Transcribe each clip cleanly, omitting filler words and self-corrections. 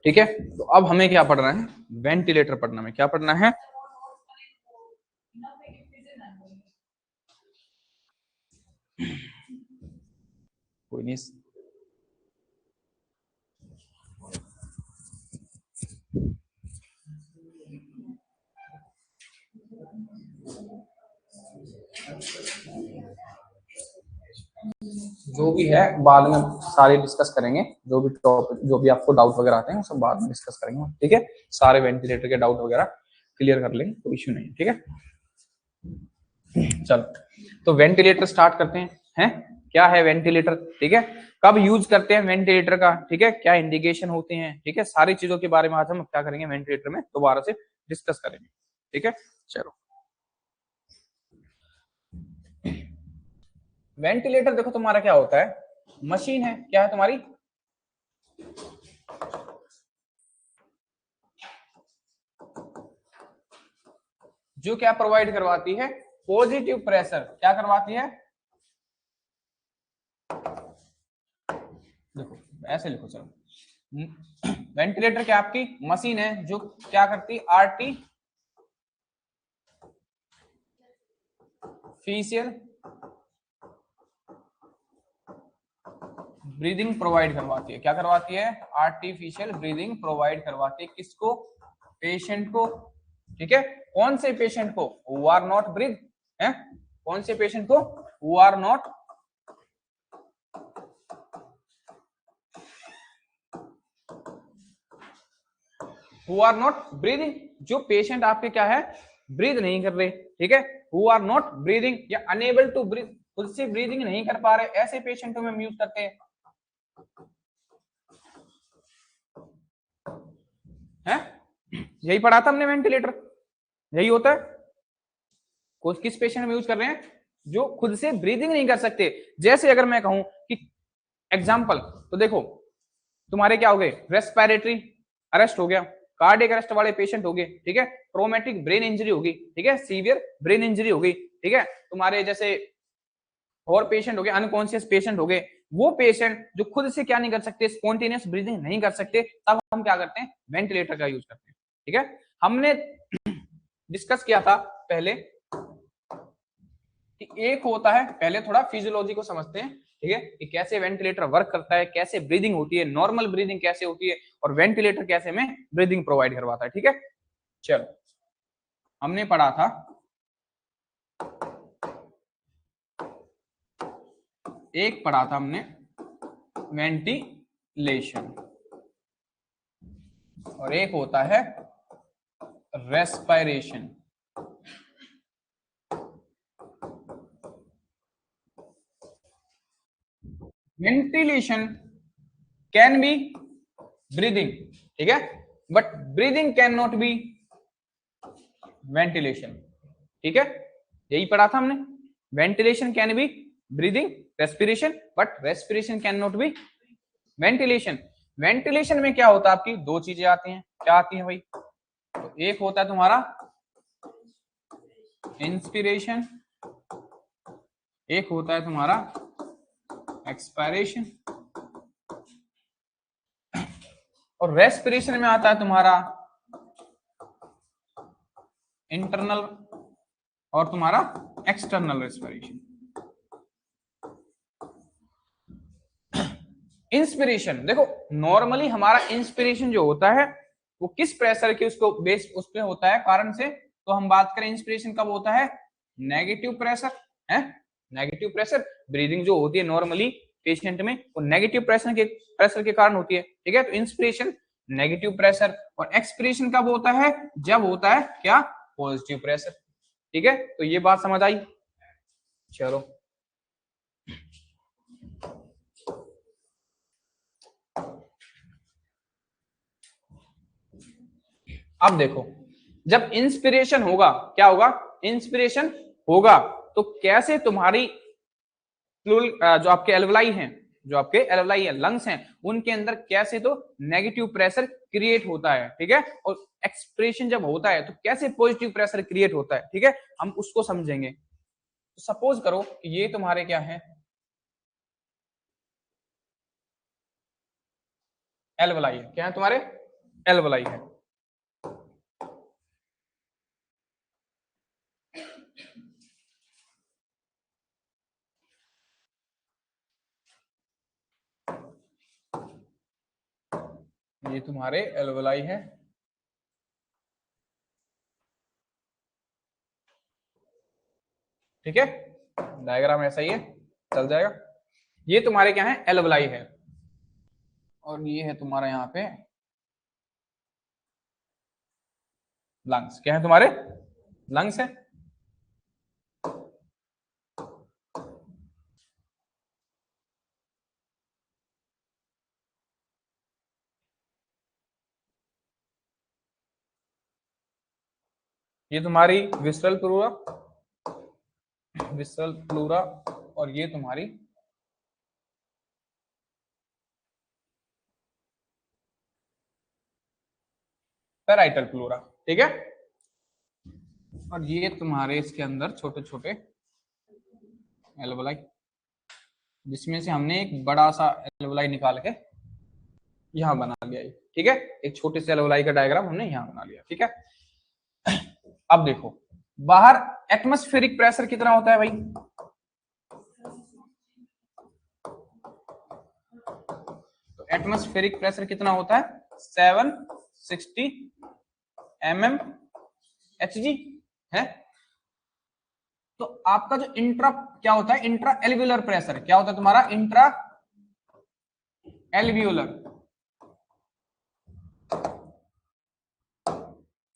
ठीक है, तो अब हमें क्या पढ़ना है, वेंटिलेटर पढ़ना है। क्या पढ़ना है, कोई नहीं, जो भी है बाद में सारे डिस्कस करेंगे, जो भी टॉपिक, जो भी आपको डाउट वगैरह आते हैं वो सब बाद में डिस्कस करेंगे, ठीक है। सारे वेंटिलेटर के डाउट वगैरह क्लियर कर लेंगे, कोई इश्यू नहीं है, ठीक है। चलो, तो वेंटिलेटर स्टार्ट करते हैं क्या है वेंटिलेटर, ठीक है, कब यूज करते हैं वेंटिलेटर का, ठीक है, क्या इंडिकेशन होते हैं, ठीक है, सारी चीजों के बारे में आज हम क्या करेंगे वेंटिलेटर में दोबारा से डिस्कस करेंगे, ठीक है। चलो, वेंटिलेटर देखो तुम्हारा क्या होता है, मशीन है, क्या है तुम्हारी, जो क्या प्रोवाइड करवाती है, पॉजिटिव प्रेशर, क्या करवाती है, देखो ऐसे लिखो, चलो, वेंटिलेटर क्या आपकी मशीन है जो क्या करती है, आर्टिफिशियल ब्रीदिंग प्रोवाइड करवाती है, क्या करवाती है, आर्टिफिशियल ब्रीदिंग प्रोवाइड करवाती है, किसको, पेशेंट को, ठीक है, कौन से पेशेंट को, हु आर नॉट ब्रीथ है, कौन से पेशेंट को, हु आर नॉट ब्रीदिंग, जो पेशेंट आपके क्या है, ब्रीद नहीं कर रहे, ठीक है, हु आर नॉट ब्रीदिंग या अनेबल टू ब्रीथ, खुद से ब्रीदिंग नहीं कर पा रहे, ऐसे पेशेंटों में हम यूज करते हैं, हैं, यही पढ़ा था हमने, वेंटिलेटर यही होता है, कुछ किस पेशेंट में यूज कर रहे हैं, जो खुद से ब्रीदिंग नहीं कर सकते। जैसे अगर मैं कहूं कि एग्जाम्पल, तो देखो तुम्हारे क्या हो गए, रेस्पिरेटरी अरेस्ट हो गया, कार्डियक अरेस्ट वाले पेशेंट हो गए, ठीक है, ट्रोमेटिक ब्रेन इंजरी होगी, ठीक है, सीवियर ब्रेन इंजरी होगी, ठीक है, तुम्हारे जैसे और पेशेंट हो गए, अनकॉन्शियस पेशेंट हो गए, वो पेशेंट जो खुद से क्या नहीं कर सकते, स्पॉन्टेनियस ब्रीदिंग नहीं कर सकते, तब हम क्या करते हैं, वेंटिलेटर का यूज करते हैं, ठीक है। हमने डिस्कस किया था पहले कि एक होता है, पहले थोड़ा फिजियोलॉजी को समझते हैं, ठीक है, कि कैसे वेंटिलेटर वर्क करता है, कैसे ब्रीदिंग होती है, नॉर्मल ब्रीदिंग कैसे होती है, और वेंटिलेटर कैसे में ब्रीदिंग प्रोवाइड करवाता है, ठीक है। चलो, हमने पढ़ा था एक पढ़ा था हमने वेंटिलेशन, और एक होता है respiration. Ventilation can be breathing, ठीक है, but breathing can not be ventilation, ठीक है, यही पढ़ा था हमने, ventilation can be breathing respiration, but respiration can not be ventilation. Ventilation में क्या होता है, आपकी दो चीजें आती हैं, क्या आती हैं भाई, तो एक होता है तुम्हारा इंस्पिरेशन, एक होता है तुम्हारा एक्सपायरेशन, और रेस्पिरेशन में आता है तुम्हारा इंटरनल और तुम्हारा एक्सटर्नल रेस्पिरेशन। इंस्पिरेशन देखो, नॉर्मली हमारा इंस्पिरेशन जो होता है वो किस प्रेशर के उसको बेस उस पे होता है, कारण से, तो हम बात करें इंस्पिरेशन कब होता है, नेगेटिव प्रेशर है, नेगेटिव प्रेशर ब्रीदिंग जो होती है नॉर्मली पेशेंट में वो नेगेटिव प्रेशर के कारण होती है, ठीक है, तो इंस्पिरेशन नेगेटिव प्रेशर, और एक्सपिरेशन कब होता है, जब होता है क्या, पॉजिटिव प्रेशर, ठीक है, तो ये बात समझ आई। चलो, अब देखो, जब इंस्पिरेशन होगा क्या होगा, इंस्पिरेशन होगा तो कैसे तुम्हारी जो आपके एल्वलाई हैं, जो आपके एल्वलाई है, लंग्स हैं, उनके अंदर कैसे तो नेगेटिव प्रेशर क्रिएट होता है, ठीक है, और एक्सप्रेशन जब होता है तो कैसे पॉजिटिव प्रेशर क्रिएट होता है, ठीक है, हम उसको समझेंगे। तो सपोज करो कि ये तुम्हारे क्या है, एल्वलाई है, क्या है तुम्हारे एल्वलाई है। ये तुम्हारे एल्वलाई है। ठीक है, डायग्राम ऐसा ही है, चल जाएगा। ये तुम्हारे क्या है, एल्वलाई है, और ये है तुम्हारा यहाँ पे लंग्स। क्या है तुम्हारे, लंग्स है। ये तुम्हारी विसरल प्लूरा, विसरल प्लूरा, और ये तुम्हारी पैराइटल प्लूरा। ठीक है, और ये तुम्हारे इसके अंदर छोटे छोटे एल्वलाई, जिसमें से हमने एक बड़ा सा एल्वलाई निकाल के यहां बना लिया। ठीक है, एक छोटे से एल्वलाई का डायग्राम हमने यहां बना लिया। ठीक है, अब देखो बाहर एटमॉस्फेरिक प्रेशर कितना होता है भाई, तो एटमॉस्फेरिक प्रेशर कितना होता है, 760 mmHg है। तो आपका जो इंट्रा क्या होता है, इंट्रा एल्वियोलर प्रेशर क्या होता है तुम्हारा, इंट्रा एल्वियोलर।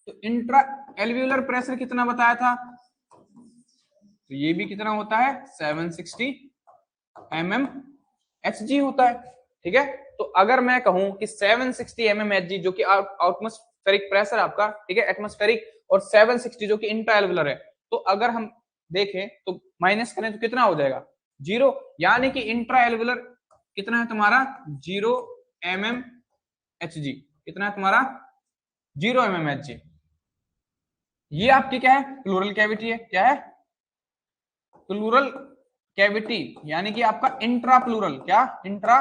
तो इंट्रा एल्वियोलर प्रेशर कितना बताया था, तो ये भी कितना होता है, 760 mmHg होता है। ठीक है, तो अगर मैं कहूं कि 760 mmHg जो कि एटमॉस्फेरिक प्रेशर आपका, ठीक है, एटमॉस्फेरिक, और 760 जो कि इंट्रा एल्वियोलर है, तो अगर हम देखें तो माइनस करें तो कितना हो जाएगा, 0, यानी कि इंट्रा एल्वियोलर कितना है तुम्हारा, 0 mmHg, कितना है तुम्हारा, 0 mmHg। ये आपकी क्या है, प्लूरल कैविटी है। क्या है, प्लूरल कैविटी, यानी कि आपका इंट्रा प्लूरल, क्या, इंट्रा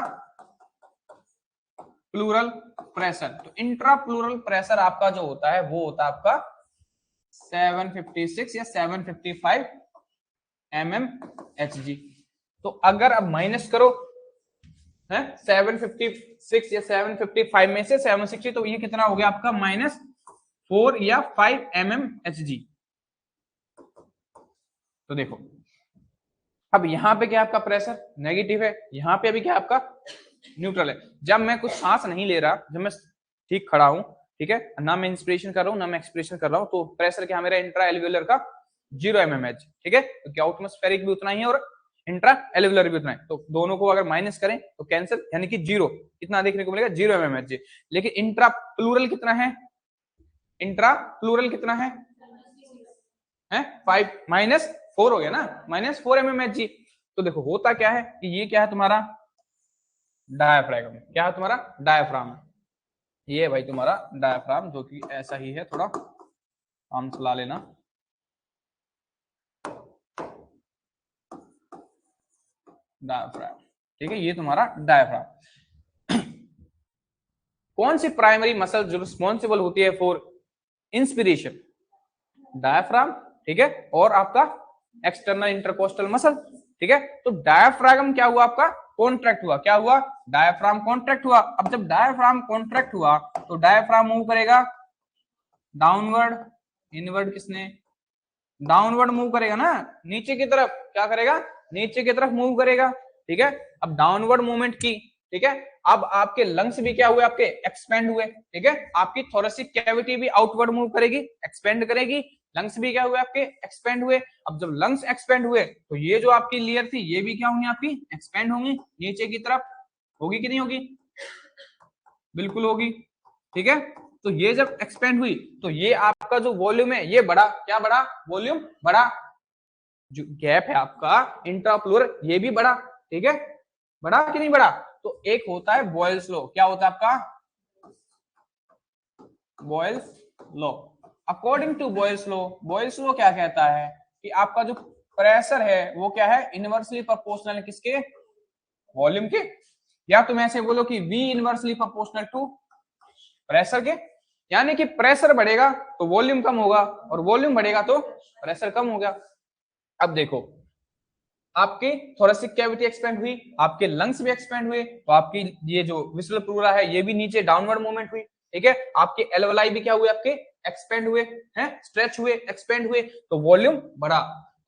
प्लूरल प्रेशर। तो इंट्रा प्लूरल प्रेशर आपका जो होता है वो होता है आपका 756 या 755 mmHg। तो अगर अब माइनस करो है 756 या 755 में से 760, तो ये कितना हो गया आपका, -4 या 5 mmHg। तो देखो अब यहां पे क्या आपका प्रेशर नेगेटिव है, यहां पे अभी क्या आपका न्यूट्रल है। जब मैं कुछ सांस नहीं ले रहा, जब मैं ठीक खड़ा हूं, ठीक है, ना मैं इंस्पिरेशन कर रहा हूं ना मैं एक्सपिरेशन कर रहा हूं, तो प्रेशर क्या मेरा इंट्रा एल्वियोलर का 0 mmH। ठीक है, तो क्या एटमॉस्फेरिक भी उतना ही है और इंट्रा एल्वियोलर भी उतना है, तो दोनों को अगर माइनस करें तो कैंसिल, यानी कि 0 कितना देखने को मिलेगा, 0 mmH। लेकिन इंट्रा प्लूरल कितना है, इंट्रा प्लूरल कितना है 5 -4 हो गया ना, -4 mmHg। तो देखो होता क्या है कि ये क्या है तुम्हारा डायाफ्राम, क्या है तुम्हारा डायाफ्राम, ये भाई तुम्हारा डायाफ्राम, जो कि ऐसा ही है, थोड़ा आम चला लेना। डायाफ्राम, ठीक है, ये तुम्हारा डायाफ्राम। कौन सी प्राइमरी मसल जो रिस्पॉन्सिबल होती है फॉर इंस्पिरेशन, डायाफ्राम, ठीक है, और आपका एक्सटर्नल इंटरकोस्टल मसल। ठीक है, तो डायाफ्राम क्या हुआ आपका, कॉन्ट्रैक्ट हुआ, क्या हुआ, डायाफ्राम कॉन्ट्रैक्ट हुआ। अब जब डायाफ्राम कॉन्ट्रैक्ट हुआ तो डायाफ्राम मूव करेगा डाउनवर्ड, इनवर्ड किसने, डाउनवर्ड मूव करेगा ना, नीचे की तरफ क्या करेगा, नीचे की तरफ मूव करेगा। ठीक है, अब डाउनवर्ड मूवमेंट की, ठीक है, अब आपके लंग्स भी क्या हुए, आपके एक्सपेंड हुए। ठीक है, आपकी थोरेसिक कैविटी भी आउटवर्ड मूव करेगी, एक्सपेंड करेगी, लंग्स भी क्या हुए आपके एक्सपेंड हुए। अब जब लंग्स एक्सपेंड हुए तो ये जो आपकी लेयर थी ये भी क्या होंगी, आपकी एक्सपेंड होंगी नीचे की तरफ, होगी कि नहीं होगी, बिल्कुल होगी। ठीक है, तो ये जब एक्सपेंड हुई तो ये आपका जो वॉल्यूम है ये बढ़ा, क्या बढ़ा, वॉल्यूम बढ़ा, जो गैप है आपका इंट्राप्लूरल ये भी बढ़ा। ठीक है, बढ़ा कि नहीं बढ़ा। तो एक होता है बॉयल्स लॉ, क्या होता है आपका Boyle's law. According to Boyle's law, Boyle's law क्या कहता है कि आपका जो प्रेशर है वो क्या है, इनवर्सली प्रोपोर्शनल किसके, वॉल्यूम के, या तुम ऐसे बोलो कि V inversely proportional to pressure के, यानी कि प्रेशर बढ़ेगा तो वॉल्यूम कम होगा और वॉल्यूम बढ़ेगा तो प्रेशर कम हो गया। अब देखो आपकी थोरेसिक कैविटी एक्सपेंड हुई, आपके लंग्स भी एक्सपेंड हुए, तो आपकी ये जो विस्लर प्लूरा है ये भी नीचे डाउनवर्ड मूवमेंट हुई, ठीक है। आपके एल्वेलाई भी क्या हुए, आपके एक्सपेंड हुए हैं, स्ट्रेच हुए, एक्सपेंड हुए, तो वॉल्यूम बढ़ा।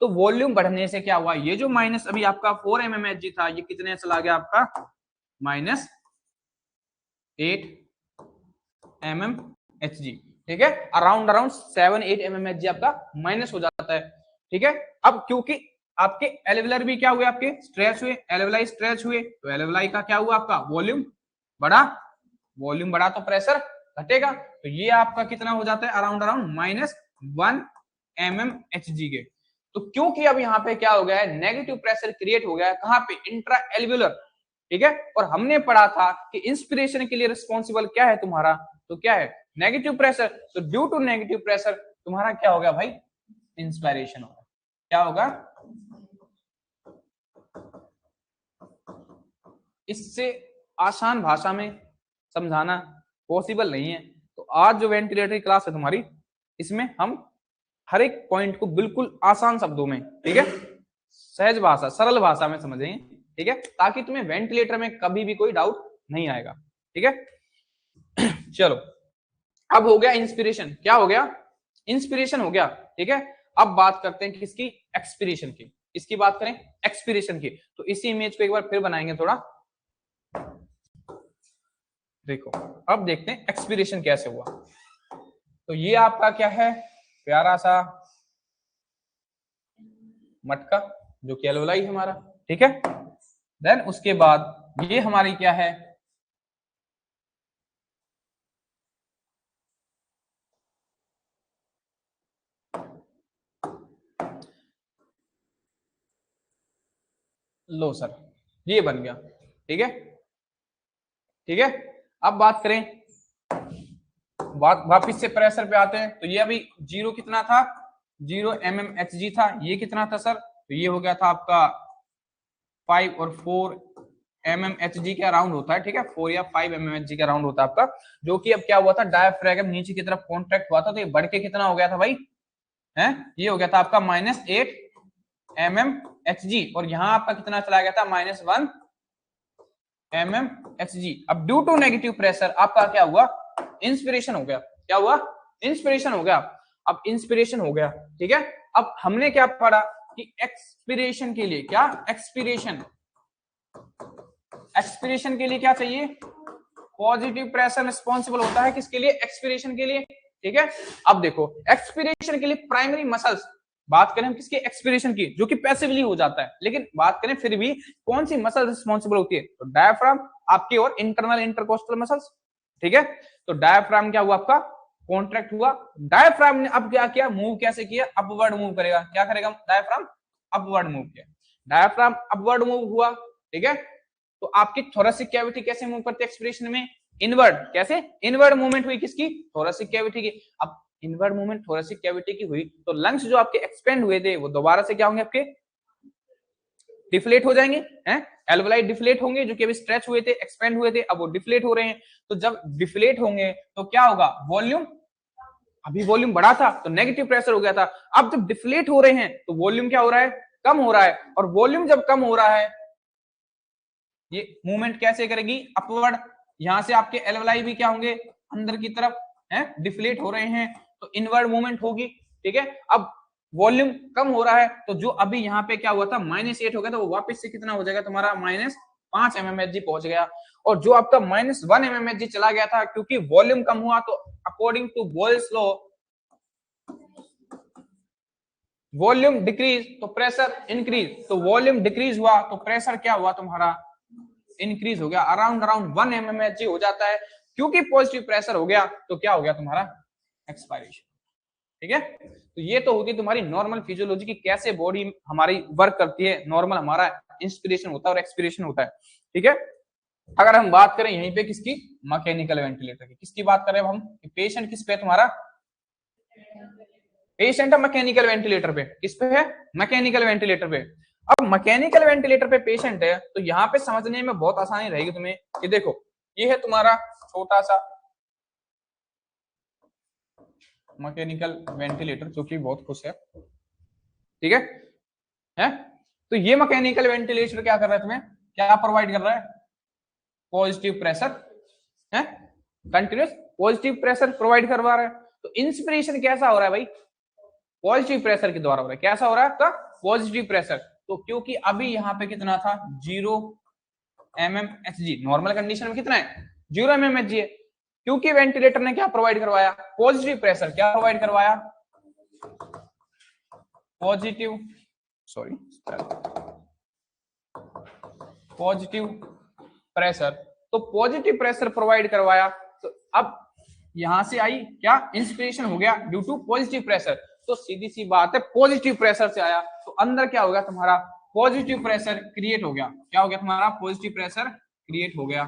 तो वॉल्यूम बढ़ने से क्या हुआ, ये जो माइनस अभी आपका 4 mmHg था ये कितने चला गया आपका माइनस 8 mmHg, ठीक है। अराउंड 7-8 mmHg आपका माइनस हो जाता है, ठीक है। अब क्योंकि आपके एल्वेलर भी क्या हुए, आपके स्ट्रेच हुए, एल्वेलाई स्ट्रेच हुए, तो एल्वेलाई का क्या हुआ, आपका वॉल्यूम बढ़ा, वॉल्यूम बढ़ा तो प्रेशर घटेगा, तो ये आपका कितना हो जाता है अराउंड -1 mmHg के। तो क्योंकि अब यहाँ पे क्या हो गया है, नेगेटिव प्रेशर क्रिएट हो गया है, कहाँ पे, इंट्रा एल्वेलर, ठीक है। और हमने पढ़ा था कि इंस्पिरेशन के लिए रिस्पॉन्सिबल क्या है तुम्हारा, तो क्या है, नेगेटिव प्रेशर। तो ड्यू टू नेगेटिव प्रेशर तुम्हारा क्या हो गया भाई, इंस्पिरेशन होगा। क्या होगा, इससे आसान भाषा में समझाना पॉसिबल नहीं है। तो आज जो वेंटिलेटरी क्लास है तुम्हारी, इसमें हम हर एक पॉइंट को बिल्कुल आसान शब्दों में, ठीक है, सहज भाषा, सरल भाषा में समझेंगे, ठीक है, ताकि तुम्हें वेंटिलेटर में कभी भी कोई डाउट नहीं आएगा, ठीक है। चलो अब हो गया इंस्पिरेशन, क्या हो गया, इंस्पिरेशन हो गया, ठीक है। अब बात करते हैं किसकी, एक्सपिरेशन की। इसकी बात करें एक्सपिरेशन की, तो इसी इमेज को एक बार फिर बनाएंगे थोड़ा, देखो अब देखते हैं एक्सपिरेशन कैसे हुआ। तो ये आपका क्या है, प्यारा सा मटका जो कि एल्वेलाई है हमारा, ठीक है। देन उसके बाद ये हमारी क्या है, लो सर, ये बन गया, ठीक है, ठीक है। अब बात करें, वापिस से प्रेशर पे आते हैं, तो ये अभी जीरो कितना था, 0 mmHg था, ये कितना था सर, तो ये हो गया था आपका 5 और 4 mmHg के अराउंड होता है, ठीक है, 4 या 5 mmHg के अराउंड होता है आपका, जो कि अब क्या हुआ था, डायफ्रागम नीचे की तरफ कॉन्ट्रैक्ट हुआ था, तो ये बढ़ के कितना हो गया था भाई, है ये हो गया था आपका -8 mmHg, और यहाँ आपका कितना चला गया था, -1 mmHg। अब ड्यू टू नेगेटिव प्रेशर आपका क्या हुआ, इंस्पिरेशन हो गया, क्या हुआ, इंस्पिरेशन हो गया। अब इंस्पिरेशन हो गया, ठीक है। अब हमने क्या पढ़ा कि एक्सपिरेशन के लिए, क्या एक्सपिरेशन, एक्सपिरेशन के लिए क्या चाहिए, पॉजिटिव प्रेशर रिस्पॉन्सिबल होता है किसके लिए, एक्सपिरेशन के लिए, ठीक है। अब देखो एक्सपिरेशन के लिए प्राइमरी मसल्स, बात करें हम किसके, एक्सपिरेशन की, जो कि पैसिवली हो जाता है, लेकिन बात करें फिर भी कौन सी मसल रिस्पॉन्सिबल होती है, तो डायफ्राम आपके और इंटरनल इंटरकोस्टल मसल्स, ठीक है। तो डायफ्राम क्या हुआ आपका, कॉन्ट्रैक्ट हुआ, डायफ्राम ने अब क्या किया, मूव कैसे किया, अपवर्ड मूव करेगा, क्या करेगा डायफ्राम, अपवर्ड मूव किया, डायफ्राम अपवर्ड मूव हुआ, ठीक है। तो आपकी थोरेसिक कैविटी कैसे मूव करती है एक्सपिरेशन में, इनवर्ड, कैसे, इनवर्ड मूवमेंट हुई किसकी, थोरेसिक कैविटी की। अब इनवर्ड मूवमेंट थोरेसिक कैविटी की हुई, तो लंग्स जो आपके एक्सपेंड हुए थे वो दोबारा से क्या होंगे, आपके डिफ्लेट हो जाएंगे, हैं, एल्वेलाई डिफ्लेट होंगे, जो कि अभी स्ट्रेच हुए थे, एक्सपेंड हुए थे, अब वो डिफ्लेट हो रहे हैं। तो जब डिफ्लेट होंगे तो क्या होगा, वॉल्यूम, अभी वॉल्यूम बढ़ा था तो नेगेटिव प्रेशर हो गया था, अब जब डिफ्लेट हो रहे हैं तो वॉल्यूम क्या हो रहा है, कम हो रहा है, और वॉल्यूम जब कम हो रहा है ये मूवमेंट कैसे करेगी, अपवर्ड, यहां से आपके एल्वेलाई भी क्या होंगे, अंदर की तरफ है, डिफ्लेट हो रहे हैं, तो इनवर्ड मूवमेंट होगी, ठीक है। अब वॉल्यूम कम हो रहा है, तो जो अभी यहाँ पे क्या हुआ था -8 हो गया था, वो वापस से कितना हो जाएगा तुम्हारा -5 mmHg पहुंच गया, और जो आपका -1 mmHg चला गया था, क्योंकि वॉल्यूम कम हुआ, तो according to Boyle's law, volume decrease तो प्रेशर इंक्रीज, तो वॉल्यूम डिक्रीज हुआ तो प्रेशर क्या हुआ तुम्हारा, इंक्रीज हो गया, अराउंड 1 mmHg हो जाता है, क्योंकि पॉजिटिव प्रेशर हो गया, तो क्या हो गया तुम्हारा एक्सपायरेशन, ठीक है। तो ये तो होगी तुम्हारी नॉर्मल फिजियोलॉजी की, कैसे बॉडी हमारी वर्क करती है, नॉर्मल हमारा इंस्पिरेशन होता है और एक्सपिरेशन होता है, ठीक है। अगर हम बात करें यहीं पे किसकी, मैकेनिकल वेंटिलेटर की, किसकी बात करें हम, पेशेंट किस पे तुम्हारा, पेशेंट है मैकेनिकल वेंटिलेटर पे, किस पे है, मैकेनिकल वेंटिलेटर पे। अब मैकेनिकल वेंटिलेटर पे पेशेंट है, तो यहाँ पे समझने में बहुत आसानी रहेगी तुम्हें, कि देखो ये है तुम्हारा छोटा सा मैकेनिकल वेंटिलेटर, जो कि बहुत खुश है, ठीक है। तो ये मैकेनिकल वेंटिलेटर क्या कर रहा है, तुम्हें क्या प्रोवाइड कर रहा है, पॉजिटिव प्रेशर है, कंटिन्यूस पॉजिटिव प्रेशर प्रोवाइड करवा रहा है। तो इंस्पिरेशन कैसा हो रहा है भाई, पॉजिटिव प्रेशर के द्वारा हो रहा है। कैसा हो रहा है आपका, पॉजिटिव प्रेशर। तो क्योंकि अभी यहाँ पे कितना था, 0 mmHg, नॉर्मल कंडीशन में कितना है, 0 mmHg है। क्योंकि वेंटिलेटर ने क्या प्रोवाइड करवाया, पॉजिटिव प्रेशर, क्या प्रोवाइड करवाया, पॉजिटिव, सॉरी, पॉजिटिव प्रेशर। तो पॉजिटिव प्रेशर प्रोवाइड करवाया, तो अब यहां से आई क्या, इंस्पिरेशन हो गया ड्यू टू पॉजिटिव प्रेशर। तो सीधी सी बात है, पॉजिटिव प्रेशर से आया तो अंदर क्या हो गया तुम्हारा, पॉजिटिव प्रेशर क्रिएट हो गया। क्या हो गया तुम्हारा, पॉजिटिव प्रेशर क्रिएट हो गया।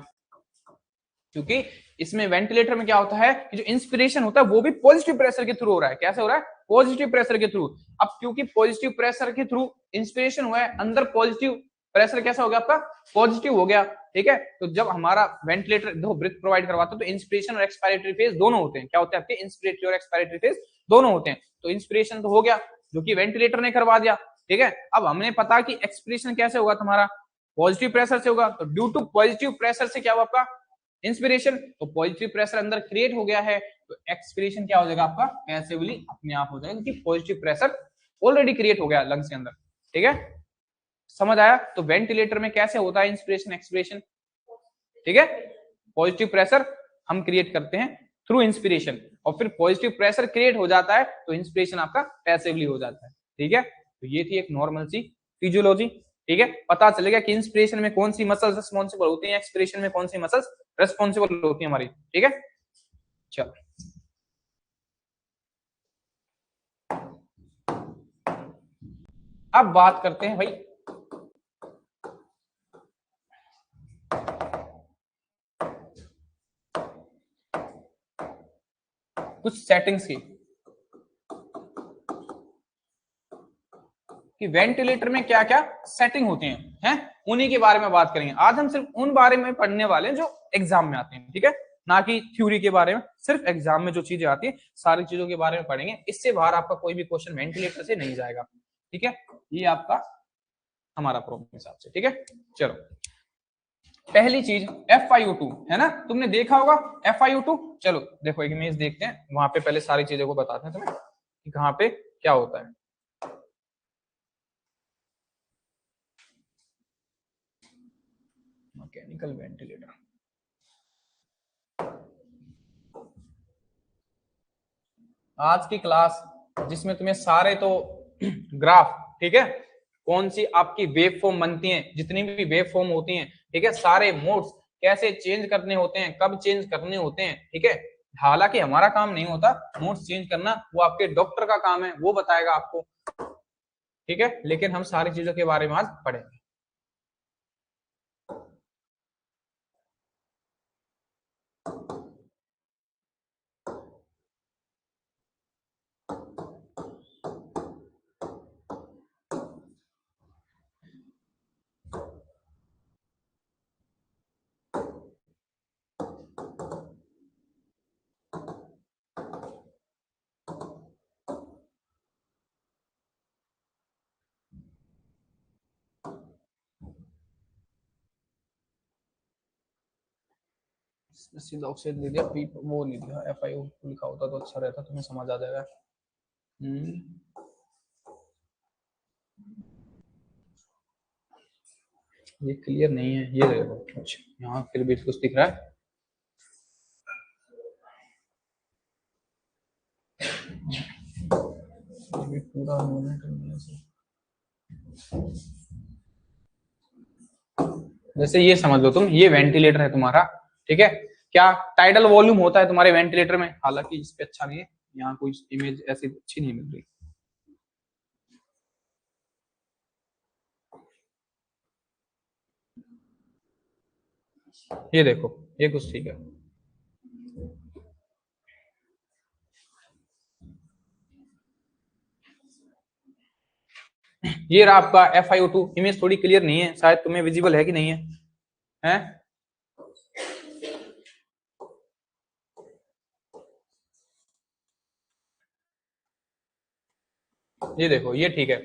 क्योंकि इसमें वेंटिलेटर में क्या होता है कि जो इंस्पिरेशन होता है वो भी पॉजिटिव प्रेशर के थ्रू हो रहा है। कैसे हो रहा है, पॉजिटिव प्रेशर के थ्रू। अब क्योंकि पॉजिटिव प्रेशर के थ्रू इंस्पिरेशन हुआ है, अंदर पॉजिटिव प्रेशर कैसा हो गया आपका, पॉजिटिव हो गया, ठीक है। तो जब हमारा वेंटिलेटर दो ब्रीथ प्रोवाइड करवाता है तो इंस्पिरेशन और एक्सपायरेटरी फेज दोनों होते हैं। क्या होते हैं आपके, इंस्पिरेटरी और एक्सपायरेटरी फेज दोनों होते हैं। तो इंस्पिरेशन तो हो गया जो कि वेंटिलेटर ने करवा दिया, ठीक है। अब हमने पता कि एक्सपिरेशन कैसे होगा तुम्हारा, पॉजिटिव प्रेशर से होगा। तो ड्यू टू पॉजिटिव प्रेशर से क्या हुआ आपका, इंस्पिरेशन। तो पॉजिटिव प्रेशर अंदर क्रिएट हो गया है, तो एक्सपिरेशन क्या हो जाएगा आपका, पैसिवली अपने आप हो जाएगा, क्योंकि पॉजिटिव प्रेशर ऑलरेडी क्रिएट हो गया लंग्स के अंदर, ठीक है। समझ आया। तो वेंटिलेटर में कैसे होता है इंस्पिरेशन एक्सपिरेशन, ठीक है। पॉजिटिव प्रेशर हम क्रिएट करते हैं थ्रू इंस्पिरेशन, और फिर पॉजिटिव प्रेशर क्रिएट हो जाता है तो इंस्पिरेशन आपका पैसिवली हो जाता है, ठीक है। तो ये थी एक नॉर्मल सी फिजियोलॉजी, ठीक है। पता चलेगा कि इंस्पिरेशन में कौन सी मसल्स रिस्पॉन्सिबल होती हैं, एक्सपिरेशन में कौन सी मसल्स रिस्पॉन्सिबल होती है हमारी, ठीक है। चलो अब बात करते हैं भाई कुछ सेटिंग्स की, कि वेंटिलेटर में क्या क्या सेटिंग होती हैं, उन्हीं के बारे में बात करेंगे आज। हम सिर्फ उन बारे में पढ़ने वाले हैं जो एग्जाम में आते हैं, ठीक है, ना कि थ्योरी के बारे में। सिर्फ एग्जाम में जो चीजें आती है सारी चीजों के बारे में पढ़ेंगे, इससे बाहर आपका कोई भी क्वेश्चन वेंटिलेटर से नहीं जाएगा, ठीक है। ये आपका हमारा प्रॉब्लम हिसाब से, ठीक है। चलो पहली चीज FiO2 है ना, तुमने देखा होगा FiO2। चलो देखो एक इमेज देखते हैं, वहां पे पहले सारी चीजों को बताते हैं तुम्हें कि कहाँ पे क्या होता है। मैकेनिकल वेंटिलेटर, आज की क्लास जिसमें तुम्हें सारे तो ग्राफ, ठीक है, कौन सी आपकी वेव फॉर्म बनती हैं, जितनी भी वेव फॉर्म होती हैं, ठीक है, सारे मोड्स कैसे चेंज करने होते हैं, कब चेंज करने होते हैं, ठीक है। हालांकि हमारा काम नहीं होता मोड्स चेंज करना, वो आपके डॉक्टर का काम है, वो बताएगा आपको, ठीक है। लेकिन हम सारी चीजों के बारे में आज पढ़ेंगे। सीधा ऑक्सीजन दे दिया, वो नहीं दिया, FiO लिखा होता तो अच्छा रहता, तुम्हें समझ आ जाएगा। ये क्लियर नहीं है, ये देखो कुछ यहाँ फिर भी कुछ दिख रहा है। ये पूरा जैसे ये समझ लो तुम, ये वेंटिलेटर है तुम्हारा, ठीक है। क्या टाइडल वॉल्यूम होता है तुम्हारे वेंटिलेटर में, हालांकि इस पे अच्छा नहीं है, यहाँ कोई इमेज ऐसी अच्छी नहीं मिल रही। ये देखो ये कुछ ठीक है, ये रहा आपका FiO2। इमेज थोड़ी क्लियर नहीं है, शायद तुम्हें विजिबल है कि नहीं है, हैं? ये देखो, ये ठीक है।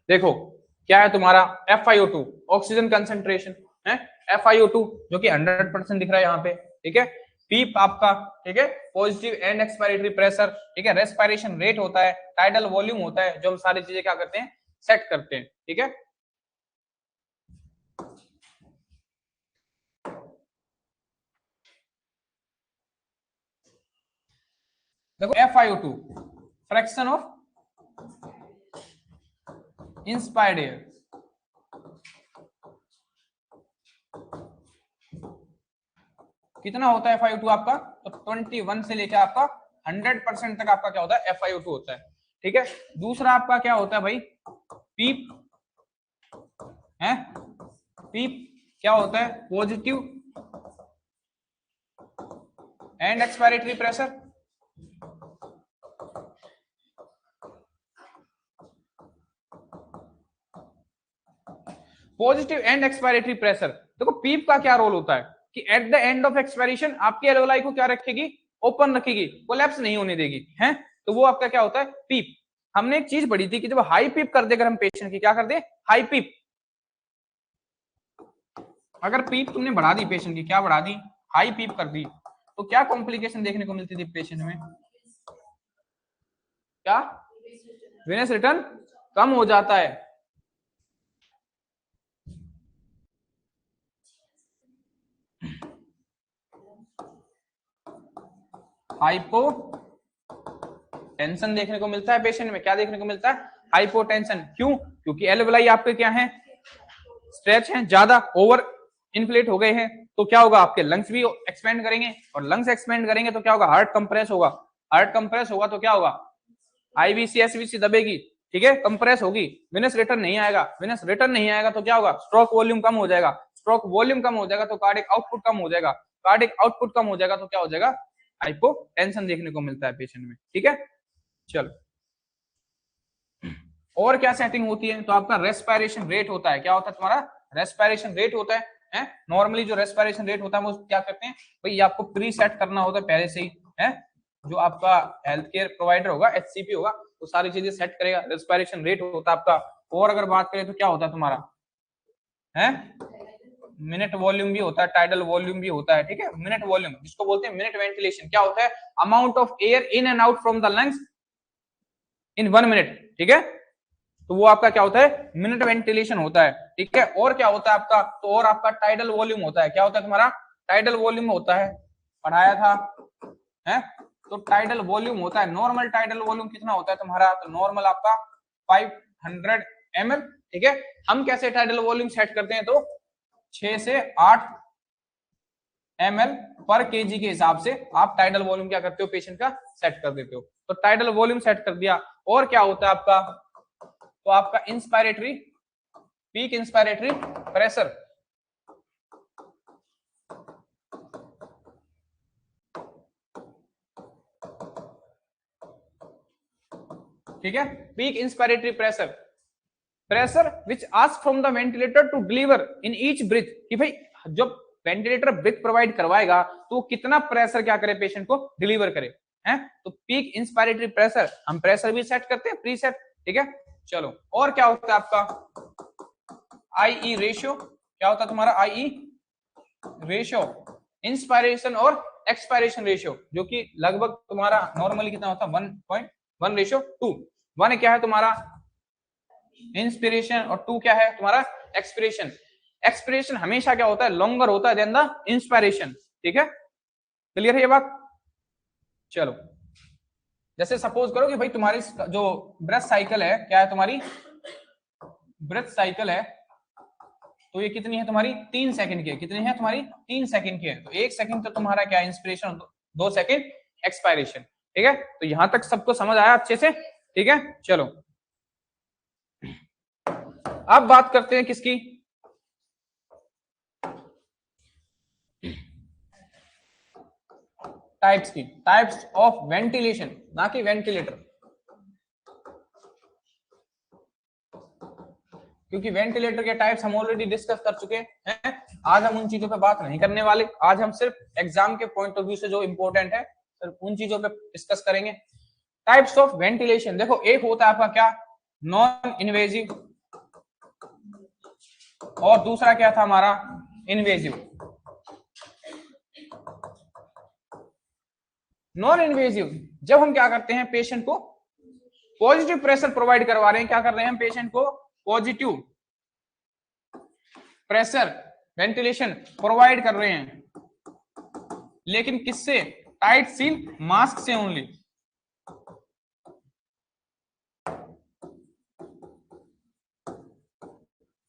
देखो क्या है तुम्हारा FiO2 ऑक्सीजन कंसेंट्रेशन है, FiO2 जो कि 100% दिख रहा है यहाँ पे, ठीक है। पीप आपका, ठीक है, पॉजिटिव एंड एक्सपायरेटरी प्रेशर, ठीक है, रेस्पिरेशन रेट होता है, टाइडल वॉल्यूम होता है, जो हम सारी चीजें क्या करते हैं, सेट करते हैं, ठीक है। देखो FiO2 fraction of inspired air, कितना होता है FiO2 आपका, तो 21 से लेकर आपका 100% तक आपका क्या होता है, FiO2 होता है, ठीक है। दूसरा आपका क्या होता है भाई, पीप है, पीप क्या होता है, positive and expiratory pressure, positive and expiratory pressure. देखो पीप का क्या रोल होता है कि at the end of expiration आपकी एल्वेलाई को क्या रखेगी, ओपन रखेगी, कोलैप्स नहीं होने देगी, है, तो वो आपका क्या होता है, पीप। हमने एक चीज पढ़ी थी कि जब हाई पीप कर देकर हम पेशेंट की क्या कर दे, हाई पीप, अगर पीप तुमने बढ़ा दी पेशेंट की, क्या बढ़ा दी, हाई पीप कर दी, तो क्या कॉम्प्लिकेशन देखने को मिलती थी पेशेंट में, क्या वेनस रिटर्न कम हो जाता है, हाइपो टेंशन देखने को मिलता है पेशेंट में, क्या देखने को मिलता है, हाइपोटेंशन। क्यों, क्योंकि एल्वेलाई आपके क्या है, स्ट्रेच हैं, ज्यादा ओवर इन्फ्लेट हो गए हैं, तो क्या होगा, आपके लंग्स भी एक्सपेंड करेंगे, और लंग्स एक्सपेंड करेंगे तो क्या होगा, हार्ट कंप्रेस होगा, हार्ट कंप्रेस होगा तो क्या होगा, आईवीसी एसवीसी दबेगी, ठीक है, कंप्रेस होगी, विनस रिटर्न नहीं आएगा, विनस रिटर्न नहीं आएगा तो क्या होगा, स्ट्रोक वॉल्यूम कम हो जाएगा, स्ट्रोक वॉल्यूम कम हो जाएगा तो कार्डिक आउटपुट कम हो जाएगा, कार्डिक आउटपुट कम हो जाएगा तो क्या हो जाएगा, हाइपोटेंशन देखने को मिलता है पेशेंट में, ठीक है। चलो और क्या सेटिंग होती है, तो आपका रेस्पिरेशन रेट होता है, क्या होता है तुम्हारा, रेस्पिरेशन रेट होता है, नॉर्मली जो रेस्पिरेशन रेट होता है वो क्या करते हैं भाई, आपको प्री सेट करना होता है पहले से ही, है, जो आपका हेल्थ केयर प्रोवाइडर होगा, HCP होगा, वो सारी चीजें सेट करेगा, रेस्पिरेशन रेट होता है आपका। और अगर बात करें तो क्या होता है तुम्हारा, है, मिनट वॉल्यूम भी होता है, टाइडल वॉल्यूम भी होता है, ठीक है। मिनट वॉल्यूम जिसको बोलते हैं मिनट वेंटिलेशन, क्या होता है, amount of air in and out from the lungs in 1 minute, ठीक है, तो वो आपका क्या होता है, मिनट वेंटिलेशन होता है, ठीक है। और क्या होता है आपका, तो और आपका टाइडल वॉल्यूम होता है, क्या होता है तुम्हारा, टाइडल वॉल्यूम होता है, पढ़ाया था, है, तो टाइडल वॉल्यूम होता है, नॉर्मल टाइडल वॉल्यूम कितना होता है तुम्हारा, तो नॉर्मल आपका 500 ml, ठीक है। हम कैसे टाइडल वॉल्यूम सेट करते हैं, तो 6 से 8 ml पर केजी के हिसाब से आप टाइडल वॉल्यूम क्या करते हो, पेशेंट का सेट कर देते हो, तो टाइडल वॉल्यूम सेट कर दिया। और क्या होता है आपका, तो आपका इंस्पायरेटरी, पीक इंस्पायरेटरी प्रेशर, ठीक है, peak inspiratory pressure, pressure which ask from the ventilator to deliver in each breath, कि भाई जब वेंटिलेटर ब्रीथ प्रोवाइड करवाएगा तो वो कितना प्रेशर क्या करे, पेशेंट को डिलीवर करे, है, तो पीक इंस्पायरेटरी प्रेशर, हम प्रेशर भी सेट करते हैं, प्री सेट, ठीक है। चलो और क्या होता है आपका, IE रेशियो, क्या होता है तुम्हारा, IE रेशियो, इंस्पायरेशन और एक्सपायरेशन रेशियो, जो कि लगभग तुम्हारा नॉर्मली कितना होता है, 1.1:2। 1 क्या है तुम्हारा इंस्पिरेशन और 2 क्या है तुम्हारा एक्सपिरेशन। एक्सपिरेशन हमेशा क्या होता है, लॉन्गर होता है देन द इंस्पायरेशन, ठीक है, क्लियर है ये बात। चलो जैसे सपोज करो कि भाई तुम्हारी जो ब्रेथ साइकिल है, क्या है तुम्हारी ब्रेथ साइकिल है, तो ये कितनी है तुम्हारी, 3 सेकंड की है, कितनी है तुम्हारी, 3 सेकंड की है, तो 1 सेकंड तो तुम्हारा क्या इंस्पिरेशन, 2 सेकंड एक्सपायरेशन, ठीक है। तो यहां तक सबको समझ आया अच्छे से, ठीक है। चलो अब बात करते हैं किसकी, टाइप्स की, टाइप्स ऑफ वेंटिलेशन, ना कि वेंटिलेटर, क्योंकि वेंटिलेटर के टाइप्स हम ऑलरेडी डिस्कस कर चुके हैं, आज हम उन चीजों पे बात नहीं करने वाले, आज हम सिर्फ एग्जाम के पॉइंट ऑफ व्यू से जो इंपॉर्टेंट है सिर्फ उन चीजों पे डिस्कस करेंगे। टाइप्स ऑफ वेंटिलेशन, देखो एक होता है आपका क्या, नॉन इन्वेजिव, और दूसरा क्या था हमारा, इन्वेजिव। नॉन इन्वेजिव जब हम क्या करते हैं, पेशेंट को पॉजिटिव प्रेशर प्रोवाइड करवा रहे हैं, क्या कर रहे हैं हम, पेशेंट को पॉजिटिव प्रेशर वेंटिलेशन प्रोवाइड कर रहे हैं, लेकिन किससे, टाइट सील मास्क से ओनली।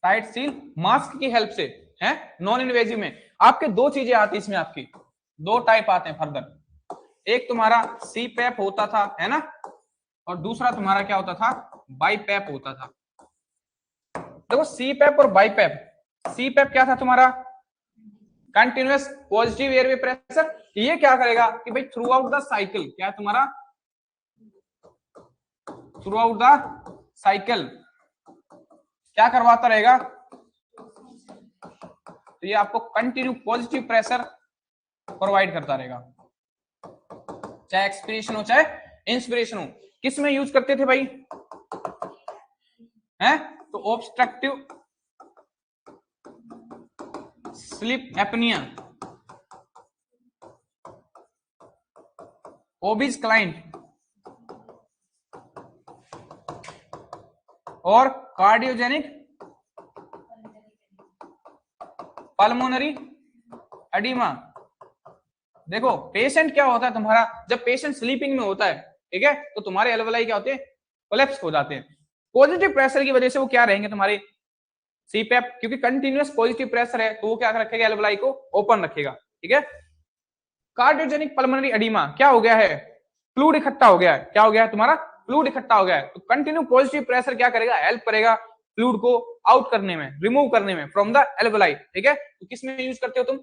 टाइट सील मास्क की हेल्प से है। नॉन इन्वेजिव में आपके दो चीजें आती इसमें, आपकी दो टाइप आते हैं फर्दर। एक तुम्हारा सी पैप होता था, है ना, और दूसरा तुम्हारा क्या होता था, बाई पैप होता था। देखो सी पैप और बाई पैप, सी पैप क्या था तुम्हारा, कंटिन्यूअस पॉजिटिव एयरवे प्रेशर। ये क्या करेगा कि भाई थ्रू आउट द साइकिल, क्या है तुम्हारा, थ्रू आउट द साइकिल क्या करवाता रहेगा, तो ये आपको कंटिन्यू पॉजिटिव प्रेशर प्रोवाइड करता रहेगा, चाहे एक्सपिरेशन हो चाहे इंस्पिरेशन हो। किस में यूज करते थे भाई, हैं, तो obstructive sleep apnoea, obese client और कार्डियोजेनिक पल्मोनरी एडिमा। देखो पेशेंट क्या होता है तुम्हारा, जब पेशेंट स्लीपिंग में होता है, ठीक है, तो तुम्हारे एल्वेलाई क्या होते हैं, कोलैप्स हो जाते हैं। पॉजिटिव प्रेशर की वजह से वो क्या रहेंगे तुम्हारे सीपैप, क्योंकि कंटिन्यूअस पॉजिटिव प्रेशर है तो वो क्या रखेगा, एल्वेलाई को ओपन रखेगा, ठीक है। कार्डियोजेनिक पल्मोनरी एडिमा क्या हो गया है, फ्लूइड इकट्ठा हो गया है, क्या हो गया है तुम्हारा, फ्लूइड इकट्ठा हो गया है। तो कंटिन्यू पॉजिटिव प्रेशर क्या करेगा, हेल्प करेगा फ्लूइड को आउट करने में, रिमूव करने में फ्रॉम द एल्वेलाई, ठीक है। तो किस में यूज करते हो तुम,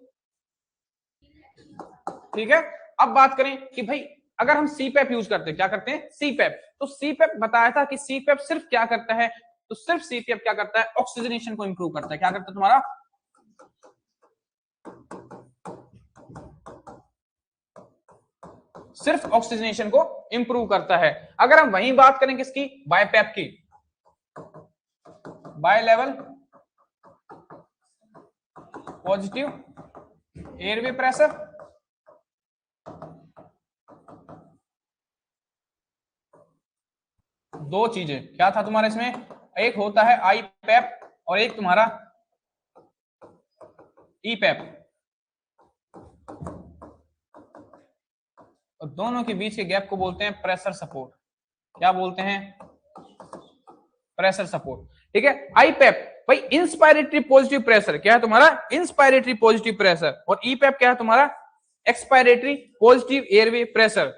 ठीक है। अब बात करें कि भाई अगर हम सीपैप यूज करते हैं, क्या करते हैं, सीपैप, तो सीपैप बताया था कि सीपैप सिर्फ क्या करता है, तो सिर्फ सीपैप क्या करता है, ऑक्सीजनेशन को इंप्रूव करता है। क्या करता है तुम्हारा, सिर्फ ऑक्सीजनेशन को इंप्रूव करता है। अगर हम वहीं बात करें किसकी, बायपैप की, bilevel positive airway pressure, दो चीजें क्या था तुम्हारे इसमें, एक होता है आई पैप और एक तुम्हारा ई पैप, और दोनों के बीच के गैप को बोलते हैं प्रेशर सपोर्ट। क्या बोलते हैं, प्रेशर सपोर्ट, ठीक है। आई पैप भाई इंस्पायरेटरी पॉजिटिव प्रेशर, क्या है तुम्हारा, इंस्पायरेटरी पॉजिटिव प्रेशर, और ई पैप क्या है तुम्हारा, एक्सपायरेटरी पॉजिटिव एयरवे प्रेशर।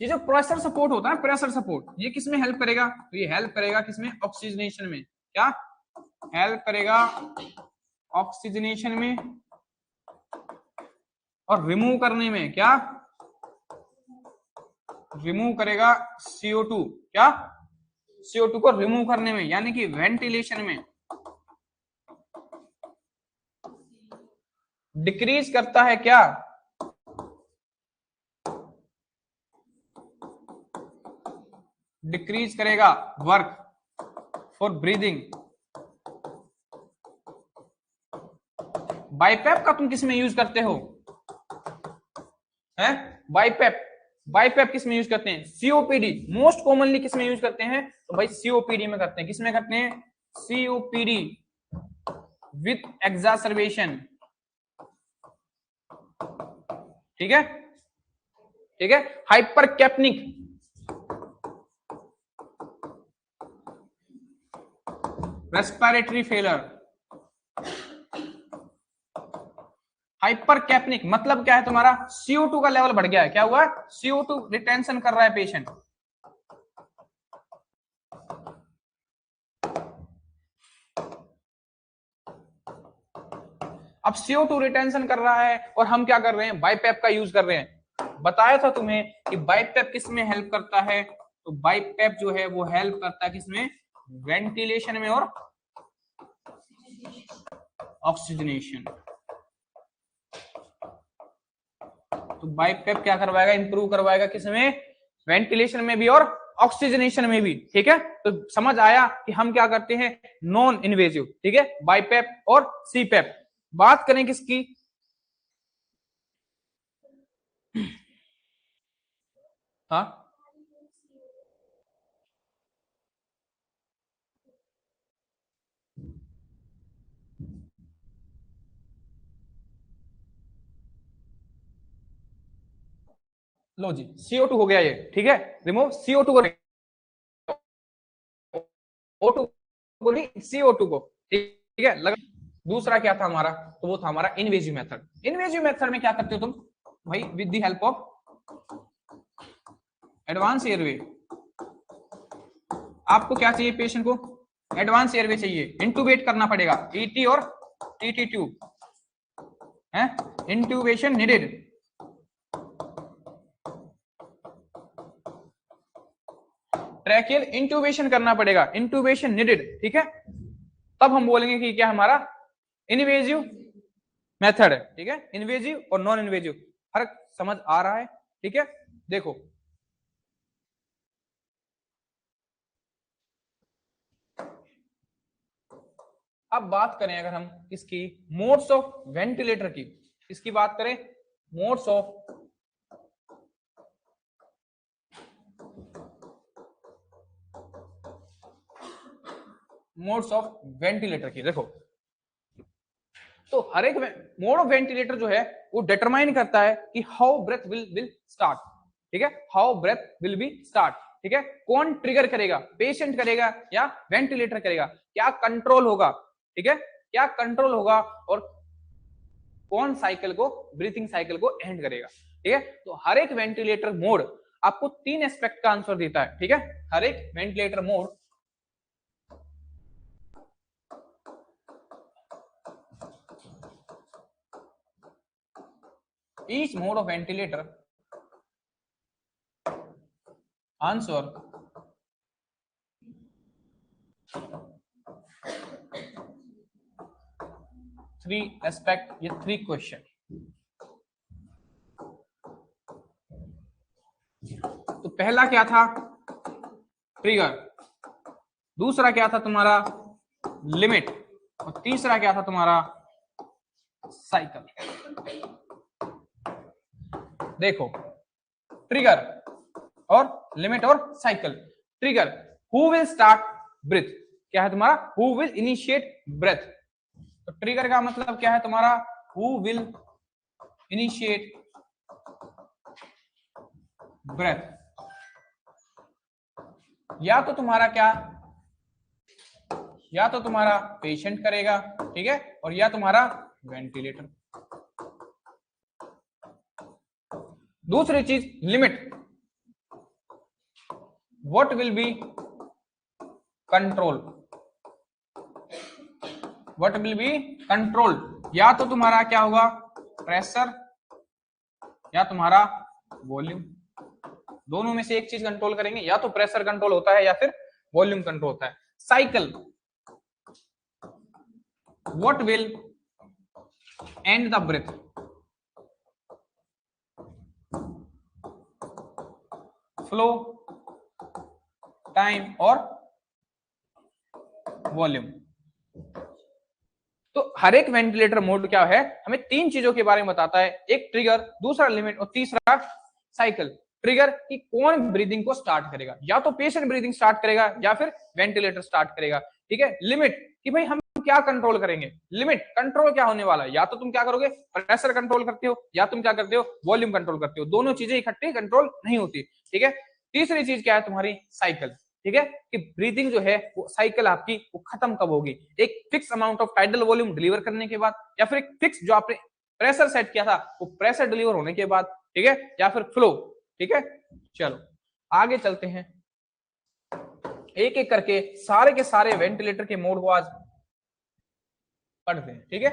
ये जो प्रेशर सपोर्ट होता है, प्रेशर सपोर्ट, ये किसमें हेल्प करेगा, तो ये हेल्प करेगा किसमें, ऑक्सीजनेशन में। क्या हेल्प करेगा, ऑक्सीजनेशन में, और रिमूव करने में, क्या रिमूव करेगा CO2, क्या CO2 को रिमूव करने में, यानी कि वेंटिलेशन में डिक्रीज करता है, क्या डिक्रीज करेगा वर्क फॉर ब्रीदिंग। बाइपैप का तुम किस में यूज करते हो, है बाइपैप, बाइपैप किस में यूज करते हैं, सीओपीडी मोस्ट कॉमनली किस में यूज करते हैं, तो भाई सीओपीडी में करते हैं। किस में करते हैं, सीओपीडी विथ एग्जासर्बेशन, ठीक है, ठीक है। हाइपरकैप्निक रेस्पिरेटरी फेलर, हाइपरकैप्निक मतलब क्या है तुम्हारा, CO2 का लेवल बढ़ गया है, क्या हुआ, CO2 रिटेंशन कर रहा है पेशेंट। अब CO2 रिटेंशन कर रहा है और हम क्या कर रहे हैं, बाइपैप का यूज कर रहे हैं। बताया था तुम्हें कि बाइपैप किस में हेल्प करता है, तो बाइपैप जो है वो हेल्प करता है किसमें, वेंटिलेशन में और ऑक्सीजनेशन। तो बाइपैप क्या करवाएगा, इंप्रूव करवाएगा किसमें, वेंटिलेशन में भी और ऑक्सीजनेशन में भी, ठीक है। तो समझ आया कि हम क्या करते हैं, नॉन इन्वेजिव, ठीक है, बाइपेप और सीपेप। बात करें किसकी, हाँ लो जी, CO2 हो गया ये, ठीक है, रिमूव CO2 को, O2 को नहीं, CO2 को, ठीक है लगा। दूसरा क्या था हमारा, तो वो था हमारा इन्वेजिव मेथड। इन्वेजिव मेथड में क्या करते हो तुम भाई, with the help of advance airway. आपको क्या चाहिए, पेशेंट को एडवांस एयरवे चाहिए, इंटूबेट करना पड़ेगा, ET और TT ट्यूब है, इंट्यूबेशन नीडेड, ट्रैकियल इंट्यूबेशन करना पड़ेगा, इंट्यूबेशन नीडेड, ठीक है। तब हम बोलेंगे कि क्या हमारा इनवेजिव मेथड है, ठीक है। इनवेजिव और नॉन इनवेजिव फर्क समझ आ रहा है, ठीक है। देखो अब बात करें अगर हम इसकी मोड्स ऑफ वेंटिलेटर की, इसकी बात करें मोड्स ऑफ वेंटिलेटर की, देखो तो हर एक मोड ऑफ वेंटिलेटर जो है वो डिटरमाइन करता है कि हाउ ब्रेथ विल स्टार्ट, ठीक है, how breath will be start, ठीक है। कौन ट्रिगर करेगा, पेशेंट करेगा या वेंटिलेटर करेगा, क्या कंट्रोल होगा, ठीक है, क्या कंट्रोल होगा, और कौन साइकिल को, ब्रीथिंग साइकिल को एंड करेगा, ठीक है। तो हर एक वेंटिलेटर मोड आपको 3 एस्पेक्ट का आंसर देता है, ठीक है। हर एक ventilator mode each mode of ventilator answer 3 aspect, ये 3 क्वेश्चन। तो पहला क्या था, ट्रिगर, दूसरा क्या था तुम्हारा लिमिट, और तीसरा क्या था तुम्हारा साइकिल। देखो ट्रिगर और लिमिट और cycle. Trigger, who will start breath, क्या है तुम्हारा, हु विल इनिशिएट ब्रेथ। तो ट्रिगर का मतलब क्या है तुम्हारा, हु विल इनिशिएट ब्रेथ। या तो तुम्हारा क्या, या तो तुम्हारा पेशेंट करेगा, ठीक है, और या तुम्हारा वेंटिलेटर। दूसरी चीज limit, what will be control, what will be control. या तो तुम्हारा क्या होगा, प्रेशर या तुम्हारा वॉल्यूम, दोनों में से एक चीज कंट्रोल करेंगे, या तो प्रेशर कंट्रोल होता है या फिर वॉल्यूम कंट्रोल होता है। Cycle, what will end the breath, flow, time और वॉल्यूम। तो हर एक वेंटिलेटर मोड क्या है, हमें 3 चीजों के बारे में बताता है, एक ट्रिगर, दूसरा लिमिट और तीसरा साइकिल। ट्रिगर कि कौन ब्रीदिंग को स्टार्ट करेगा, या तो पेशेंट ब्रीदिंग स्टार्ट करेगा या फिर वेंटिलेटर स्टार्ट करेगा, ठीक है। लिमिट कि भाई हम क्या कंट्रोल करेंगे, लिमिट कंट्रोल क्या होने वाला है, या तो तुम क्या करोगे, प्रेशर कंट्रोल करते हो, या तुम क्या करते हो, वॉल्यूम कंट्रोल करते हो, दोनों चीजें इकट्ठी कंट्रोल नहीं होती, ठीक है। तीसरी चीज क्या है तुम्हारी साइकिल, ठीक है, कि ब्रीदिंग जो है वो साइकिल आपकी वो खत्म कब होगी, एक fix amount of tidal volume deliver करने के बाद, या फिर एक फिक्स जो आपने प्रेशर सेट किया था वो प्रेशर डिलीवर होने के बाद, ठीक है, या फिर फ्लो, ठीक है। चलो आगे चलते हैं, एक एक करके सारे के सारे वेंटिलेटर के मोड को आज पढ़ते हैं, ठीक है।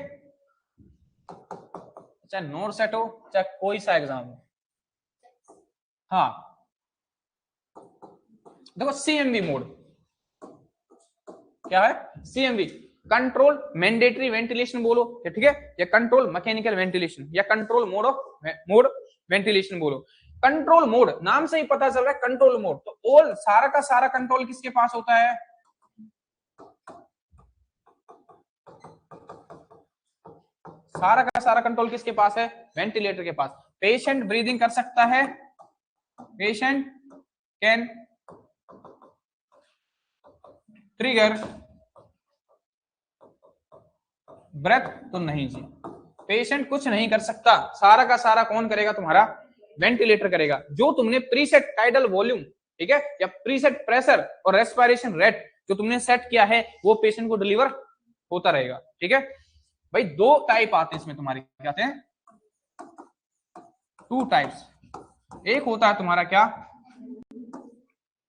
चाहे नोट सेट हो चाहे कोई सा एग्जाम हो, हाँ देखो CMV मोड क्या है, CMV कंट्रोल मैंडेटरी वेंटिलेशन बोलो, ठीक है, या कंट्रोल मैकेनिकल वेंटिलेशन, या control mode of mode ventilation बोलो। कंट्रोल मोड, नाम से ही पता चल रहा है कंट्रोल मोड। तो ऑल सारा का सारा कंट्रोल किसके पास होता है? सारा का सारा कंट्रोल किसके पास है? वेंटिलेटर के पास। पेशेंट ब्रीदिंग कर सकता है, पेशेंट कैन ट्रिगर ब्रेथ, तो नहीं जी, पेशेंट कुछ नहीं कर सकता, सारा का सारा कौन करेगा? तुम्हारा वेंटिलेटर करेगा। जो तुमने प्रीसेट टाइडल वॉल्यूम, ठीक है, या प्रीसेट प्रेशर और रेस्पिरेशन रेट जो तुमने सेट किया है वो पेशेंट को डिलीवर होता रहेगा। ठीक है भाई, दो टाइप आते हैं इसमें तुम्हारे, क्या आते हैं? Two types. एक होता है तुम्हारा क्या?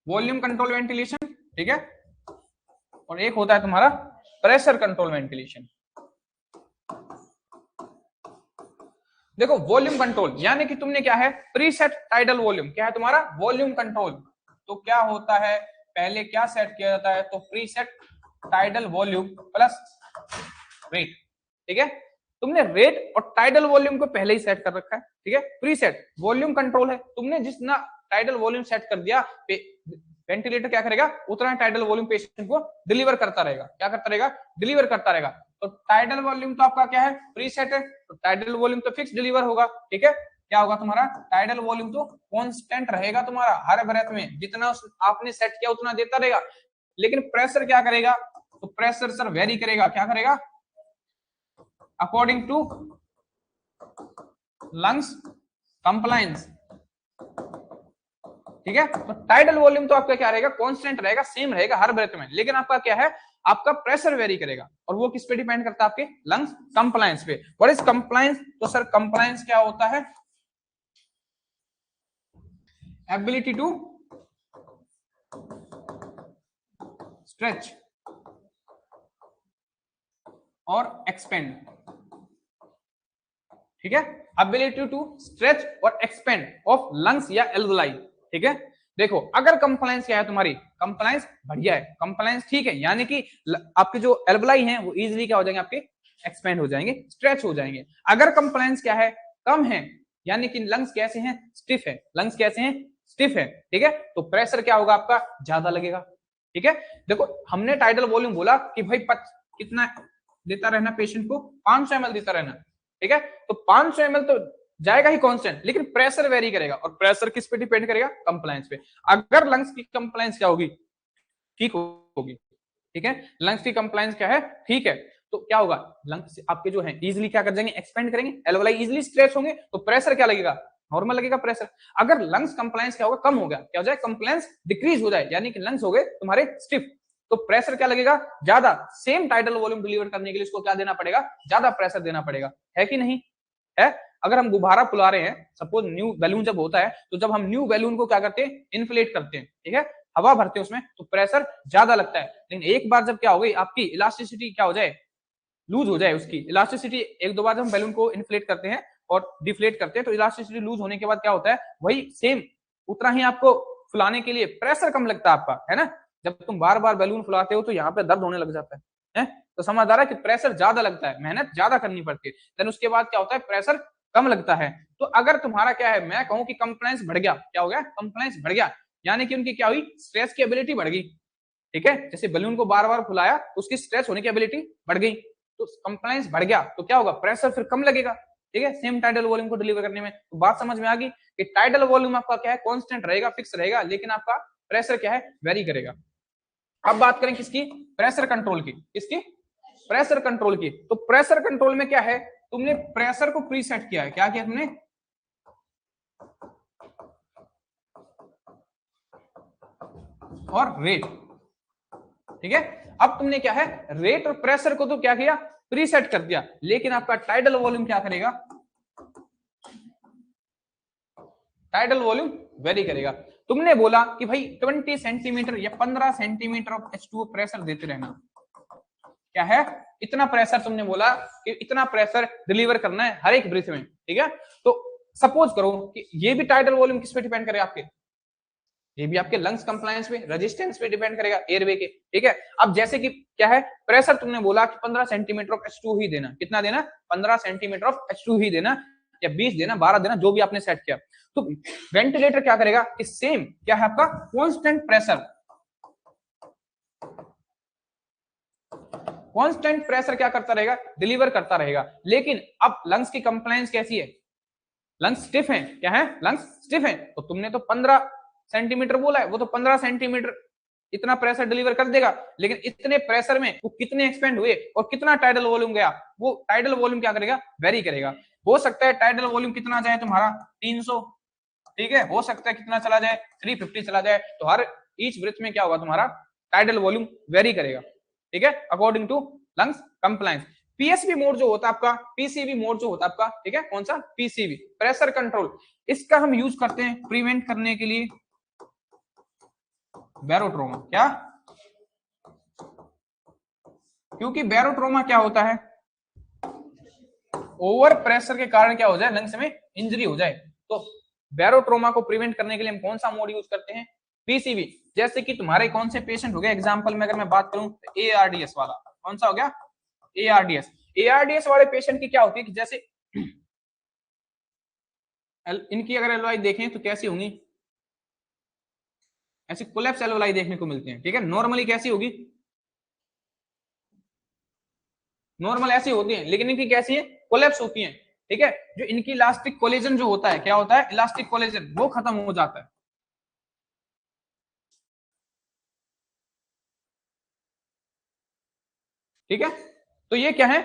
वॉल्यूम कंट्रोल वेंटिलेशन, ठीक है, और एक होता है तुम्हारा प्रेशर कंट्रोल वेंटिलेशन। देखो वॉल्यूम कंट्रोल यानी कि तुमने क्या है? प्रीसेट टाइडल वॉल्यूम, क्या है तुम्हारा? Volume control. तो क्या होता है, पहले क्या सेट किया जाता है? तो preset tidal volume plus rate. ठीक है, तुमने रेट और टाइडल वॉल्यूम को पहले ही सेट कर रखा है। ठीक है, प्रीसेट वॉल्यूम कंट्रोल है, तुमने जितना टाइडल वॉल्यूम सेट कर दिया, वेंटिलेटर क्या करेगा? उतना टाइडल वॉल्यूम पेशेंट को डिलीवर करता रहेगा। क्या करता रहेगा? डिलीवर करता रहेगा। तो टाइडल वॉल्यूम तो आपका क्या है? प्रीसेट है, तो टाइडल वॉल्यूम तो फिक्स डिलीवर होगा। ठीक है, क्या होगा तुम्हारा? टाइडल वॉल्यूम तो कांस्टेंट रहेगा तुम्हारा, हर ब्रेथ में जितना आपने सेट किया उतना देता रहेगा। लेकिन प्रेशर क्या करेगा? तो प्रेशर सर वेरी करेगा। क्या करेगा? According to lungs compliance. ठीक है, तो टाइडल वॉल्यूम तो आपका क्या रहेगा? कांस्टेंट रहेगा, सेम रहेगा हर ब्रेथ में। लेकिन आपका क्या है? आपका प्रेशर वेरी करेगा, और वो किस पे डिपेंड करता है? आपके लंग्स कंप्लायंस पे। What is compliance? तो सर कंप्लायंस क्या होता है? एबिलिटी टू स्ट्रेच और एक्सपेंड। ठीक है, एबिलिटी टू स्ट्रेच और एक्सपेंड ऑफ लंग्स या एल्वुलाई। ठीक है, देखो अगर कंप्लायंस क्या है तुम्हारी? कंप्लायंस बढ़िया है, कंप्लायंस ठीक है, यानी कि आपके जो एल्वुलाई हैं वो इजीली क्या हो जाएंगे? आपके एक्सपेंड हो जाएंगे, स्ट्रेच हो जाएंगे। अगर कंप्लायंस क्या है? कम है, यानी कि लंग्स कैसे हैं? स्टिफ है, लंग्स कैसे हैं? स्टिफ है। ठीक है, तो प्रेशर क्या होगा? आपका ज्यादा लगेगा। ठीक है, देखो हमने टाइडल वॉल्यूम बोला कि भाई कितना देता रहना पेशेंट को? 500 ml देता रहना। ठीक है, तो 500 ml तो जाएगा ही कांस्टेंट, लेकिन प्रेशर वेरी करेगा, और प्रेशर किस पे डिपेंड करेगा? कंप्लायंस पे। अगर लंग्स की कंप्लायंस क्या होगी? ठीक होगी। ठीक है, लंग्स की कंप्लायंस क्या है? ठीक है, तो क्या होगा? लंग्स आपके जो है इजीली क्या कर जाएंगे? एक्सपेंड करेंगे, एल्वुलाई इजीली स्ट्रेच होंगे, तो प्रेशर क्या लगेगा? नॉर्मल लगेगा प्रेशर। अगर लंग्स कंप्लायंस क्या होगा? कम हो गया, क्या हो जाए? कंप्लायंस डिक्रीज हो जाए, यानी कि लंग्स हो गए तुम्हारे स्टिफ, तो प्रेशर क्या लगेगा? ज्यादा। सेम टाइडल वॉल्यूम डिलीवर करने के लिए इसको क्या देना पड़ेगा? ज्यादा प्रेशर देना पड़ेगा, है कि नहीं है? अगर हम गुब्बारा फुला रहे हैं, सपोज न्यू बैलून जब होता है, तो जब हम न्यू बैलून को क्या करते हैं? इन्फ्लेट करते हैं। ठीक है, हवा भरते हैं उसमें, तो प्रेशर ज्यादा लगता है। लेकिन एक बार जब क्या हो गई? आपकी इलास्टिसिटी क्या हो जाए? लूज हो जाए, उसकी इलास्टिसिटी। एक दो बार जब हम बैलून को इन्फ्लेट करते हैं और डिफ्लेट करते हैं, तो इलास्टिसिटी लूज होने के बाद क्या होता है? वही सेम उतना ही आपको फुलाने के लिए प्रेशर कम लगता है आपका, है ना? जब तुम बार बार बैलून फुलाते हो तो यहाँ पे दर्द होने लग जाता है? तो समझदार है कि प्रेशर ज्यादा लगता है, मेहनत ज्यादा करनी पड़ती है। देन उसके बाद क्या होता है? प्रेशर कम लगता है। तो अगर तुम्हारा क्या है, मैं कहूं कि कंप्लायंस बढ़ गया, क्या हो गया? कंप्लायंस बढ़ गया, यानी कि उनकी क्या हुई? स्ट्रेच की एबिलिटी बढ़ गई। ठीक है, जैसे बैलून को बार बार फुलाया, उसकी स्ट्रेच होने की एबिलिटी बढ़ गई, तो कंप्लायंस बढ़ गया, तो क्या होगा? प्रेशर फिर कम लगेगा। ठीक है, सेम टाइडल वॉल्यूम को डिलीवर करने में। तो बात समझ में आ गई कि टाइडल वॉल्यूम आपका क्या है? कांस्टेंट रहेगा, फिक्स रहेगा, लेकिन आपका प्रेशर क्या है? वेरी करेगा। अब बात करें किसकी? प्रेशर कंट्रोल की। किसकी? प्रेशर कंट्रोल की। तो प्रेशर कंट्रोल में क्या है? तुमने प्रेशर को प्रीसेट किया है। क्या किया तुमने? और रेट। ठीक है, अब तुमने क्या है? रेट और प्रेशर को तो क्या किया? प्रीसेट कर दिया, लेकिन आपका टाइडल वॉल्यूम क्या करेगा? टाइडल वॉल्यूम वेरी करेगा। तुमने बोला कि भाई 20 सेंटीमीटर या 15 सेंटीमीटर ऑफ H2O प्रेशर देते रहना। क्या है? इतना प्रेशर तुमने बोला कि इतना प्रेशर डिलीवर करना है हर एक ब्रीथ में। ठीक है, तो सपोज करो कि ये भी टाइडल वॉल्यूम किस पे डिपेंड करे? आपके ये भी आपके लंग्स कंप्लायंस पे, रेजिस्टेंस पे डिपेंड करेगा, एयरवे के। ठीक है, अब जैसे कि क्या है? प्रेशर तुमने बोला कि 15 सेंटीमीटर ऑफ H2 ही देना। कितना देना? 15 सेंटीमीटर ऑफ H2 ही देना। या 20 देना, 12 देना, जो भी आपने सेट किया। तो वेंटिलेटर क्या करेगा कि सेम क्या है आपका कांस्टेंट प्रेशर क्या करता रहेगा, डिलीवर करता रहेगा। लेकिन अब लंग्स की कंप्लायंस कैसी है, लंग्स स्टिफ है, क्या है, लंग्स स्टिफ है। तो तुमने तो 15 सेंटीमीटर बोला है, वो तो 15 सेंटीमीटर इतना प्रेशर डिलीवर कर देगा। लेकिन इतने प्रेशर में वो कितने एक्सपेंड हुए और कितना टाइडल वॉल्यूम गया, वो टाइडल वॉल्यूम क्या करेगा, वेरी करेगा। हो सकता है टाइडल वॉल्यूम कितना जाए तुम्हारा 300, ठीक है, हो सकता है कितना चला जाए 350 चला जाए। तो हर ईच ब्रेथ में क्या होगा तुम्हारा टाइडल वॉल्यूम वेरी करेगा, ठीक है, according to lungs compliance. PSV mode जो होता है आपका, पीसीवी मोड जो होता है आपका, ठीक है, कौन सा, पीसीवी, प्रेशर कंट्रोल। इसका हम यूज करते हैं प्रिवेंट करने के लिए बैरोट्रोमा। क्या, क्योंकि बैरोट्रोमा क्या होता है, ओवर प्रेशर के कारण क्या हो जाए, लंग्स में इंजरी हो जाए। तो बैरोट्रोमा को प्रिवेंट करने के लिए हम कौन सा मोड यूज करते हैं, पीसीवी। जैसे कि तुम्हारे कौन से पेशेंट हो गए, एग्जांपल में अगर मैं बात करूं तो एआरडीएस वाला, कौन सा हो गया, एआरडीएस वाले पेशेंट की क्या होती है कि जैसे इनकी अगर एलओआई देखें तो कैसी होंगी, ऐसी कोलैप्स एलओआई देखने को मिलती है, ठीक है। नॉर्मली कैसी होगी, नॉर्मल ऐसी होती है, लेकिन इनकी कैसी है, कोलैप्स होती है, ठीक है। जो इनकी इलास्टिक कोलेजन जो होता है, क्या होता है, इलास्टिक कोलेजन, वो खत्म हो जाता है, ठीक है। तो ये क्या है,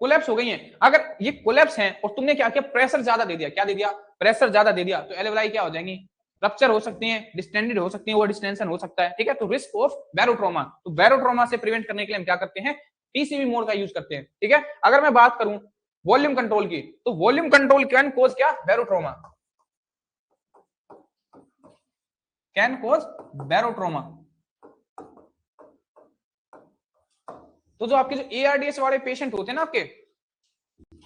कोलैप्स हो गई है। अगर ये कोलैप्स है और तुमने क्या किया, प्रेशर ज्यादा दे दिया, क्या दे दिया, प्रेशर ज्यादा दे दिया, तो एलवेलाई क्या हो जाएंगी, रप्चर हो सकती है, डिस्टेंडेड हो सकती है, ओवर डिस्टेंशन हो सकता है, ठीक है। तो रिस्क ऑफ बैरोट्रोमा, तो बैरोट्रोमा से प्रिवेंट करने के लिए हम क्या करते हैं, पीसीवी मोड का यूज करते हैं, ठीक है। अगर मैं बात करूं वॉल्यूम कंट्रोल की, तो वॉल्यूम कंट्रोल कैन कोज क्या, बैरोट्रोमा, कैन कोज बैरोट्रोमा। तो जो आपके जो एआरडीएस वाले पेशेंट होते हैं ना आपके,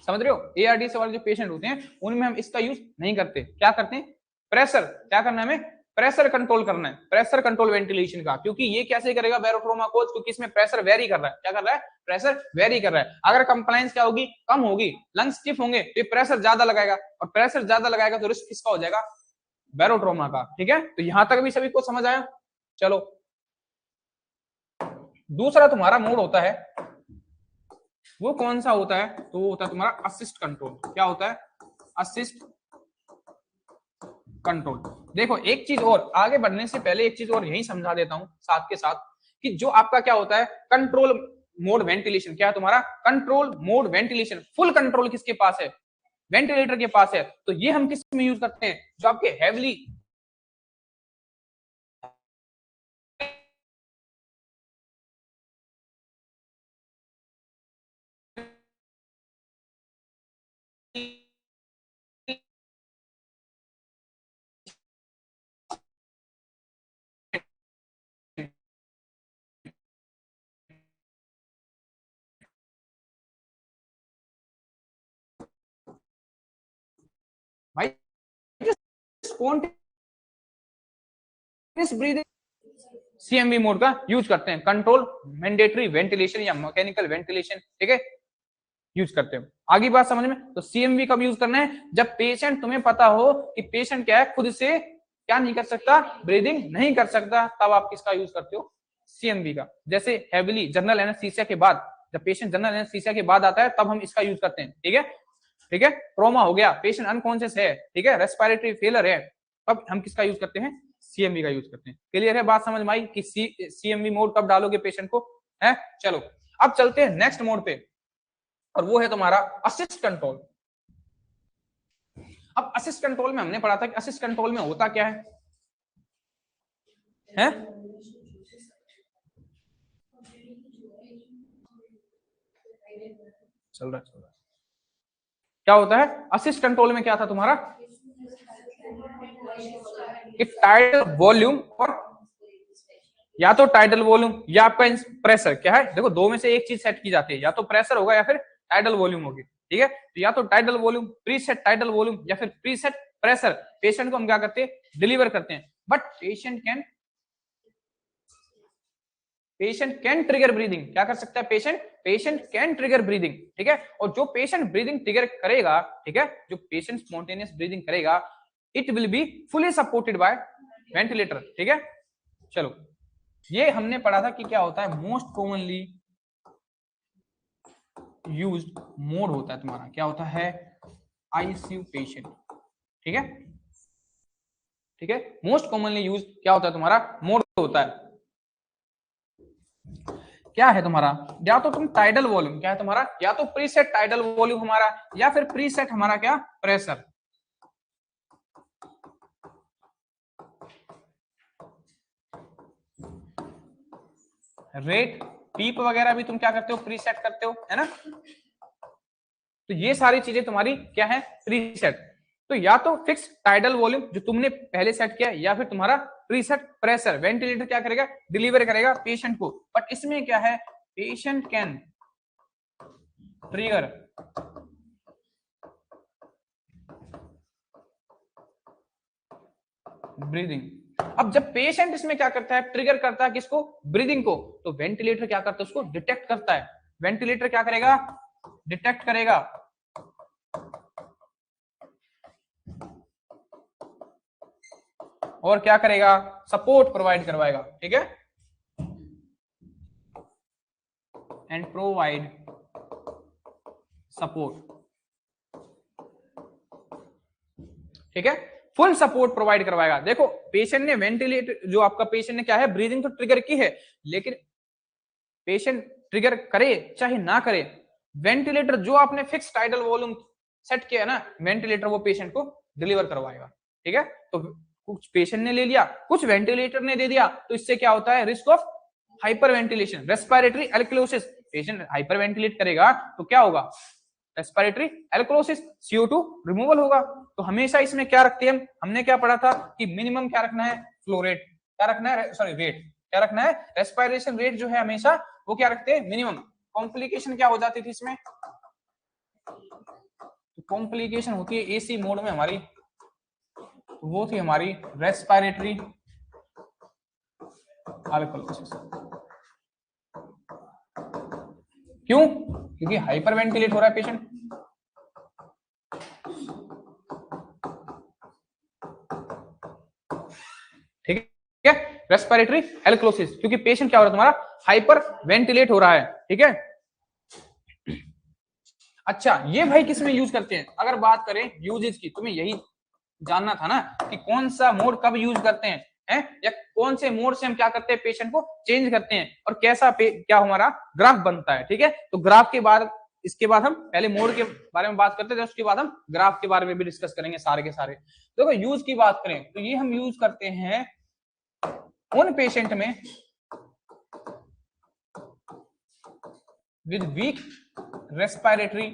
समझ रहे हो, एआरडीएस वाले जो पेशेंट होते हैं उनमें हम इसका यूज नहीं करते। क्या करते हैं, प्रेशर, क्या करना है हमें, प्रेशर कंट्रोल करना है, प्रेशर कंट्रोल वेंटिलेशन का। क्योंकि ये कैसे करेगा बैरोट्रोमा कोज, क्योंकि इसमें प्रेशर वेरी कर रहा है, क्या कर रहा है, प्रेशर वेरी कर रहा है। अगर कंप्लायंस क्या होगी, कम होगी, लंग्स स्टिफ होंगे, तो ये प्रेशर ज्यादा लगाएगा, और प्रेशर ज्यादा लगाएगा तो रिस्क किसका हो जाएगा, बैरोट्रोमा का, ठीक है। तो यहां तक भी सभी को समझ आया। चलो दूसरा तुम्हारा मोड होता है, वो कौन सा होता है, तो वो होता है तुम्हारा असिस्ट कंट्रोल। क्या होता है, असिस्ट कंट्रोल। देखो एक चीज और, आगे बढ़ने से पहले एक चीज और यही समझा देता हूं साथ के साथ, कि जो आपका क्या होता है कंट्रोल मोड वेंटिलेशन, क्या है तुम्हारा control mode ventilation, full control किसके पास है, वेंटिलेटर के पास है। तो ये हम किस में यूज करते हैं, जो आपके हैवली भाई स्पॉन्टेनियस ब्रीदिंग, सीएमवी मोड का यूज करते हैं, कंट्रोल मैंडेटरी वेंटिलेशन या मैकेनिकल वेंटिलेशन, ठीक है, यूज करते हैं। आगे बात समझ में, तो सीएमवी कब यूज करना है, जब पेशेंट, तुम्हें पता हो कि पेशेंट क्या है, खुद से क्या नहीं कर सकता, ब्रीदिंग नहीं कर सकता, तब आप किसका यूज करते हो, सीएमवी का। जैसे हैविली जनरल एनेस्थीसिया के बाद, जब पेशेंट जनरल एनेस्थीसिया के बाद आता है तब हम इसका यूज करते हैं, ठीक है, ठीक है। ट्रोमा हो गया, पेशेंट अनकॉन्शियस है, ठीक है, रेस्पिरेटरी फेलर है, तब हम किसका यूज करते हैं, सीएमवी का यूज करते हैं। क्लियर है बात समझ में आई कि सीएमवी मोड कब डालोगे पेशेंट को, है। चलो अब चलते हैं नेक्स्ट मोड पे, और वो है तुम्हारा असिस्ट कंट्रोल। अब असिस्ट कंट्रोल में हमने पढ़ा था कि असिस्ट कंट्रोल में होता क्या है, हैं? चल रहा है। क्या होता है असिस्ट कंट्रोल में, क्या था तुम्हारा, कि टाइडल वॉल्यूम, और या तो टाइडल वॉल्यूम या आपका प्रेशर, क्या है, देखो दो में से एक चीज सेट की जाती है, या तो प्रेशर होगा या फिर टाइडल वॉल्यूम होगी, ठीक है। तो या तो tidal volume, preset tidal volume, या फिर प्रीसेट प्रेशर, पेशेंट को हम क्या करते हैं, डिलीवर करते हैं। But patient can patient can trigger breathing, क्या कर सकता है पेशेंट कैन ट्रिगर ब्रीदिंग, ठीक है। और जो पेशेंट ब्रीदिंग ट्रिगर करेगा, ठीक है, जो पेशेंट स्पॉन्टेनियस ब्रीदिंग करेगा, it will be fully supported by ventilator, ठीक है। चलो, ये हमने पढ़ा था कि क्या होता है मोस्ट कॉमनली यूज्ड मोड होता है तुम्हारा, क्या होता है आईसीयू पेशेंट, ठीक है, ठीक है। मोस्ट कॉमनली यूज क्या होता है तुम्हारा मोड होता है, क्या है तुम्हारा, या तो तुम टाइडल वॉल्यूम, क्या है तुम्हारा, या तो प्रीसेट टाइडल वॉल्यूम हमारा, या फिर प्रीसेट हमारा क्या प्रेशर, रेट, पीप वगैरह भी तुम क्या करते हो प्रीसेट करते हो, है ना। तो ये सारी चीजें तुम्हारी क्या है प्रीसेट। तो या तो फिक्स टाइडल वॉल्यूम जो तुमने पहले सेट किया, या फिर तुम्हारा प्रीसेट प्रेशर, वेंटिलेटर क्या करेगा डिलीवर करेगा पेशेंट को। बट इसमें क्या है पेशेंट कैन ट्रिगर ब्रीदिंग। अब जब पेशेंट इसमें क्या करता है ट्रिगर करता है किसको ब्रीदिंग को, तो वेंटिलेटर क्या करता है उसको डिटेक्ट करता है, वेंटिलेटर क्या करेगा डिटेक्ट करेगा, और क्या करेगा सपोर्ट प्रोवाइड करवाएगा, ठीक है, एंड प्रोवाइड सपोर्ट, ठीक है, फुल सपोर्ट प्रोवाइड करवाएगा। देखो पेशेंट ने वेंटिलेटर, जो आपका पेशेंट ने क्या है ब्रीदिंग तो ट्रिगर की है, लेकिन पेशेंट ट्रिगर करे चाहे ना करे, वेंटिलेटर जो आपने फिक्स टाइडल वॉल्यूम सेट किया है ना, वेंटिलेटर वो पेशेंट को डिलीवर करवाएगा, ठीक है। तो कुछ पेशेंट ने ले लिया, कुछ वेंटिलेटर ने दे दिया, तो इससे क्या होता है risk of hyper ventilation, respiratory alkalosis. Patient hyper ventilate करेगा तो क्या होगा रेस्पिरेटरी एल्कोलोसिस, CO2 रिमूवल होगा। तो हमेशा इसमें क्या रखते हैं हमने क्या पढ़ा था कि मिनिमम क्या रखना है फ्लो रेट, क्या रखना है सॉरी रेट, क्या रखना है रेस्पिरेशन रेट जो है हमेशा वो क्या रखते हैं मिनिमम। कॉम्प्लिकेशन क्या हो जाती थी इसमें, कॉम्प्लिकेशन होती है एसी मोड में हमारी, वो थी हमारी रेस्पिरेटरी एल्कोलोसिस। क्यों, क्योंकि हाइपर वेंटिलेट हो रहा है पेशेंट, ठीक है, रेस्पिरेटरी एल्कोलोसिस, क्योंकि पेशेंट क्या हो रहा है तुम्हारा हाइपर वेंटिलेट हो रहा है, ठीक है। अच्छा ये भाई किस में यूज करते हैं, अगर बात करें यूजेज की, तुम्हें यही जानना था ना कि कौन सा मोड कब यूज करते हैं, या कौन से मोड से हम क्या करते हैं पेशेंट को चेंज करते हैं, और कैसा क्या हमारा ग्राफ बनता है, ठीक है। तो ग्राफ के बाद इसके बाद हम पहले मोड के बारे में बात करते थे, उसके बाद हम ग्राफ के बारे में भी डिस्कस करेंगे सारे के सारे। देखो यूज की बात करें तो ये हम यूज करते हैं उन पेशेंट में विद वीक रेस्पिरेटरी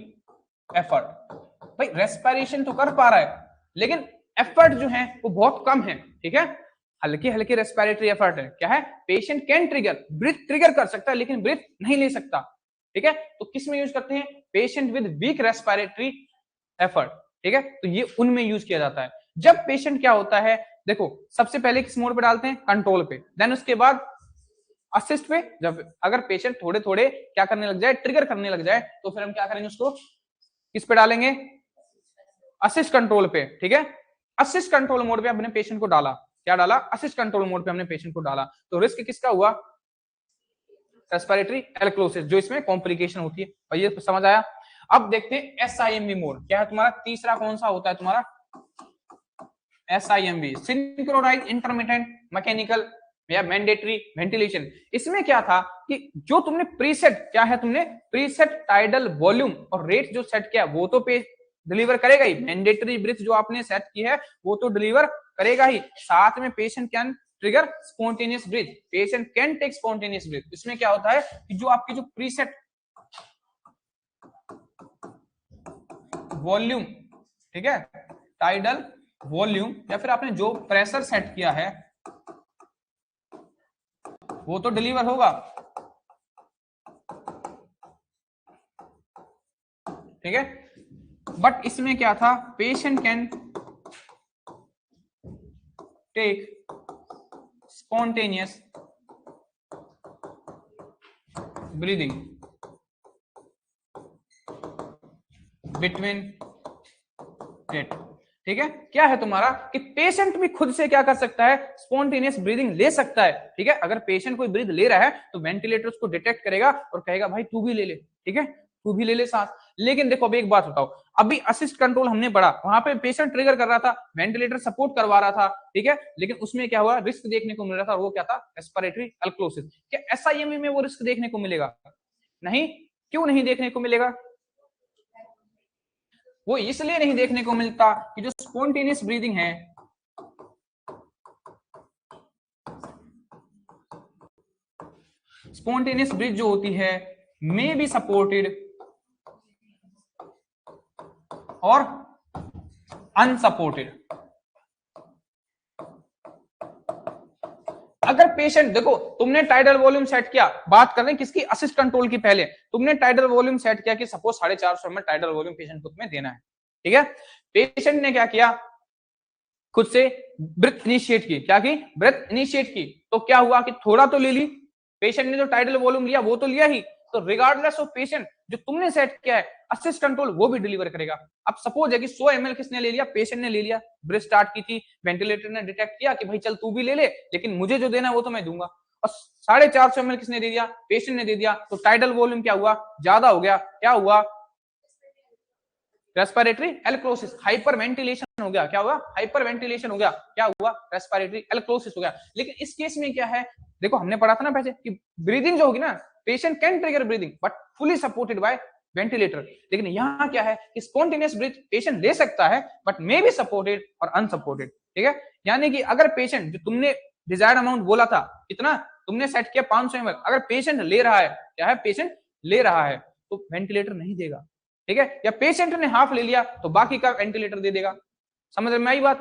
एफर्ट। भाई रेस्पिरेशन तो कर पा रहा है लेकिन एफर्ट जो है वो बहुत कम है, ठीक है, हल्की हल्की रेस्पिरेटरी एफर्ट है, क्या है patient can trigger, breath trigger कर सकता है लेकिन ब्रीथ नहीं ले सकता, ठीक है। तो किस में यूज करते हैं patient with weak respiratory effort, ठीक है, तो ये उनमें यूज किया जाता है। जब पेशेंट क्या होता है देखो सबसे पहले किस मोड पे डालते हैं कंट्रोल पे, देन उसके बाद असिस्ट पे। जब अगर पेशेंट थोड़े थोड़े क्या करने लग जाए ट्रिगर करने लग जाए तो फिर हम क्या करेंगे उसको किस पे डालेंगे असिस्ट कंट्रोल पे, ठीक है। असिस्ट कंट्रोल मोड पे हमने पेशेंट को डाला, क्या डाला असिस्ट कंट्रोल मोड पे हमने पेशेंट को डाला, तो रिस्क किसका हुआ रेस्पिरेटरी एल्कोलोसिस, जो इसमें कॉम्प्लिकेशन होती है, और ये समझ आया। अब देखते हैं SIMV मोड, क्या है तुम्हारा तीसरा कौन सा होता है तुम्हारा SIMV, सिंक्रोनाइज इंटरमिटेंट मैकेनिकल या मैंडेटरी वेंटिलेशन। इसमें क्या था कि जो तुमने प्रीसेट क्या है तुमने प्रीसेट टाइडल वॉल्यूम और रेट जो सेट किया वो तो डिलीवर करेगा ही, मैंडेटरी ब्रीथ जो आपने सेट की है वो तो डिलीवर करेगा ही, साथ में patient can trigger spontaneous breath, patient can take spontaneous breath. इसमें क्या होता है कि जो आपकी जो प्रीसेट वॉल्यूम, ठीक है, टाइडल वॉल्यूम या फिर आपने जो प्रेशर सेट किया है वो तो डिलीवर होगा, ठीक है। बट इसमें क्या था patient can take spontaneous breathing between it. ठीक है, क्या है तुम्हारा कि पेशेंट भी खुद से क्या कर सकता है, स्पॉन्टेनियस ब्रीदिंग ले सकता है। ठीक है, अगर पेशेंट कोई ब्रीथ ले रहा है तो वेंटिलेटर उसको डिटेक्ट करेगा और कहेगा भाई तू भी ले ले, ठीक है, तू भी ले ले सांस। लेकिन देखो अभी एक बात बताओ, अभी असिस्ट कंट्रोल हमने पढ़ा, वहां पे पेशेंट ट्रिगर कर रहा था, वेंटिलेटर सपोर्ट करवा रहा था, ठीक है, लेकिन उसमें क्या हुआ, रिस्क देखने को मिल रहा था, और वो क्या था, रेस्पिरेटरी अल्कोसिस। क्या एसआईएमवी में वो रिस्क देखने को मिलेगा? नहीं। क्यों नहीं देखने को मिलेगा? वो इसलिए नहीं देखने को मिलता कि जो स्पॉन्टेनियस ब्रीदिंग है, स्पॉन्टेनियस ब्रीथ जो होती है मे बी सपोर्टेड और अनसपोर्टेड। अगर पेशेंट, देखो तुमने टाइडल वॉल्यूम सेट किया, बात कर रहे हैं किसकी, असिस्ट कंट्रोल की, पहले तुमने टाइडल वॉल्यूम सेट किया कि suppose 450 ml tidal volume patient को तुम्हें देना है, ठीक है, पेशेंट ने क्या किया, खुद से ब्रेथ इनिशिएट की, क्या की, ब्रेथ इनिशिएट की, तो क्या हुआ कि थोड़ा तो ले ली, पेशेंट ने जो टाइडल वॉल्यूम लिया वो तो लिया ही, तो रिगार्डलेस ऑफ पेशेंट जो तुमने सेट किया है असिस्ट कंट्रोल वो भी डिलीवर करेगा। अब सपोज है कि 100 ml किसने ले लिया, पेशेंट ने ले लिया, ब्रेथ स्टार्ट की थी, वेंटिलेटर ने डिटेक्ट किया कि भाई चल तू भी ले ले, लेकिन मुझे जो देना है वो तो मैं दूंगा, और 450 ml किसने दे दिया, पेशेंट ने दे दिया, तो टाइडल वॉल्यूम क्या हुआ, ज्यादा हो गया, क्या हुआ, रेस्पिरेटरी एल्क्लोसिस, हाइपर वेंटिलेशन हो गया, क्या हुआ, हाइपर वेंटिलेशन हो गया, क्या हुआ, रेस्पिरेटरी एल्क्लोसिस हो गया। लेकिन इस केस में क्या है, देखो हमने पढ़ा था ना पहले कि ब्रीदिंग जो होगी ना, patient can trigger breathing but fully supported by ventilator, लेकिन यहाँ क्या है कि स्पॉन्टेनियस ब्रीथ पेशेंट ले सकता है बट मे बी सपोर्टेड और अनसपोर्टेड। ठीक है, यानी कि अगर पेशेंट, जो तुमने डिजायर्ड अमाउंट बोला था कितना, तुमने सेट किया 500 ml, अगर पेशेंट ले रहा है, क्या है, पेशेंट ले रहा है तो वेंटिलेटर नहीं देगा, ठीक है, या पेशेंट ने हाफ ले लिया तो बाकी का वेंटिलेटर दे देगा। समझ में आई बात?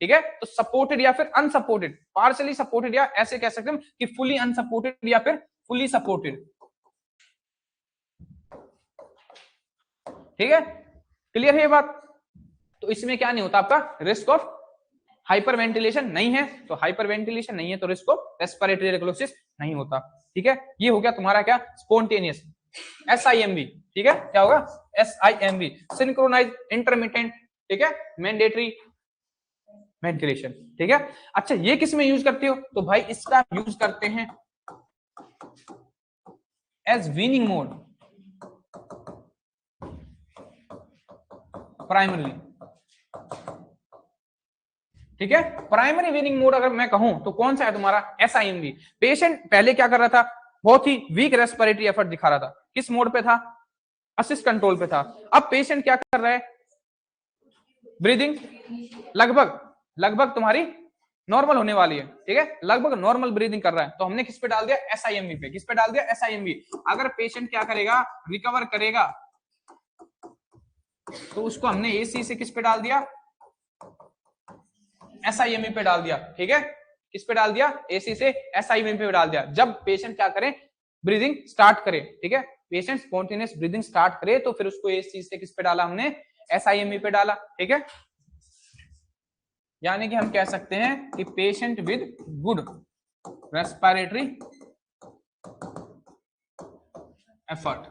ठीक है, तो सपोर्टेड या फिर अनसपोर्टेड, पार्शियली सपोर्टेड या ऐसे कह सकते हैं कि फुली अनसपोर्टेड या फिर फुली सपोर्टेड। ठीक है, क्लियर है ये बात? तो इसमें क्या नहीं होता, आपका रिस्क ऑफ हाइपर वेंटिलेशन नहीं है, तो हाइपर वेंटिलेशन नहीं है तो रिस्क ऑफ रेस्पिरेटरी एल्कोसिस नहीं होता। ठीक है, ये हो गया तुम्हारा क्या, स्पॉन्टेनियस। एसआईएमवी, ठीक है, क्या होगा, एसआईएमवी, सिंक्रोनाइज इंटरमिटेंट, ठीक है, मैंडेटरी वेंटिलेशन। ठीक है, अच्छा ये किस में यूज करते हो, तो भाई इसका यूज करते हैं एज वीनिंग मोड, प्राइमरली। ठीक है, प्राइमरी वीनिंग मोड अगर मैं कहूं तो कौन सा है तुम्हारा, एसआईएमवी। पेशेंट पहले क्या कर रहा था, बहुत ही वीक रेस्पिरेटरी एफर्ट दिखा रहा था, किस मोड पे था, असिस्ट कंट्रोल पे था। अब पेशेंट क्या कर रहा है, ब्रीदिंग लगभग लगभग तुम्हारी नॉर्मल होने वाली है, ठीक है, लगभग नॉर्मल ब्रीदिंग कर रहा है, तो हमने किस पे डाल दिया, एसआईएमवी पे। किस पे डाल दिया, एसआईएमवी। अगर पेशेंट क्या करेगा, रिकवर करेगा, तो उसको हमने एसी से किस पे डाल दिया, एसआईएमवी पे डाल दिया। ठीक है, किस पे डाल दिया, एसी से एसआईएमवी पे डाल दिया। जब पेशेंट क्या करे, ब्रीदिंग स्टार्ट करे, ठीक है, पेशेंट स्पॉन्टेनियस ब्रीदिंग स्टार्ट करे, तो फिर उसको एसी से किस पे डाला हमने, एसआईएमवी पे डाला। ठीक है, यानी कि हम कह सकते हैं कि patient with good respiratory effort.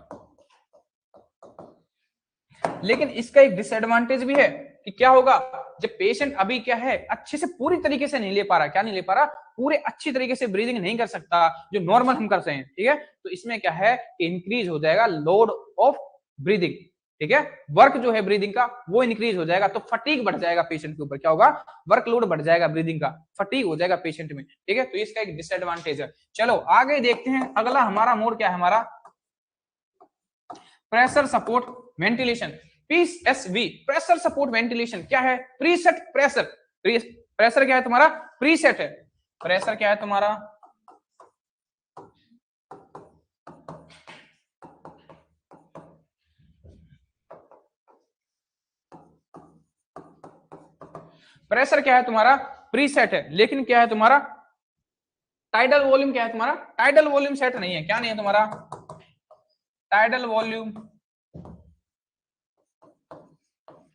लेकिन इसका एक डिसएडवांटेज भी है कि क्या होगा, जब पेशेंट अभी क्या है, अच्छे से पूरी तरीके से नहीं ले पा रहा, क्या नहीं ले पा रहा, पूरे अच्छी तरीके से ब्रीदिंग नहीं कर सकता जो नॉर्मल हम करते हैं, ठीक है, तो इसमें क्या है कि इंक्रीज हो जाएगा लोड ऑफ ब्रीदिंग। ठीक है, वर्क जो है ब्रीदिंग का वो इंक्रीज हो जाएगा, तो फटीग बढ़ जाएगा पेशेंट के ऊपर, क्या होगा, वर्कलोड बढ़ जाएगा ब्रीदिंग का, फटीग हो जाएगा पेशेंट में। ठीक है, तो इसका एक डिसएडवांटेज है। चलो आगे देखते हैं, अगला हमारा मोड क्या है, हमारा pressure support ventilation, PSV, pressure support ventilation. क्या है, प्रीसेट प्रेशर। प्रेशर क्या है तुम्हारा, प्रीसेट है। प्रेशर क्या है तुम्हारा, प्रेशर क्या है तुम्हारा, प्रीसेट है। लेकिन क्या है तुम्हारा, टाइडल वॉल्यूम क्या है तुम्हारा, टाइडल वॉल्यूम सेट नहीं है। क्या नहीं है तुम्हारा, टाइडल वॉल्यूम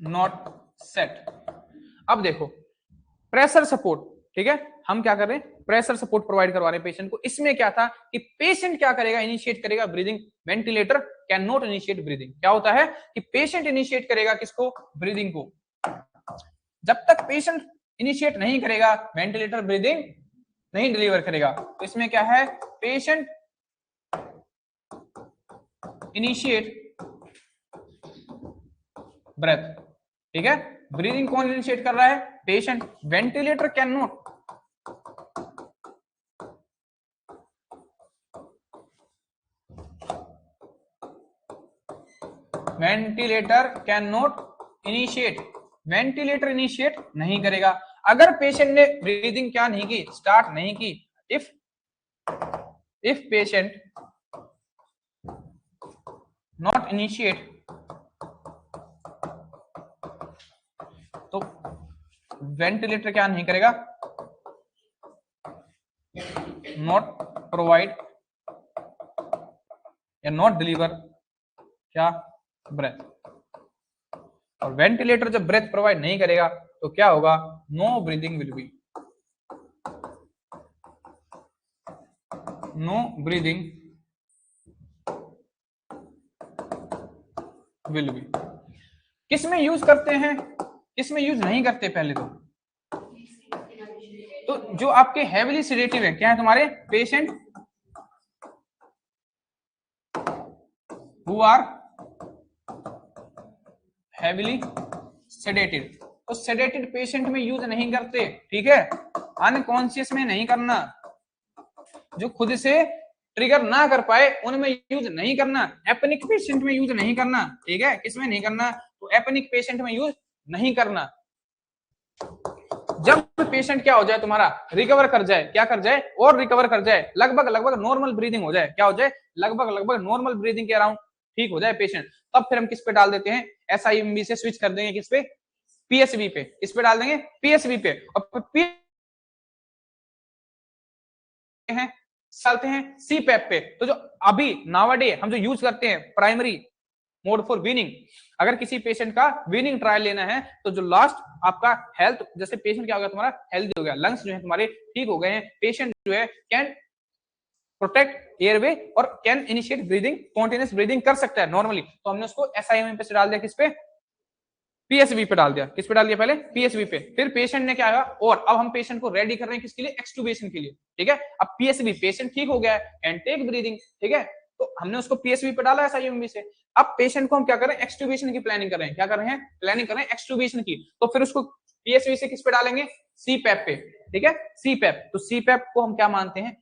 नॉट सेट। अब देखो प्रेशर सपोर्ट, ठीक है, हम क्या कर रहे हैं, प्रेशर सपोर्ट प्रोवाइड करवा रहे हैं पेशेंट को। इसमें क्या था कि पेशेंट क्या करेगा, इनिशिएट करेगा breathing, ventilator can not initiate breathing. क्या होता है कि पेशेंट इनिशिएट करेगा किसको, ब्रीदिंग को। जब तक पेशेंट इनिशिएट नहीं करेगा वेंटिलेटर ब्रीदिंग नहीं डिलीवर करेगा। तो इसमें क्या है, पेशेंट इनिशिएट ब्रेथ, ठीक है, ब्रीदिंग कौन इनिशिएट कर रहा है, patient. Ventilator can not, ventilator can not initiate, ventilator initiate नहीं करेगा। अगर पेशेंट ने ब्रीदिंग क्या नहीं की, स्टार्ट नहीं की, इफ पेशेंट नॉट इनिशिएट, तो वेंटिलेटर क्या नहीं करेगा, नॉट प्रोवाइड या नॉट डिलीवर क्या, ब्रेथ। और वेंटिलेटर जब ब्रेथ प्रोवाइड नहीं करेगा तो क्या होगा, no breathing will be, no breathing will be. किसमें यूज करते हैं, किसमें यूज नहीं करते, पहले तो जो आपके हेविली सेडेटिव है, क्या है तुम्हारे patient who are heavily sedated, तो सेडेटेड पेशेंट में यूज नहीं करते, ठीक है। अनकॉन्शियस में नहीं करना, जो खुद से ट्रिगर ना कर पाए उनमें यूज नहीं करना, एपनिक पेशेंट में यूज नहीं करना, ठीक है। किसमें नहीं करना, तो एपनिक पेशेंट में यूज नहीं करना। जब पेशेंट क्या हो जाए तुम्हारा, रिकवर कर जाए, क्या कर जाए, और रिकवर कर जाए, लगभग नॉर्मल ब्रीदिंग हो जाए, क्या हो जाए, लगभग नॉर्मल ब्रीदिंग के अराउंड ठीक हो जाए पेशेंट, तब फिर हम किस पे डाल देते हैं, एसआईएमबी से स्विच कर देंगे किस पे, पीएसवी पे। किस पे डाल देंगे, पीएसवी पे। और हैं चलते हैं सीपैप पे। तो जो अभी नावाडे हम जो यूज करते हैं प्राइमरी मोड फॉर वीनिंग, अगर किसी पेशेंट का वीनिंग ट्रायल लेना है तो जो लास्ट आपका हेल्थ, जैसे पेशेंट क्या हो गया तुम्हारा, हेल्दी हो गया, लंग्स जो है तुम्हारे ठीक हो गए हैं, पेशेंट जो है कैन प्रोटेक्ट एयरवे और can initiate breathing, spontaneous breathing कर सकता है नॉर्मली, तो हमने उसको एसआईएम पे से डाल दिया, किस पे, पीएसवी पे डाल दिया। किस पे डाल दिया, पहले पीएसवी पे। फिर पेशेंट ने क्या कहा, और अब हम पेशेंट को रेडी कर रहे हैं किसके लिए, एक्सट्यूबेशन के लिए, ठीक है। अब पीएसवी, पेशेंट ठीक हो गया है एंड टेक ब्रीदिंग, ठीक है, तो हमने उसको पीएसवी पे डाला एसआईएमबी से। अब पेशेंट को हम क्या कर रहे हैं, एक्सट्यूबेशन की प्लानिंग कर रहे हैं, क्या कर रहे हैं, प्लानिंग कर रहे हैं एक्सट्यूबेशन की। तो फिर उसको पीएसवी से किस पे डालेंगे, सीपैप पे, ठीक है, सीपैप। तो सीपैप को हम क्या मानते हैं,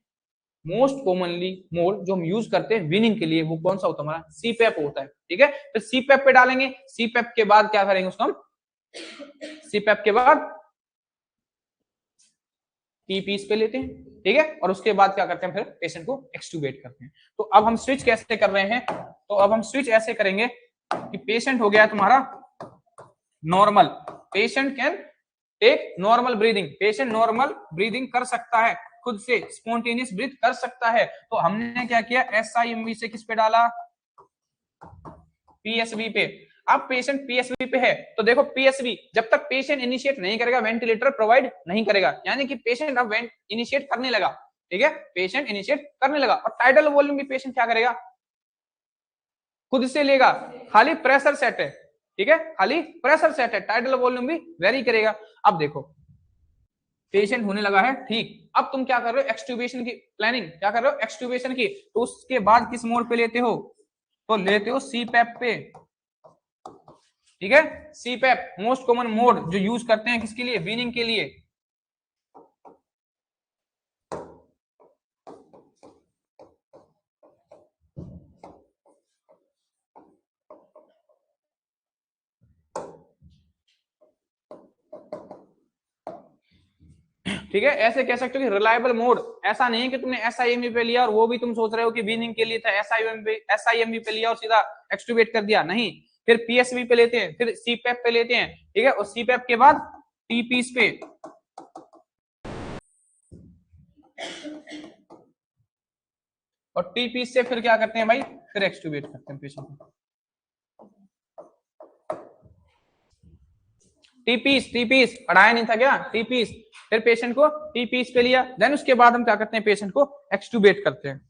मोस्ट कॉमनली मोड जो हम यूज करते हैं वीनिंग के लिए, वो कौन सा होता है, हमारा सीपैप होता है, ठीक है। फिर सीपैप पे डालेंगे, सीपैप के बाद क्या करेंगे उसको हम, सीपैप के बाद टीपीस पे लेते हैं, ठीक है, और उसके बाद क्या करते हैं, फिर पेशेंट को एक्सट्यूबेट करते हैं। तो अब हम स्विच कैसे कर रहे हैं, तो अब हम स्विच ऐसे करेंगे कि पेशेंट हो गया तुम्हारा normal, patient can take normal breathing, patient normal breathing कर सकता है, खुद से स्पॉन्टेनियस ब्रीथ कर सकता है। तो हमने क्या किया, एसआईएमवी से किस पे डाला, पीएसवी पे। अब पेशेंट पीएसवी पे है तो देखो, पीएसवी जब तक पेशेंट इनिशिएट नहीं करेगा वेंटिलेटर प्रोवाइड नहीं करेगा, यानी कि पेशेंट अब इनिशिएट करने लगा, ठीक है, पेशेंट इनिशिएट करने लगा। और टाइडल वॉल्यूम भी पेशेंट क्या करेगा, खुद से लेगा, खाली प्रेशर सेट है, ठीक है, खाली प्रेशर सेट है, टाइडल वॉल्यूम भी वेरी करेगा। अब देखो पेशेंट होने लगा है ठीक, अब तुम क्या कर रहे हो, एक्सट्यूबेशन की प्लानिंग, क्या कर रहे हो, एक्सट्यूबेशन की। तो उसके बाद किस मोड पे लेते हो, तो लेते हो सीपैप पे, ठीक है, सीपैप मोस्ट कॉमन मोड जो यूज करते हैं किसके लिए, वीनिंग के लिए। ठीक है, ऐसे कह सकते हो कि रिलायबल मोड, ऐसा नहीं कि तुमने एसआईएमवी पे लिया और वो भी तुम सोच रहे हो कि वीनिंग के लिए था, एसआईएमवी पे लिया और सीधा एक्सट्यूबेट कर दिया, नहीं, फिर पीएसवी पे लेते हैं, फिर सीपैप पे लेते हैं, ठीक है, और सीपैप के बाद टीपीस पे, और टीपीस से फिर क्या करते हैं भाई, फिर एक्सट्यूबेट करते हैं पेशेंट को। टी पीस पढ़ाया नहीं था क्या, टी पीस। फिर पेशेंट को टी पीस पे लिया, देन उसके बाद हम क्या करते हैं, पेशेंट को एक्सटूबेट करते हैं।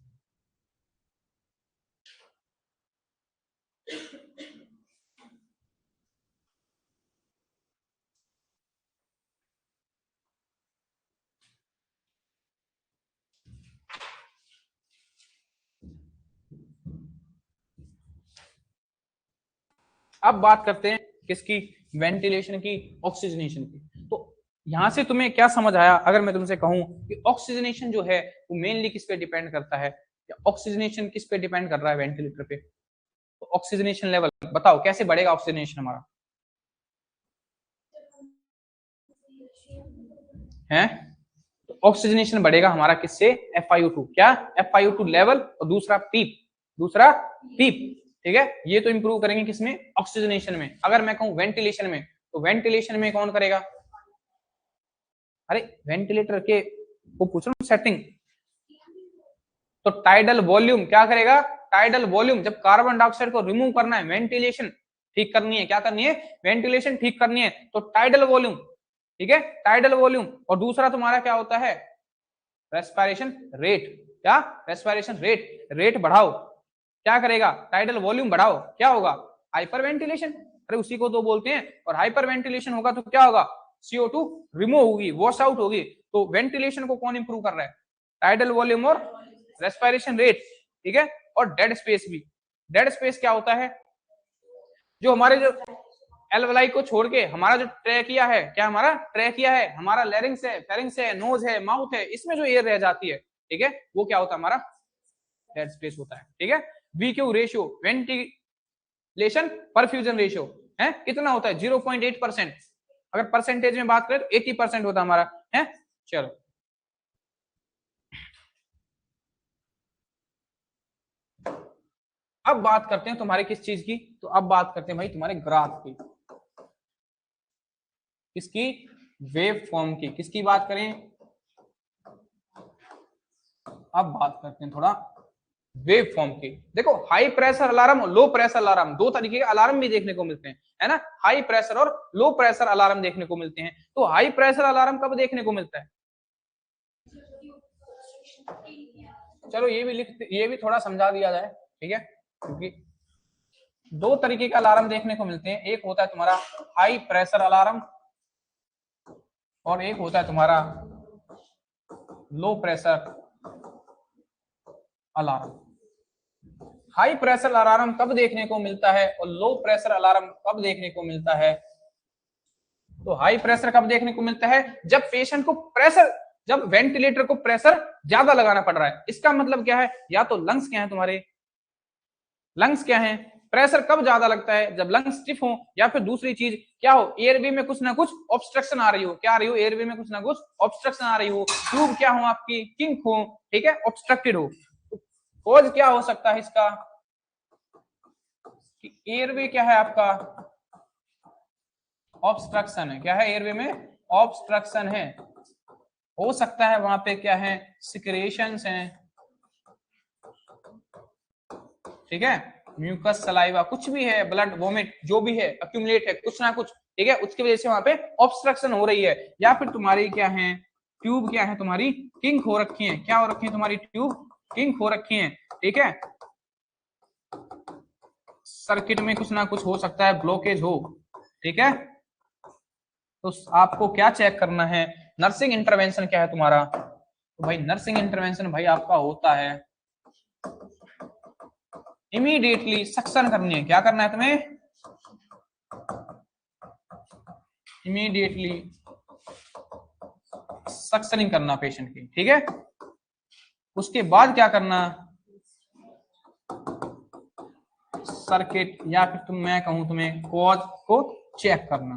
अब बात करते हैं किसकी, वेंटिलेशन की, ऑक्सीजनेशन की। तो यहां से तुम्हें क्या समझ आया, अगर मैं तुमसे कहूं कि ऑक्सीजनेशन जो है वो मेनली किस पे डिपेंड करता है, या ऑक्सीजनेशन किस पे डिपेंड कर रहा है वेंटिलेटर पे। तो ऑक्सीजनेशन लेवल बताओ कैसे बढ़ेगा ऑक्सीजनेशन हमारा, है तो ऑक्सीजनेशन बढ़ेगा हमारा किससे, FiO2, क्या FiO2 लेवल, और दूसरा पीप, दूसरा पीप, ठीक है। ये तो इंप्रूव करेंगे किसमें, ऑक्सीजनेशन में। अगर मैं कहूं वेंटिलेशन में, तो वेंटिलेशन में कौन करेगा, अरे वेंटिलेटर के वो पूछ रहा हूं सेटिंग, तो टाइडल वॉल्यूम क्या करेगा, टाइडल वॉल्यूम, जब कार्बन डाइऑक्साइड को रिमूव करना है, वेंटिलेशन ठीक करनी है, क्या करनी है, वेंटिलेशन ठीक करनी है, तो टाइडल वॉल्यूम, ठीक है, टाइडल वॉल्यूम। और दूसरा तुम्हारा क्या होता है, रेस्पिरेशन रेट, क्या रेस्पिरेशन रेट, रेट बढ़ाओ, क्या करेगा, टाइडल वॉल्यूम बढ़ाओ, क्या होगा, हाइपर वेंटिलेशन, अरे उसी को तो बोलते हैं। और हाइपर वेंटिलेशन होगा तो क्या होगा, CO2 रिमूव होगी, वॉश आउट होगी। तो वेंटिलेशन को कौन इंप्रूव कर रहा है, टाइडल वॉल्यूम और रेस्पिरेशन रेट, ठीक है। और डेड स्पेस भी, डेड स्पेस क्या होता है, जो हमारे जो एल्वलाई को छोड़ के हमारा जो ट्रैकिया है, क्या हमारा ट्रैकिया है, हमारा लैरिंग्स है, फेरिंग्स है, नोज है, माउथ है, इसमें जो एयर रह जाती है, ठीक है, वो क्या होता है हमारा डेड स्पेस होता है, ठीक है। VQ ratio, ventilation perfusion ratio है, कितना होता है 0.8%। अगर परसेंटेज में बात करें तो 80% होता है हमारा, है। चलो अब बात करते हैं तुम्हारे किस चीज की, तो अब बात करते हैं भाई तुम्हारे ग्राफ की, किसकी, वेव फॉर्म की। किसकी बात करें, अब बात करते हैं थोड़ा वेव फॉर्म की। देखो हाई प्रेशर अलार्म और लो प्रेशर अलार्म, दो तरीके के अलार्म भी देखने को मिलते हैं, है ना, हाई प्रेशर और लो प्रेशर अलार्म देखने को मिलते हैं। तो हाई प्रेशर अलार्म कब देखने को मिलता है, चलो ये भी लिख, ये भी थोड़ा समझा दिया जाए, ठीक है, क्योंकि दो तरीके के अलार्म देखने को मिलते हैं, एक होता है तुम्हारा हाई प्रेशर अलार्म और एक होता है तुम्हारा low pressure alarm. High pressure alarm कब देखने को मिलता है और लो प्रेशर अलार्म कब देखने को मिलता है, तो हाई प्रेशर कब देखने को मिलता है, जब पेशेंट को प्रेशर, जब वेंटिलेटर को प्रेशर ज्यादा लगाना पड़ रहा है। इसका मतलब क्या है, या तो लंग्स क्या है तुम्हारे, लंग्स क्या है, प्रेशर कब ज्यादा लगता है, जब लंग्स स्टिफ हो, या फिर दूसरी चीज क्या हो, एयरवे में कुछ ना कुछ ऑब्स्ट्रक्शन आ रही हो, क्या आ रही हो, एयरवे में कुछ ना कुछ ऑब्स्ट्रक्शन आ रही हो, ट्यूब क्या हो आपकी किंक हो, ठीक है, ऑब्स्ट्रक्टेड हो। कॉज क्या हो सकता है इसका, कि एयरवे क्या है आपका, ऑब्स्ट्रक्शन है, क्या है एयरवे में ऑब्स्ट्रक्शन है, हो सकता है वहां पे क्या है, सिक्रेशंस हैं, ठीक है, म्यूकस सलाइवा कुछ भी है, ब्लड वोमिट जो भी है, अक्यूमुलेट है कुछ ना कुछ, ठीक है, उसकी वजह से वहां पे ऑब्स्ट्रक्शन हो रही है। या फिर तुम्हारी क्या है, ट्यूब क्या है तुम्हारी किंक हो रखी है, क्या हो रखी है तुम्हारी ट्यूब किंक हो रखी है, ठीक है, सर्किट में कुछ ना कुछ हो सकता है, ब्लॉकेज हो, ठीक है। तो आपको क्या चेक करना है, नर्सिंग इंटरवेंशन क्या है तुम्हारा, तो भाई नर्सिंग इंटरवेंशन भाई आपका होता है इमीडिएटली सक्शन करनी है, क्या करना है तुम्हें, इमीडिएटली सक्शनिंग करना पेशेंट की, ठीक है। उसके बाद क्या करना, सर्किट या फिर मैं कहूं तुम्हें कॉज को चेक करना,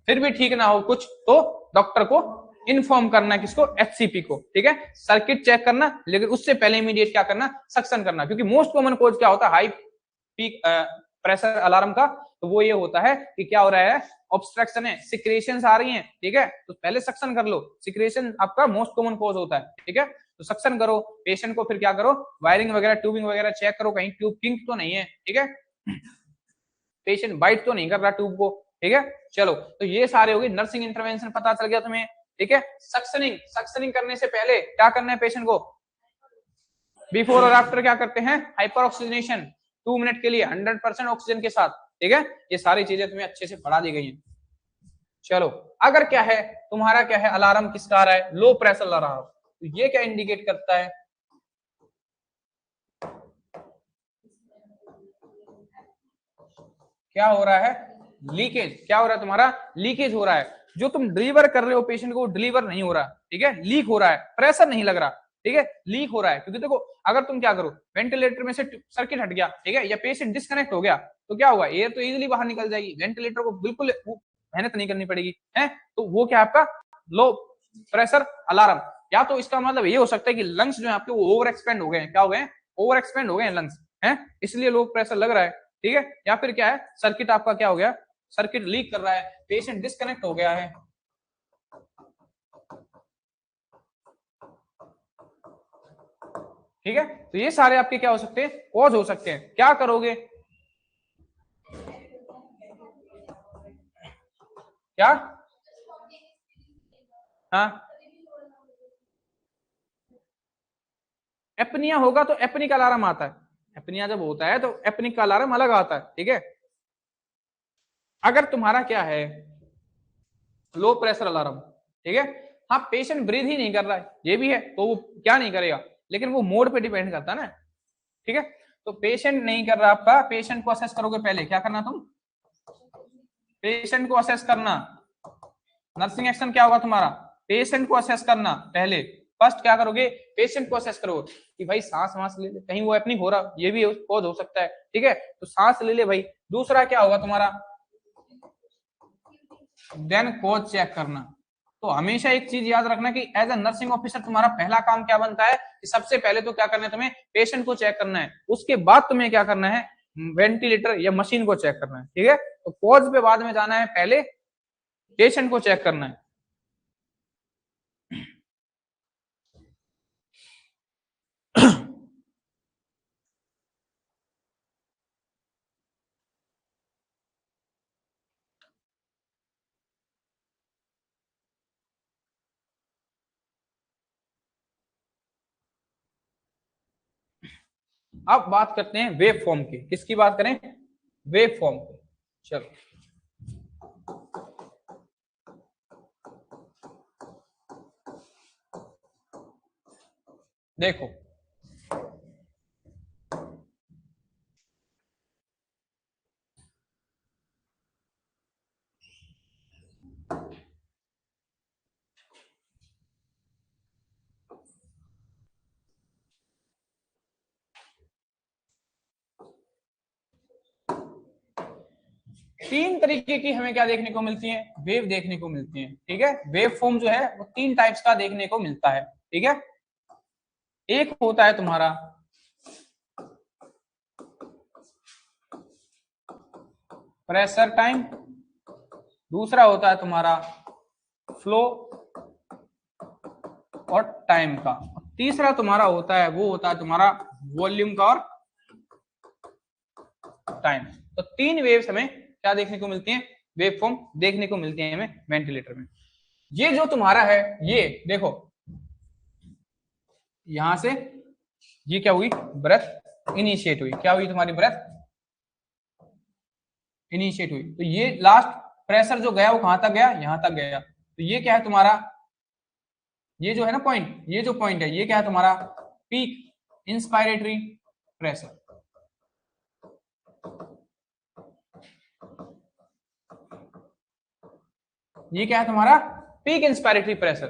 फिर भी ठीक ना हो कुछ तो डॉक्टर को इन्फॉर्म करना, किसको, HCP को, ठीक है, सर्किट चेक करना, लेकिन उससे पहले इमीडिएट क्या करना, सक्शन करना, क्योंकि मोस्ट कॉमन कॉज क्या होता है हाई पीक प्रेशर अलार्म का, तो वो ये होता है कि क्या हो रहा है, ऑब्स्ट्रक्शन है, सिक्रेशंस आ रही हैं, ठीक है, तो पहले सक्शन कर लो, सिक्रेशन आपका मोस्ट कॉमन कॉज होता है, ठीक है, तो सक्शन करो पेशेंट को, फिर क्या करो, वायरिंग वगैरह ट्यूबिंग वगैरह चेक करो, कहीं ट्यूब किंक तो नहीं है, ठीक है, पेशेंट बाइट तो नहीं कर रहा ट्यूब को, ठीक है। चलो, तो ये सारे हो गए नर्सिंग इंटरवेंशन, पता चल गया तुम्हें, ठीक है। सक्शनिंग, सक्शनिंग करने से पहले क्या करना है पेशेंट को, बिफोर और आफ्टर क्या करते हैं, हाइपर ऑक्सीजनेशन 2 मिनट के लिए 100% ऑक्सीजन के साथ, ठीक है। ये सारी चीजें तुम्हें अच्छे से पढ़ा दी गई हैं। चलो, अगर क्या है तुम्हारा, क्या है अलार्म किसका आ रहा है, लो प्रेशर अलार्म, तो ये क्या इंडिकेट करता है, क्या हो रहा है, लीकेज, क्या हो रहा है तुम्हारा, लीकेज हो रहा है। जो तुम डिलीवर कर रहे हो पेशेंट को, डिलीवर नहीं हो रहा, ठीक है, लीक हो रहा है, प्रेशर नहीं लग रहा, ठीक है, लीक हो रहा है। क्योंकि देखो, अगर तुम क्या करो, वेंटिलेटर में से सर्किट हट गया, ठीक है, या पेशेंट डिस्कनेक्ट हो गया, तो क्या होगा, एयर तो इजीली बाहर निकल जाएगी, वेंटिलेटर को बिल्कुल मेहनत नहीं करनी पड़ेगी, है। तो वो क्या आपका लो प्रेशर अलार्म, या तो इसका मतलब ये हो सकता है कि लंग्स जो है आपके वो ओवर एक्सपेंड हो गए हैं, क्या हो गए, ओवर एक्सपेंड हो गए हैं लंग्स, है, इसलिए लो प्रेशर लग रहा है, ठीक है। या फिर क्या है, सर्किट आपका क्या हो गया, सर्किट लीक कर रहा है, पेशेंट डिस्कनेक्ट हो गया है, ठीक है। तो ये सारे आपके क्या हो सकते हैं, कॉज हो सकते हैं। क्या करोगे, क्या, हाँ, एपनिया होगा तो एपनिक अलार्म आता है, एपनिया जब होता है तो एपनिक का अलार्म अलग आता है, ठीक है। अगर तुम्हारा क्या है लो प्रेशर अलार्म, ठीक है, हाँ, पेशेंट ब्रीथ ही नहीं कर रहा है, ये भी है, तो वो क्या नहीं करेगा, लेकिन वो मोड पे डिपेंड करता है ना, ठीक है। तो पेशेंट नहीं कर रहा आपका, पेशेंट को असेस करोगे पहले, क्या करना तुम, पेशेंट को असेस करना, नर्सिंग एक्शन क्या होगा तुम्हारा, पेशेंट को असेस करना पहले, फर्स्ट क्या करोगे, पेशेंट को असेस करो कि भाई सांस वांस ले ले, कहीं वो एपनिक हो रहा, ये भी कॉज हो सकता है, ठीक है, तो सांस ले ले भाई। दूसरा क्या होगा तुम्हारा, देन कॉज चेक करना। तो हमेशा एक चीज याद रखना कि एज अ नर्सिंग ऑफिसर तुम्हारा पहला काम क्या बनता है, कि सबसे पहले तो क्या करना है तुम्हें, पेशेंट को चेक करना है, उसके बाद तुम्हें क्या करना है, वेंटिलेटर या मशीन को चेक करना है, ठीक है। तो कॉज पे बाद में जाना है, पहले पेशेंट को चेक करना है। अब बात करते हैं वेव फॉर्म की, किसकी बात करें, वेव फॉर्म की। चलो, देखो, 3 तरीके की हमें क्या देखने को मिलती है, वेव देखने को मिलती है, ठीक है। वेव फॉर्म जो है वो 3 टाइप्स का देखने को मिलता है, ठीक है। एक होता है तुम्हारा प्रेशर टाइम, दूसरा होता है तुम्हारा फ्लो और टाइम का, तीसरा तुम्हारा होता है, वो होता है तुम्हारा वॉल्यूम का और टाइम। तो 3 वेव्स हमें क्या देखने को मिलती हैं, वेव फॉर्म देखने को मिलती है हमें वेंटिलेटर में। ये जो तुम्हारा है, ये देखो, यहां से ये क्या हुई, ब्रेथ इनिशिएट हुई, क्या हुई तुम्हारी, ब्रेथ इनिशिएट हुई, तो ये लास्ट प्रेशर जो गया वो कहां तक गया, यहां तक गया। तो ये क्या है तुम्हारा, ये जो है ना पॉइंट, ये जो पॉइंट है ये क्या है तुम्हारा, पीक इंस्पायरेटरी प्रेशर, ये क्या है तुम्हारा, पीक इंस्पायरेटरी प्रेशर,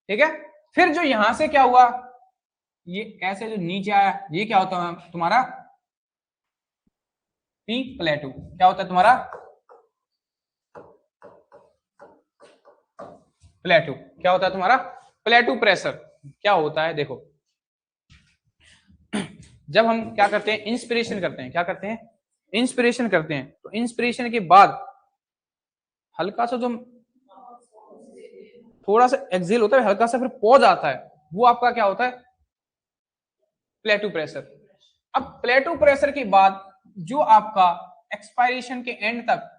ठीक है। फिर जो यहां से क्या हुआ, ये ऐसे जो नीचे आया, ये क्या होता है तुम्हारा, पीक प्लेटू, क्या होता है तुम्हारा, प्लेटू, क्या होता है तुम्हारा, प्लेटू प्रेशर। क्या होता है देखो, जब हम क्या करते हैं, इंस्पिरेशन करते हैं, क्या करते हैं, इंस्पिरेशन करते हैं, तो इंस्पिरेशन के बाद हल्का सा जो थोड़ा सा एक्सेल होता है, हल्का सा फिर पॉज आता है, वो आपका क्या होता है, प्लेटू प्रेशर। अब प्लेटू प्रेशर के बाद जो आपका एक्सपायरेशन के एंड तक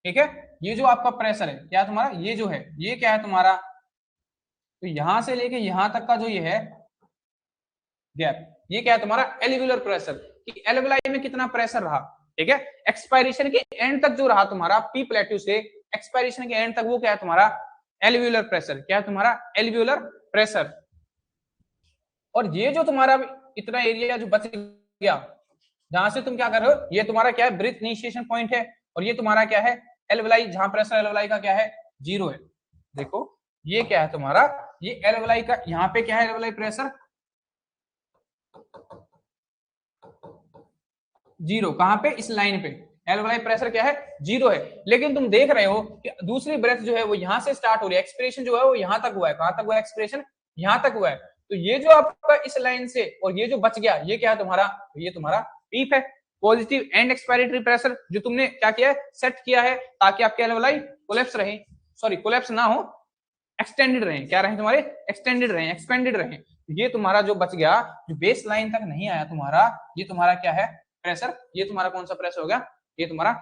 ठीक है। ये जो आपका प्रेशर है क्या तुम्हारा, ये जो है ये क्या है तुम्हारा, तो यहां से लेके यहां तक का जो ये है गैप, ये क्या है तुम्हारा एल्वियुलर प्रेशर, कि एल्वियोलाई में कितना प्रेशर रहा। ठीक है, एक्सपायरेशन के एंड तक जो रहा तुम्हारा पी प्लेट्यू से एक्सपायरेशन के एंड तक, वो क्या है तुम्हारा एल्वियुलर प्रेशर, क्या है तुम्हारा एल्वियुलर प्रेशर। और ये जो तुम्हारा इतना एरिया जो बच गया, जहां से तुम क्या कर रहे हो, ये तुम्हारा क्या है ब्रीथ इनिशिएशन पॉइंट है, और ये तुम्हारा क्या है एल्वियोलाई, जहां प्रेशर एल्वियोलाई का क्या है 0 है। देखो ये क्या है तुम्हारा, ये एल्वियोलाई का, यहाँ पे क्या है एल्वियोलाई प्रेशर 0, कहां पे इस लाइन पे एल्वियोलाई प्रेशर क्या है 0 है। लेकिन तुम देख रहे हो कि दूसरी ब्रेथ जो है वो यहां से स्टार्ट हो रही है, एक्सपिरेशन जो है वो यहां तक हुआ है, कहां तक हुआ है एक्सपिरेशन, यहां तक हुआ है। तो ये जो आपका इस लाइन से और ये जो बच गया, ये क्या है तुम्हारा, ये तुम्हारा पीप है, पॉजिटिव एंड एक्सपायरेटरी प्रेशर जो तुमने क्या किया है सेट किया है, ताकि आपके एल्वियोलाई कोलैप्स रहे, सॉरी कोलैप्स ना हो, एक्सटेंडेड रहे, क्या रहे तुम्हारे एक्सटेंडेड रहे, एक्सपेंडेड रहे। ये तुम्हारा जो बच गया, जो बेस लाइन तक नहीं आया तुम्हारा, ये तुम्हारा क्या है प्रेशर, ये तुम्हारा कौन सा प्रेशर हो गया, ये तुम्हारा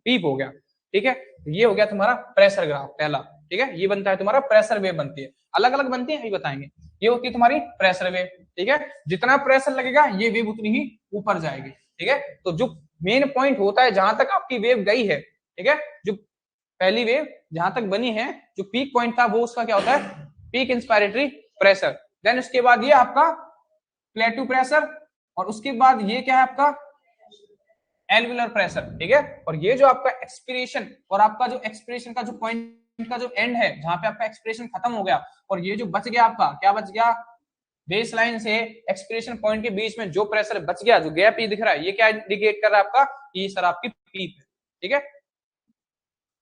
पीप हो गया। ठीक है, तो ये हो गया तुम्हारा प्रेशर ग्राफ पहला। ठीक है, ये बनता है तुम्हारा प्रेशर वेव बनती है, अलग अलग बनती है, अभी बताएंगे। ये होती है तुम्हारी प्रेशर वेव। ठीक है, जितना प्रेशर लगेगा ये वेव उतनी ही ऊपर जाएगी। ठीक है, तो जो मेन पॉइंट होता है जहां तक आपकी वेव गई है, ठीक है, जो पहली वेव जहां तक बनी है, जो पीक पॉइंट था वो उसका क्या होता है पीक इंस्पायरेटरी प्रेशर। देन उसके बाद ये आपका प्लेटू प्रेशर, और उसके बाद ये क्या है आपका एल्वियुलर प्रेशर। ठीक है, और ये जो आपका एक्सपिरेशन और आपका जो एक्सपिरेशन का जो पॉइंट का जो एंड है, जहां पे आपका एक्सपिरेशन खत्म हो गया, और ये जो बच गया आपका क्या बच गया, बेस लाइन से एक्सपिरेशन पॉइंट के बीच में जो प्रेशर बच गया, जो गैप ये दिख रहा है, ये क्या इंडिकेट कर रहा है आपका, ये सर आपकी पीप है। ठीक है,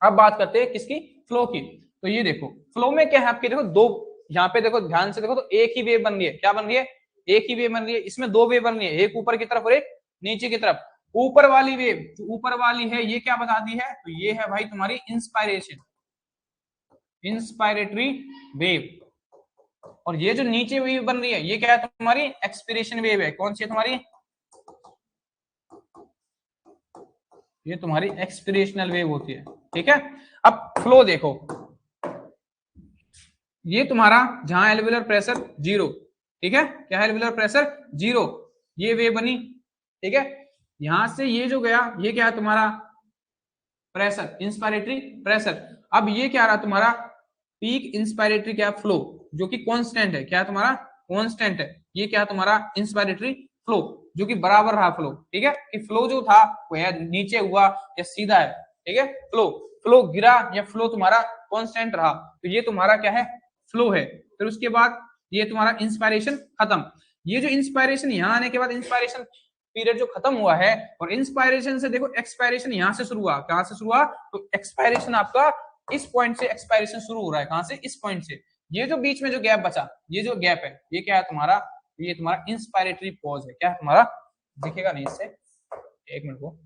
अब बात करते हैं किसकी, फ्लो की। तो ये देखो फ्लो में क्या है आपके, देखो दो, यहाँ पे देखो ध्यान से देखो, तो एक ही वेव बन रही है, क्या बन रही है, एक ही वेव बन रही है। इसमें दो वेव बन रही है, एक ऊपर की तरफ और एक नीचे की तरफ। ऊपर वाली वेव जो ऊपर वाली है ये क्या बताती है, तो ये है भाई तुम्हारी इंस्पायरेशन, इंस्पायरेटरी वेव। और ये जो नीचे वेव बन रही है ये क्या है तुम्हारी एक्सपिरेशन वेव है। कौन सी है तुम्हारी, ये तुम्हारी एक्सपिरेशनल वेव होती है। ठीक है, अब फ्लो देखो, ये तुम्हारा जहां एल्वियुलर प्रेशर 0, ठीक है, क्या है एल्वियुलर प्रेशर 0, ये वेव बनी। ठीक है, यहां से ये जो गया ये क्या है तुम्हारा प्रेशर, इंस्पायरेटरी प्रेशर। अब ये क्या रहा तुम्हारा पीक इंस्पायरेटरी क्या फ्लो, जो कि कांस्टेंट है, क्या है तुम्हारा कांस्टेंट है। ये क्या है तुम्हारा इंस्पायरेटरी फ्लो, जो कि बराबर रहा फ्लो। ठीक है, कि फ्लो जो था वो है नीचे हुआ या सीधा है। ठीक है, फ्लो फ्लो गिरा या फ्लो तुम्हारा कांस्टेंट रहा, तो ये तुम्हारा क्या है फ्लो है। फिर उसके बाद ये तुम्हारा इंस्पायरेशन खत्म। ये जो इंस्पायरेशन यहाँ आने के बाद इंस्पायरेशन पीरियड जो खत्म हुआ है, और इंस्पायरेशन से देखो एक्सपायरेशन यहां से शुरू हुआ, कहां से शुरू हुआ, तो एक्सपायरेशन आपका इस पॉइंट से एक्सपायरेशन शुरू हो रहा है, कहां से इस पॉइंट से। ये जो बीच में जो गैप बचा, ये जो गैप है ये क्या है तुम्हारा, ये तुम्हारा इंस्पायरेटरी पॉज है। क्या है तुम्हारा, दिखेगा नहीं इससे, एक मिनट को,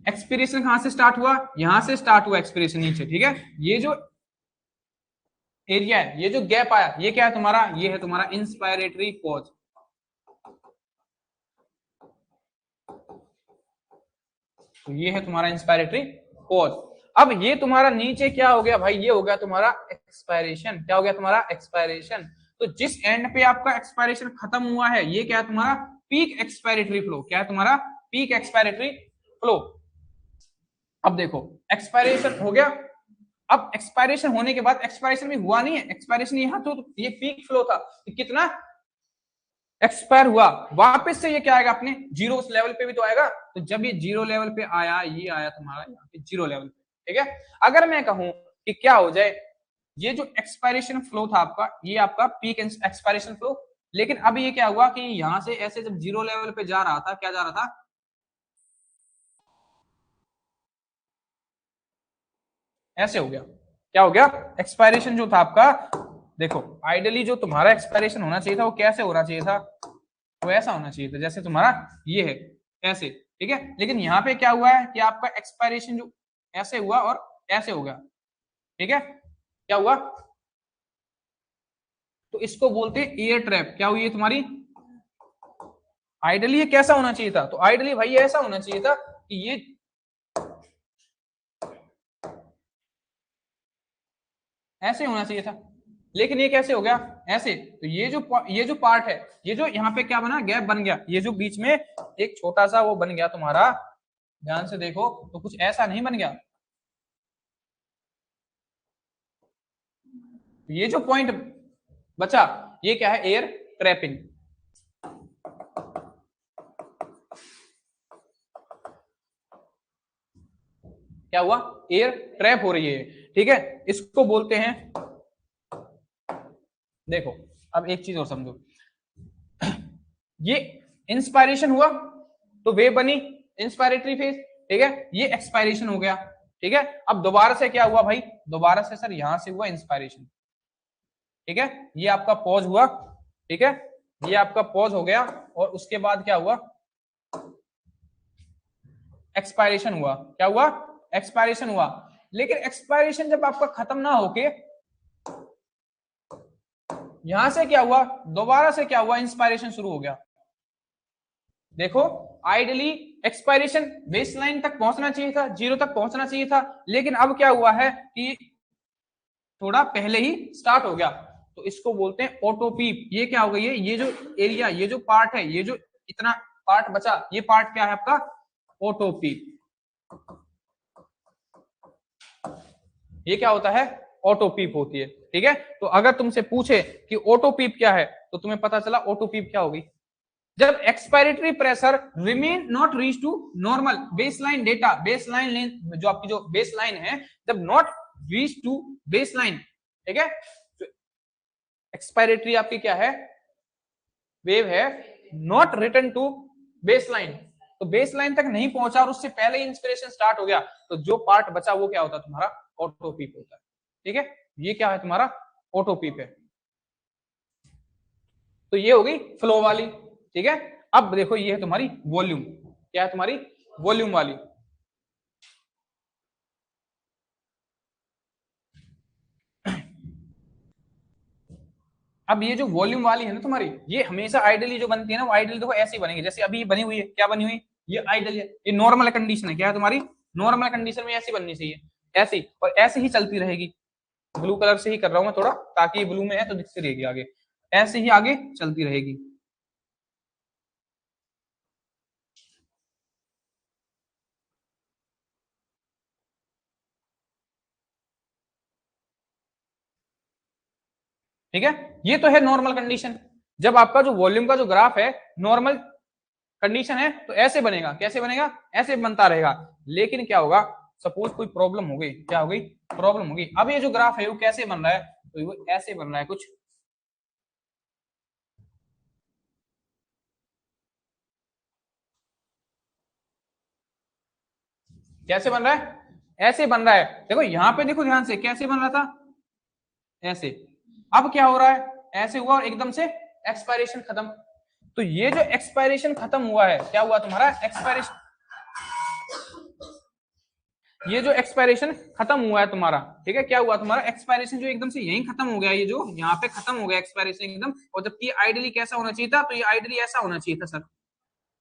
एक्सपिरेशन कहां से स्टार्ट हुआ, यहां से स्टार्ट हुआ एक्सपिरेशन नीचे। ठीक है, ये जो एरिया है, ये जो गैप आया, ये क्या है तुम्हारा, ये है तुम्हारा इंस्पायरेटरी पॉज। तो ये है तुम्हारा इंस्पायरेटरी पॉज। अब ये तुम्हारा नीचे क्या हो गया भाई, ये हो गया तुम्हारा एक्सपायरेशन। क्या हो गया तुम्हारा एक्सपायरेशन। तो जिस एंड पे आपका एक्सपायरेशन खत्म हुआ है ये क्या है तुम्हारा पीक एक्सपायरेटरी फ्लो। क्या है तुम्हारा पीक एक्सपायरेटरी फ्लो। अब देखो एक्सपायरेशन हो गया, अब एक्सपायरेशन होने के बाद एक्सपायरेशन भी हुआ नहीं है, एक्सपायरेशन यहाँ तो ये पीक फ्लो था, तो कितना एक्सपायर हुआ, वापस से ये क्या आएगा अपने जीरो लेवल पे भी तो आएगा। तो जब ये जीरो लेवल पे आया, ये आया तुम्हारा यहाँ पे जीरो लेवल पे। ठीक है, अगर मैं कहूं कि क्या हो जाए, ये जो एक्सपायरेशन फ्लो था आपका, ये आपका पीक एक्सपायरेशन फ्लो, लेकिन अब ये क्या हुआ कि यहां से ऐसे जब जीरो लेवल पे जा रहा था, क्या जा रहा था, ऐसे हो गया। क्या हो गया, एक्सपायरेशन जो था आपका, देखो आइडियली जो तुम्हारा एक्सपायरेशन होना चाहिए था वो कैसे होना चाहिए था, वो ऐसा होना चाहिए था जैसे तुम्हारा ये है ऐसे। ठीक है, लेकिन यहाँ पे क्या हुआ है कि आपका एक्सपायरेशन जो ऐसे हुआ और ऐसे हो गया। ठीक है, क्या हुआ, तो इसको बोलते हैं एयर ट्रैप। क्या हुई है तुम्हारी, आइडियली ये कैसा होना चाहिए था? तो आइडियली भाई ऐसा होना चाहिए था कि ये ऐसे होना चाहिए था, लेकिन ये कैसे हो गया? ऐसे। तो ये जो पार्ट है, ये जो यहाँ पे क्या बना, गैप बन गया, ये जो बीच में एक छोटा सा वो बन गया तुम्हारा, ध्यान से देखो तो कुछ ऐसा नहीं बन गया। ये जो पॉइंट बचा, ये क्या है? Air trapping. क्या हुआ? एयर ट्रैप हो रही है, ठीक है, इसको बोलते हैं। देखो अब एक चीज और समझो, ये इंस्पायरेशन हुआ तो वेव बनी, इंस्पायरेटरी फेज, ठीक है, ये एक्सपायरेशन हो गया, ठीक है। अब दोबारा से क्या हुआ भाई? दोबारा से सर यहां से हुआ इंस्पायरेशन, ठीक है, ये आपका पॉज हुआ, ठीक है, ये आपका पॉज हो गया, और उसके बाद क्या हुआ? एक्सपायरेशन हुआ। क्या हुआ? एक्सपायरेशन हुआ। लेकिन एक्सपायरेशन जब आपका खत्म ना होके यहां से क्या हुआ? दोबारा से क्या हुआ? इंस्पायरेशन शुरू हो गया। देखो आइडियली एक्सपायरेशन बेस लाइन तक पहुंचना चाहिए था, जीरो तक पहुंचना चाहिए था, लेकिन अब क्या हुआ है कि थोड़ा पहले ही स्टार्ट हो गया। तो इसको बोलते हैं ऑटो पीप। ये क्या हो गई है? ये जो एरिया, ये जो पार्ट है, ये जो इतना पार्ट बचा, ये पार्ट क्या है आपका? ऑटो पीप। ये क्या होता है? ऑटो पीप होती है, ठीक है। तो अगर तुमसे पूछे कि ऑटो पीप क्या है, तो तुम्हें पता चला ऑटो पीप क्या होगी? जब expiratory pressure remain not reach to normal baseline data, baseline जो आपकी जो बेसलाइन है, जब नॉट रीच टू बेसलाइन, ठीक है, तो एक्सपायरेटरी आपकी क्या है? वेव है, नॉट रिटर्न टू बेसलाइन। तो बेसलाइन तक नहीं पहुंचा और उससे पहले ही इंस्पिरेशन स्टार्ट हो गया, तो जो पार्ट बचा वो क्या होता है तुम्हारा? ऑटो पीप होता है, ठीक है। ये क्या है तुम्हारा? ऑटो पीप है। तो ये होगी फ्लो वाली, ठीक है। अब देखो ये है तुम्हारी वॉल्यूम। क्या है तुम्हारी? वॉल्यूम वाली। अब ये जो वॉल्यूम वाली है ना तुम्हारी, ये हमेशा आइडियली जो बनती है ना, वो आइडियली देखो ऐसी बनेगी जैसे अभी बनी हुई है। क्या बनी हुई? ये आइडियल है, ये नॉर्मल कंडीशन है। क्या है तुम्हारी? नॉर्मल कंडीशन में ऐसी बननी चाहिए, ऐसी, और ऐसे ही चलती रहेगी। ब्लू कलर से ही कर रहा हूं मैं थोड़ा, ताकि ये ब्लू में है तो दिखती रहेगी आगे, ऐसे ही आगे चलती रहेगी। ठीक है, ये तो है नॉर्मल कंडीशन। जब आपका जो वॉल्यूम का जो ग्राफ है नॉर्मल कंडीशन है, तो ऐसे बनेगा। कैसे बनेगा? ऐसे बनता रहेगा। लेकिन क्या होगा? सपोज कोई प्रॉब्लम हो गई। क्या हो गई? प्रॉब्लम हो गई। अब ये जो ग्राफ है वो कैसे बन रहा है? तो वो ऐसे बन रहा है कुछ, कैसे बन रहा है? ऐसे बन रहा है। देखो यहां पे देखो ध्यान से, कैसे बन रहा था? ऐसे। अब क्या हो रहा है? ऐसे हुआ और एकदम से एक्सपायरेशन खत्म। तो ये जो एक्सपायरेशन खत्म हुआ है, क्या हुआ तुम्हारा? एक्सपायरेशन, ये जो एक्सपायरेशन खत्म हुआ है तुम्हारा, ठीक है, क्या हुआ तुम्हारा? एक्सपायरेशन जो एकदम से यहीं खत्म हो गया, ये जो यहाँ पे खत्म हो गया एक्सपायरेशन एकदम। और जबकि आइडियली कैसा होना चाहिए था? तो ये आइडियली ऐसा होना चाहिए था सर,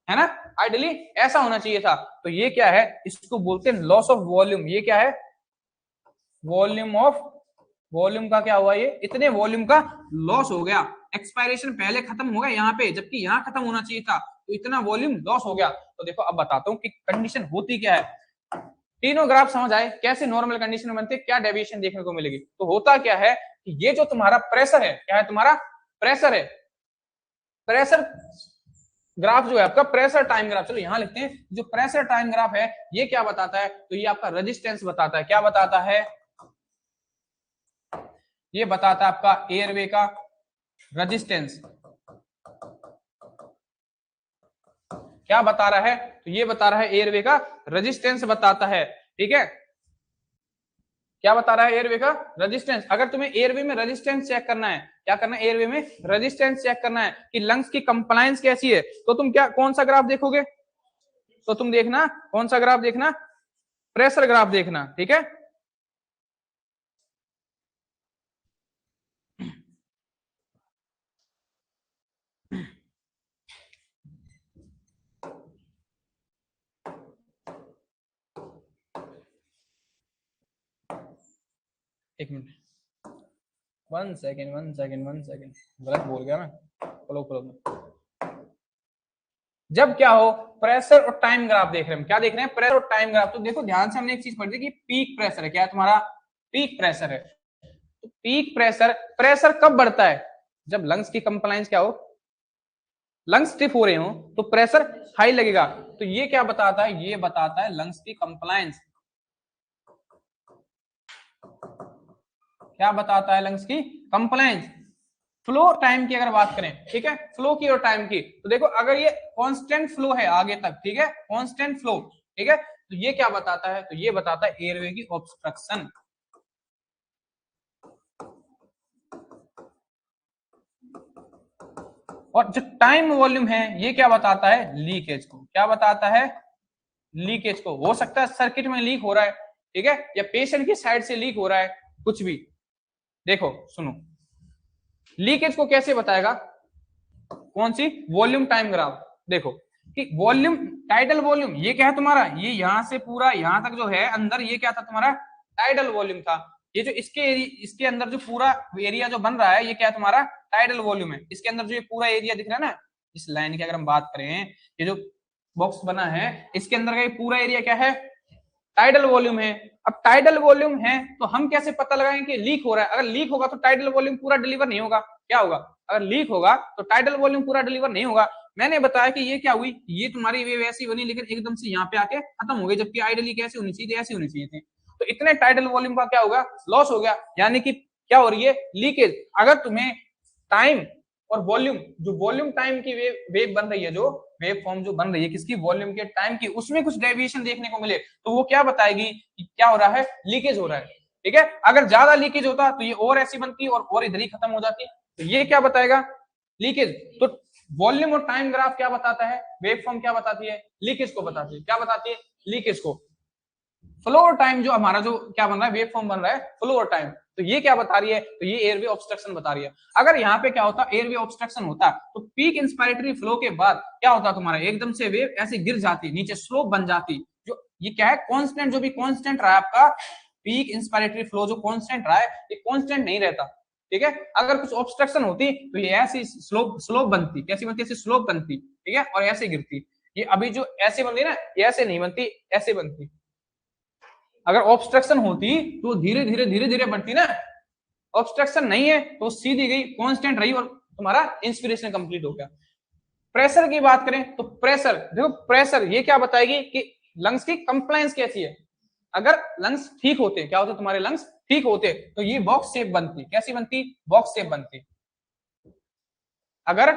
है ना? आइडियली ऐसा होना चाहिए था। तो ये क्या है? इसको बोलते हैं लॉस ऑफ वॉल्यूम। ये क्या है? वॉल्यूम ऑफ, वॉल्यूम का क्या हुआ? ये इतने वॉल्यूम का लॉस हो गया। एक्सपायरेशन पहले खत्म हो गया यहाँ पे, जबकि यहाँ खत्म होना चाहिए था, तो इतना वॉल्यूम लॉस हो गया। तो देखो अब बताता हूँ कि कंडीशन होती क्या है। तीनों ग्राफ समझ आए कैसे नॉर्मल कंडीशन में बनते, क्या डेविएशन देखने को मिलेगी। तो होता क्या है कि ये जो तुम्हारा प्रेशर है, क्या है तुम्हारा? प्रेशर है। प्रेशर ग्राफ जो है आपका, प्रेशर टाइम ग्राफ, चलो यहां लिखते हैं। जो प्रेशर टाइम ग्राफ है, ये क्या बताता है? तो ये आपका रेजिस्टेंस बताता है। क्या बताता है? ये बताता है आपका एयरवे का रेजिस्टेंस। क्या बता रहा है? तो ये बता रहा है एयरवे का रेजिस्टेंस बताता है, ठीक है। क्या बता रहा है? एयरवे का रेजिस्टेंस। अगर तुम्हें एयरवे में रेजिस्टेंस चेक करना है, क्या करना है? एयरवे में रेजिस्टेंस चेक करना है कि लंग्स की कंप्लायंस कैसी है, तो तुम क्या, कौन सा ग्राफ देखोगे? तो तुम देखना कौन सा ग्राफ देखना? प्रेशर ग्राफ देखना, ठीक है। एक मिनट, 1 सेकेंड 1 सेकेंड गलत बोल गया मैं। फ्लो फ्लो में जब क्या हो, प्रेशर और टाइम ग्राफ देख रहे हैं, क्या देख रहे हैं, प्रेशर और टाइम ग्राफ। तो देखो ध्यान से, हमने एक चीज पढ़ी थी कि पीक प्रेशर है, क्या है तुम्हारा, पीक प्रेशर है। तो पीक प्रेशर, प्रेशर कब बढ़ता है, जब लंग्स की कंप्लायंस क्या हो, लंग्स स्टिफ हो रहे हो तो प्रेशर हाई लगेगा। तो ये क्या बताता है, ये बताता है लंग्स की कंप्लायंस। क्या बताता है, लंग्स की कंप्लायंस। फ्लो टाइम की अगर बात करें, ठीक है, फ्लो की और टाइम की, तो देखो अगर ये कांस्टेंट फ्लो है आगे तक, ठीक है, कांस्टेंट फ्लो, ठीक है, तो ये क्या बताता है, तो ये बताता है एयरवे की ऑब्स्ट्रक्शन। और जो टाइम वॉल्यूम है ये क्या बताता है, लीकेज को। क्या बताता है, लीकेज को। हो सकता है सर्किट में लीक हो रहा है, ठीक है, या पेशेंट की साइड से लीक हो रहा है, कुछ भी। देखो सुनो, लीकेज को कैसे बताएगा, कौन सी, वॉल्यूम टाइम ग्राफ। देखो कि वॉल्यूम, टाइडल वॉल्यूम ये क्या है तुम्हारा, ये यहां से पूरा यहां तक जो है अंदर, ये क्या था तुम्हारा, टाइडल वॉल्यूम था। ये जो इसके अंदर जो पूरा एरिया जो बन रहा है, ये क्या है तुम्हारा, टाइडल वॉल्यूम है। इसके अंदर जो ये पूरा एरिया दिख रहा है ना, इस लाइन की अगर हम बात करें, ये जो बॉक्स बना है, इसके अंदर का ये पूरा एरिया क्या है, टाइडल वॉल्यूम है। अब टाइडल वॉल्यूम है तो हम कैसे पता लगाएंगे कि लीक हो रहा है। अगर लीक होगा तो टाइडल वॉल्यूम पूरा डिलीवर नहीं होगा। क्या होगा, अगर लीक होगा तो टाइडल वॉल्यूम पूरा डिलीवर नहीं होगा। मैंने बताया कि ये क्या हुई, ये तुम्हारी वेव ऐसी बनी लेकिन एकदम से यहाँ पे आके खत्म हो गई, जबकि आइडली कैसी होनी चाहिए, ऐसी होनी चाहिए थी। तो इतने टाइडल वॉल्यूम का क्या होगा, लॉस हो गया, यानी कि क्या हो रही है, लीकेज। अगर तुम्हें टाइम और वॉल्यूम, जो वॉल्यूम टाइम की वेव बन रही है, जो वेव फॉर्म जो बन रही है किसकी, वॉल्यूम के टाइम की, उसमें कुछ डेविएशन देखने को मिले तो वो क्या बताएगी कि क्या हो रहा है, लीकेज हो रहा है। ठीक है, अगर ज्यादा लीकेज होता तो ये और ऐसी बनती और इधर ही खत्म हो जाती। तो ये क्या बताएगा, लीकेज। तो वॉल्यूम और टाइम ग्राफ क्या बताता है, वेव फॉर्म क्या बताती है, लीकेज को बताती है। क्या बताती है, लीकेज को। फ्लो और टाइम जो हमारा जो क्या बन रहा है, वेव फॉर्म बन रहा है, फ्लो और टाइम, तो ये क्या बता रही है, तो ये एयरवे ऑब्स्ट्रक्शन बता रही है। अगर यहाँ पे क्या होता, एयरवे ऑब्स्ट्रक्शन होता, तो पीक इंस्पायरेटरी फ्लो के बाद क्या होता तुम्हारा, एकदम से वेव ऐसे गिर जाती, नीचे स्लोप बन जाती। जो ये क्या है, कांस्टेंट, जो भी कांस्टेंट रहा है आपका पीक इंस्पायरेटरी फ्लो, जो कांस्टेंट रहा है, ये कांस्टेंट नहीं रहता। ठीक है, अगर कुछ ऑब्स्ट्रक्शन होती तो ये ऐसी स्लोप बनती, कैसी बनती, ऐसी स्लोप बनती, ठीक है, और ऐसे गिरती। ये अभी जो ऐसे बनती ना, ये ऐसे नहीं बनती, ऐसे बनती। अगर ऑब्स्ट्रक्शन होती तो धीरे धीरे धीरे धीरे बढ़ती ना, ऑब्स्ट्रक्शन नहीं है तो सीधी गई, कांस्टेंट रही और तुम्हारा इंस्पिरेशन कंप्लीट हो गया। प्रेशर की बात करें तो प्रेशर, देखो प्रेशर ये क्या बताएगी कि लंग्स की कंप्लायंस कैसी है। अगर लंग्स ठीक होते, क्या होते तुम्हारे लंग्स ठीक होते, तो ये बॉक्स शेप बनती, कैसी बनती, बॉक्स शेप बनती। अगर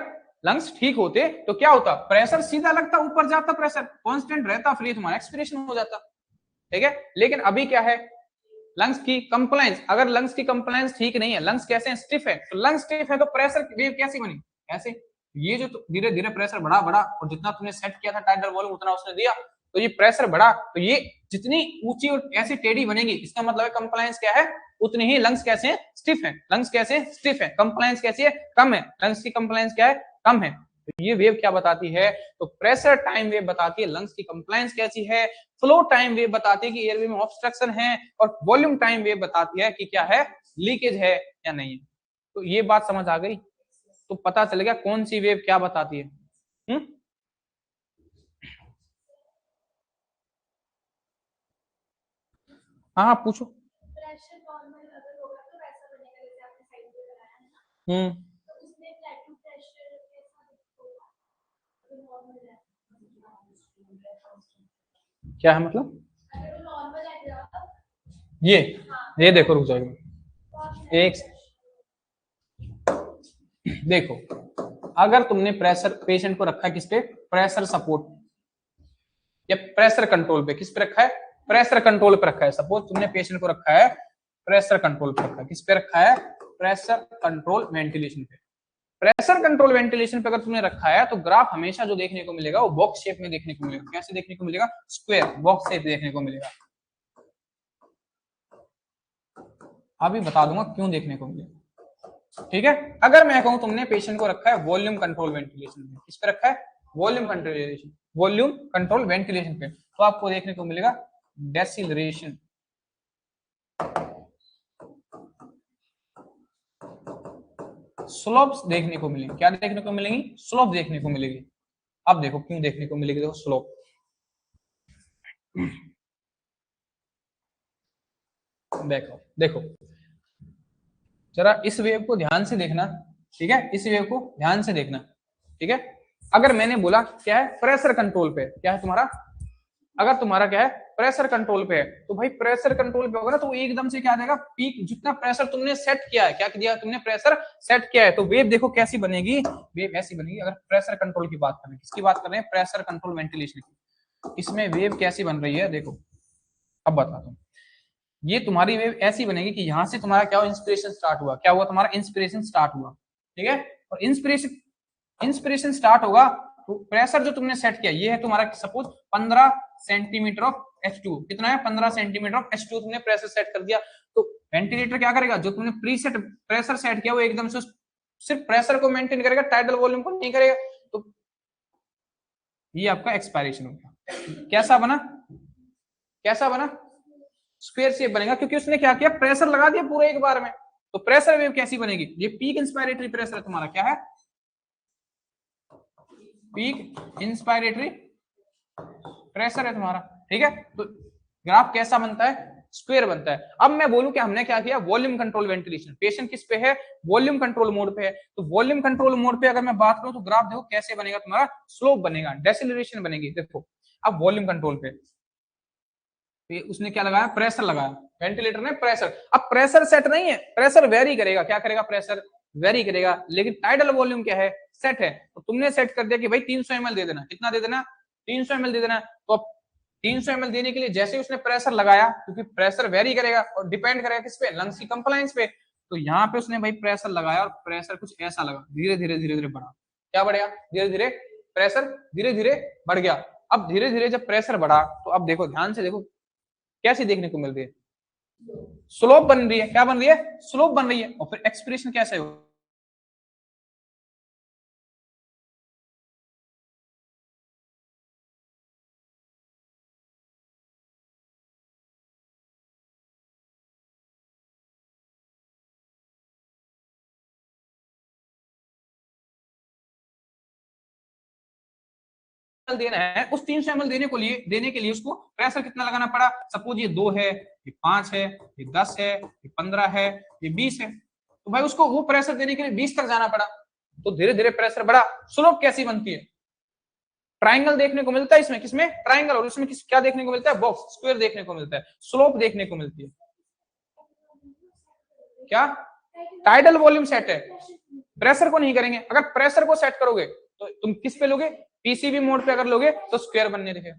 लंग्स ठीक होते तो क्या होता, प्रेशर सीधा लगता, ऊपर जाता, प्रेशर कांस्टेंट रहता, फिर तुम्हारा एक्सपिरेशन हो जाता। ठीक है, लेकिन अभी क्या है, लंग्स की कंप्लायंस, अगर लंग्स की कंप्लायंस ठीक नहीं है, लंग्स कैसे हैं, स्टिफ है, तो लंग्स स्टिफ है तो प्रेशर वेव कैसी बनी, ऐसे। ये जो धीरे धीरे प्रेशर बढ़ा बढ़ा और जितना तुमने सेट किया था टाइडल वॉल्यूम उतना उसने दिया, तो ये प्रेशर बढ़ा, तो ये जितनी ऊंची और ऐसी टेढ़ी बनेगी, इसका मतलब है कंप्लायंस क्या है, उतनी ही लंग्स कैसे हैं, स्टिफ है। लंग्स कैसे स्टिफ है, कंप्लायंस कैसी है, कम है, लंग्स की कंप्लायंस क्या है, कम है। तो ये वेव क्या बताती है, तो प्रेशर टाइम वेव बताती है लंग्स की कंप्लायंस कैसी है, फ्लो टाइम वेव बताती है कि एयरवे में ऑब्स्ट्रक्शन है, और वॉल्यूम टाइम वेव बताती है कि क्या है, लीकेज है या नहीं है। तो ये बात समझ आ गई, तो पता चल गया कौन सी वेव क्या बताती है। हाँ पूछो। क्या है मतलब, ये देखो, रुक जाएगा एक, देखो अगर तुमने प्रेशर पेशेंट को रखा है किस पे, प्रेशर सपोर्ट या प्रेशर कंट्रोल पे, किस पे रखा है, प्रेशर कंट्रोल पे रखा है। सपोज तुमने पेशेंट को रखा है प्रेशर कंट्रोल पे रखा है, किस पे रखा है, प्रेशर कंट्रोल वेंटिलेशन पे। प्रेशर कंट्रोल वेंटिलेशन पे अगर तुमने रखा है तो ग्राफ हमेशा जो देखने को मिलेगा वो बॉक्स शेप में देखने को मिलेगा। कैसे देखने को मिलेगा, स्क्वायर बॉक्स शेप देखने को मिलेगा। अभी बता दूंगा क्यों देखने को मिलेगा। ठीक है, अगर मैं कहूं तुमने पेशेंट को रखा है वॉल्यूम कंट्रोल वेंटिलेशन पे, किस पे रखा है, वॉल्यूम कंट्रोलेशन, वॉल्यूम कंट्रोल वेंटिलेशन पे, तो आपको देखने को मिलेगा डेसिलरेशन। स्लोप्स देखने को मिलेंगी। क्या देखने को मिलेंगी? स्लोप देखने को मिलेगी। अब देखो क्यों देखने को मिलेगी, देखो स्लोप। देखो देखो जरा इस वेव को ध्यान से देखना, ठीक है, इस वेव को ध्यान से देखना, ठीक है। अगर मैंने बोला क्या है, प्रेशर कंट्रोल पे, क्या है तुम्हारा, अगर तुम्हारा क्या है प्रेशर कंट्रोल पे है, तो भाई प्रेशर कंट्रोल पे होगा ना, तो एकदम से क्या देगा, पीक जितना प्रेशर तुमने सेट किया है, क्या किया तुमने, प्रेशर सेट किया है, तो वेव देखो कैसी बनेगी, वेव ऐसी बनेगी। अगर प्रेशर कंट्रोल की बात करें, किसकी बात कर रहे हैं, प्रेशर कंट्रोल वेंटिलेशन की, इसमें वेव कैसी बन रही है देखो, अब बताता हूँ। ये तुम्हारी वेव ऐसी बनेगी कि यहां से तुम्हारा क्या हुआ, इंस्पिरेशन स्टार्ट हुआ, क्या हुआ तुम्हारा, इंस्पिरेशन स्टार्ट हुआ, ठीक है। और इंस्पिरेशन इंस्पिरेशन स्टार्ट होगा, तो प्रेशर जो तुमने सेट किया, ये है तुम्हारा सपोज 15 सेंटीमीटर ऑफ H2, कितना है, 15 सेंटीमीटर ऑफ H2 तुमने प्रेशर सेट कर दिया। तो वेंटिलेटर क्या करेगा, जो तुमने प्रीसेट प्रेशर सेट किया, वो एकदम से सिर्फ प्रेशर को मेंटेन करेगा, टाइडल वॉल्यूम को नहीं करेगा। तो ये आपका एक्सपायरेशन हो गया। कैसा बना, कैसा बना, स्क्वायर शेप बनेगा, क्योंकि उसने क्या किया, प्रेशर लगा दिया पूरे एक बार में। तो प्रेशर वेव कैसी बनेगी, ये पीक इंस्पायरेटरी प्रेशर तुम्हारा क्या है, पीक इंस्पायरेटरी प्रेशर है तुम्हारा, ठीक है। तो ग्राफ कैसा बनता है, स्क्वायर बनता है। अब मैं बोलूं कि हमने क्या किया, वॉल्यूम कंट्रोल वेंटिलेशन, पेशेंट किस पे है, वॉल्यूम कंट्रोल मोड पे है। तो वॉल्यूम कंट्रोल मोड पे अगर मैं बात करूं, तो ग्राफ देखो कैसे बनेगा तुम्हारा, स्लोप बनेगा, डेसिलरेशन बनेगी। देखो अब वॉल्यूम कंट्रोल पे उसने क्या लगाया, प्रेशर लगाया, वेंटिलेटर ने प्रेशर। अब प्रेशर सेट नहीं है, प्रेशर वेरी करेगा, क्या करेगा, प्रेशर वेरी करेगा, लेकिन टाइडल वॉल्यूम क्या है, सेट है। तो तुमने सेट कर दिया कि भाई 300 ml दे देना, कितना दे देना, 300 ml दे देना। तो अब 300 ml देने के लिए जैसे उसने प्रेशर लगाया, क्योंकि प्रेशर वेरी करेगा और डिपेंड करेगा किस पे, लंग्स की कंप्लायंस पे, तो यहाँ पे उसने भाई प्रेशर लगाया और प्रेशर कुछ ऐसा लगा, धीरे धीरे धीरे धीरे बढ़ा, क्या बढ़ेगा, धीरे धीरे प्रेशर धीरे धीरे बढ़ गया। अब धीरे धीरे जब प्रेशर बढ़ा, तो अब देखो ध्यान से देखो कैसी देखने को मिल रही है, स्लोप बन रही है, क्या बन रही है, स्लोप बन रही है। और फिर एक्सप्रेशन कैसे हो, देना है, उस 300 ml देने के लिए उसको प्रेशर कितना लगाना पड़ा, सपोज ये 2 है, ये 5 है, ये 10 है, ये 15 है, ये 20 है, तो भाई उसको वो प्रेशर देने के लिए 20 तक जाना पड़ा। तो धीरे धीरे प्रेशर बढ़ा। स्लोप कैसी बनती है, ट्राइंगल देखने को मिलता है इसमें, किसमें, ट्राइंगल, और इसमें क्या देखने को मिलता है, बॉक्स, स्क्वायर देखने को मिलता है। स्लोप देखने को मिलती है क्या, टाइडल वॉल्यूम सेट है, प्रेशर को नहीं करेंगे। अगर प्रेशर को सेट करोगे तो तुम किस पे लोगे, पीसीबी मोड पे अगर लोगे तो स्क्वायर बनने देखे।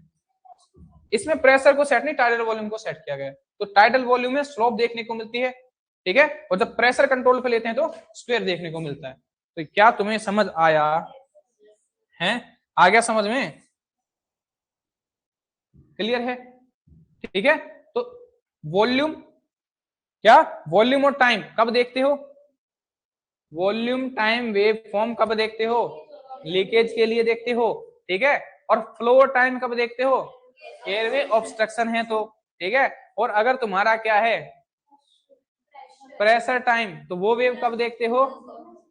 इसमें प्रेशर को सेट नहीं, टाइडल वॉल्यूम को सेट किया गया है। तो टाइडल वॉल्यूम में स्लोप देखने को मिलती है, ठीक है। और जब प्रेशर कंट्रोल पे लेते हैं तो स्क्वायर देखने को मिलता है। तो क्या तुम्हें समझ आया है, आ गया समझ में, क्लियर है, ठीक है। तो वॉल्यूम, क्या वॉल्यूम और टाइम कब देखते हो, वॉल्यूम टाइम वेव फॉर्म कब देखते हो, लीकेज के लिए देखते हो, ठीक है। और फ्लो टाइम कब देखते हो, एयरवे ऑब्स्ट्रक्शन है तो, ठीक है। और अगर तुम्हारा क्या है प्रेशर टाइम, तो वो वेव कब देखते हो,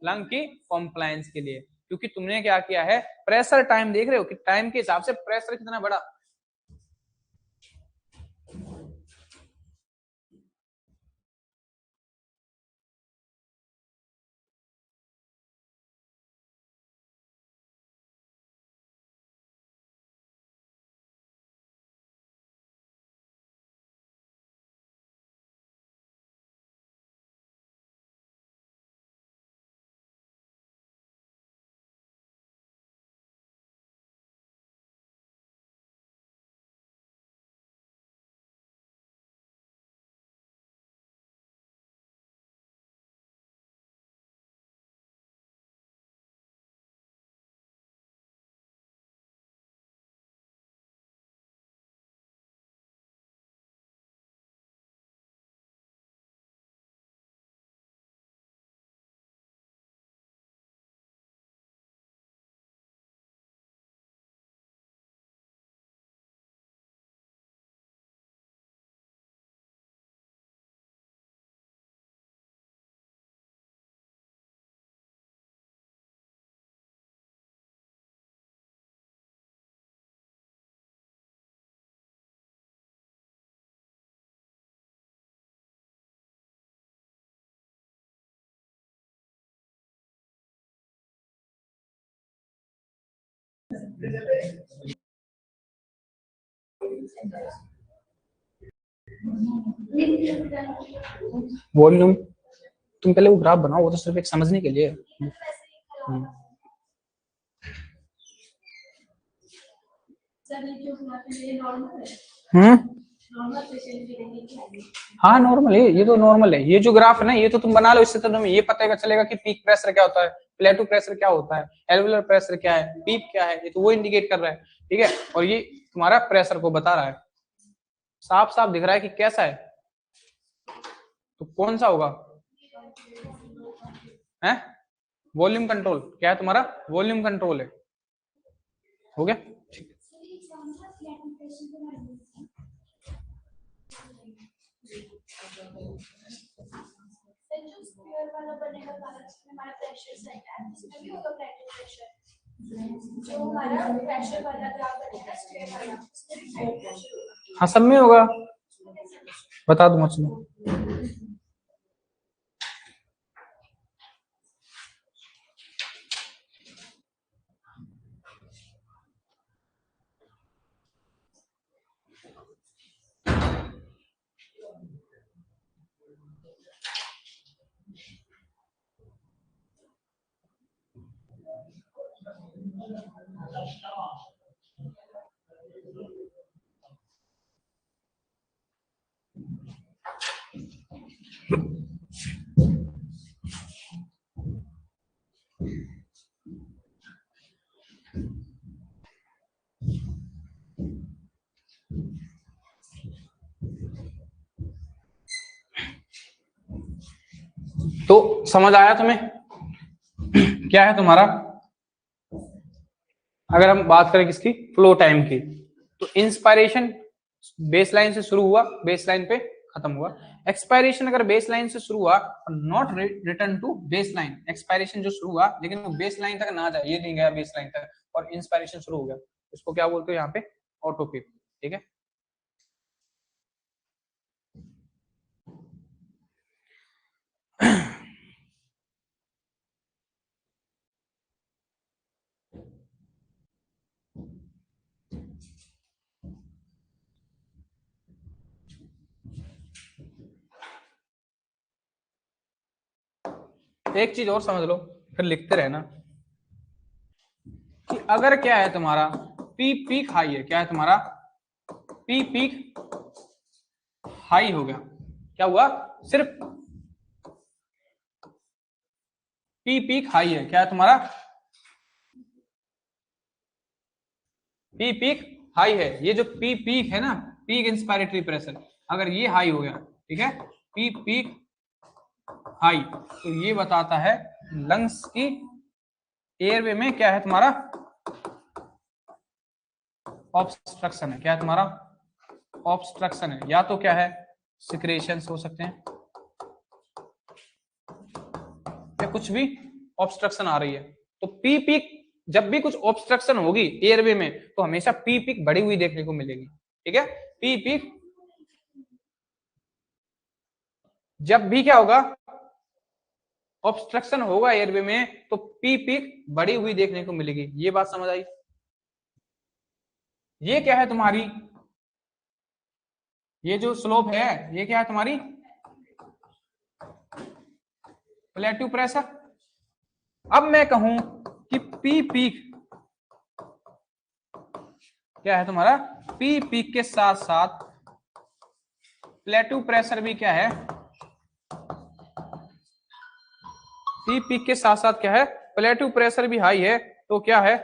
लंग की कॉम्प्लायंस के लिए, क्योंकि तुमने क्या किया है, प्रेशर टाइम देख रहे हो कि टाइम के हिसाब से प्रेशर कितना बड़ा, वॉल्यूम, तुम पहले वो ग्राफ बनाओ, वो तो सिर्फ एक समझने के लिए। हाँ नॉर्मल है, ये तो नॉर्मल है। ये जो ग्राफ है ना, ये तो तुम बना लो, इससे तो तुम्हें ये पता चलेगा कि पीक प्रेशर क्या होता है, प्लेटो प्रेशर क्या होता है, एल्वुलर प्रेशर क्या है, पीप क्या है, ये तो वो इंडिकेट कर रहा है। ठीक है, और ये तुम्हारा प्रेशर को बता रहा है, साफ साफ दिख रहा है कि कैसा है। तो कौन सा होगा है? Volume control. क्या है तुम्हारा? वॉल्यूम कंट्रोल है। हो गया? ठीक। हाँ सब में होगा, बता दूंगा चलो। तो समझ आया तुम्हें क्या है तुम्हारा? अगर हम बात करें किसकी, फ्लो टाइम की, तो इंस्पायरेशन बेस लाइन से शुरू हुआ, बेस लाइन पे खत्म हुआ। एक्सपायरेशन अगर बेस लाइन से शुरू हुआ, not return to base line, expiration जो शुरू हुआ लेकिन वो बेस लाइन तक ना जाए, ये नहीं गया बेस लाइन तक और इंस्पायरेशन शुरू हो गया, इसको क्या बोलते हो यहाँ पे? ऑटो पीप। ठीक है, एक चीज और समझ लो, फिर लिखते रहना कि अगर क्या है तुम्हारा पी पीक हाई है, क्या है तुम्हारा? पी पीक हाई हो गया, क्या हुआ? सिर्फ पी पीक हाई है, क्या है तुम्हारा? पी पीक हाई है। ये जो पी पीक है ना, पीक इंस्पायरेटरी प्रेशर, अगर ये हाई हो गया, ठीक है, पी पीक हाई, तो ये बताता है लंग्स की एयरवे में क्या है तुम्हारा? ऑब्स्ट्रक्शन है। क्या है तुम्हारा? ऑब्स्ट्रक्शन है, या तो क्या है सिक्रेशंस हो सकते हैं या कुछ भी ऑब्स्ट्रक्शन आ रही है। तो पी पीक, जब भी कुछ ऑब्स्ट्रक्शन होगी एयरवे में तो हमेशा पी पीक बढ़ी हुई देखने को मिलेगी। ठीक है, पी पीक जब भी क्या होगा, ऑब्स्ट्रक्शन होगा एयरवे में तो पी पीक बढ़ी हुई देखने को मिलेगी। ये बात समझ आई? ये क्या है तुम्हारी, ये जो स्लोप है ये क्या है तुम्हारी? Plateau pressure. अब मैं कहूं कि पी पीक क्या है तुम्हारा? पी पीक के साथ साथ प्लेट्यू प्रेशर भी क्या है? पी पीक के साथ साथ क्या है? प्लेट्यू प्रेशर भी हाई है। तो क्या है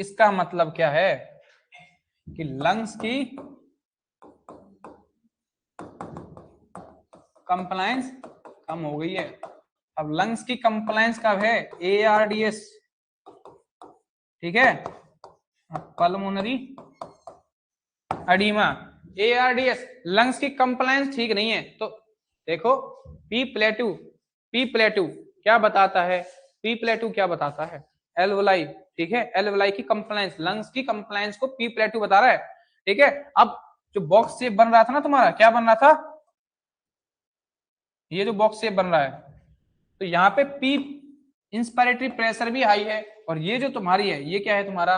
इसका मतलब? क्या है कि लंग्स की कंप्लायंस कम हो गई है। अब लंग्स की कंप्लायंस कब है? ARDS। ठीक है, पल्मोनरी एडिमा, ARDS, लंग्स की कंप्लायंस ठीक नहीं है। तो देखो पी प्लेटू, पी प्लेटू क्या बताता है? पी प्लेटू क्या बताता है? एल्वोलाई। ठीक है, एल्वोलाई की कंप्लायंस, लंग्स की कंप्लायंस को पी प्लेटू बता रहा है। ठीक है, अब जो बॉक्स शेप बन रहा था ना तुम्हारा, क्या बन रहा था? ये जो बॉक्स शेप बन रहा है, तो यहाँ पे पी इंस्पिरेटरी प्रेशर भी हाई है, और ये जो तुम्हारी है ये क्या है तुम्हारा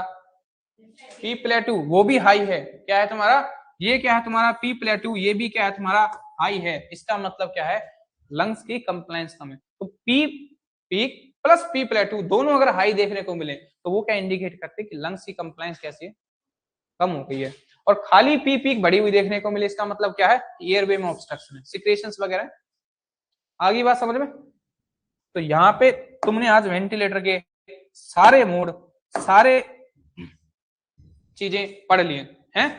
पी प्लेटू, वो भी हाई है। क्या है तुम्हारा, ये क्या है तुम्हारा पी प्लेटू, ये भी क्या है तुम्हारा हाई है। इसका मतलब क्या है, लंग्स की कंप्लायंस कम है। तो पी पीक प्लस पी प्लेटू दोनों अगर हाई देखने को मिले तो वो क्या इंडिकेट करते हैं कि लंग्स की कंप्लायंस कैसी है, कम हो गई है। और खाली पी पीक बढ़ी हुई देखने को मिले, इसका मतलब क्या है, एयरवे में ऑब्स्ट्रक्शन है, सिक्रेशंस वगैरह। आगे बात समझ में। तो यहाँ पे तुमने आज वेंटिलेटर के सारे मोड, सारे चीजें पढ़ लिए हैं।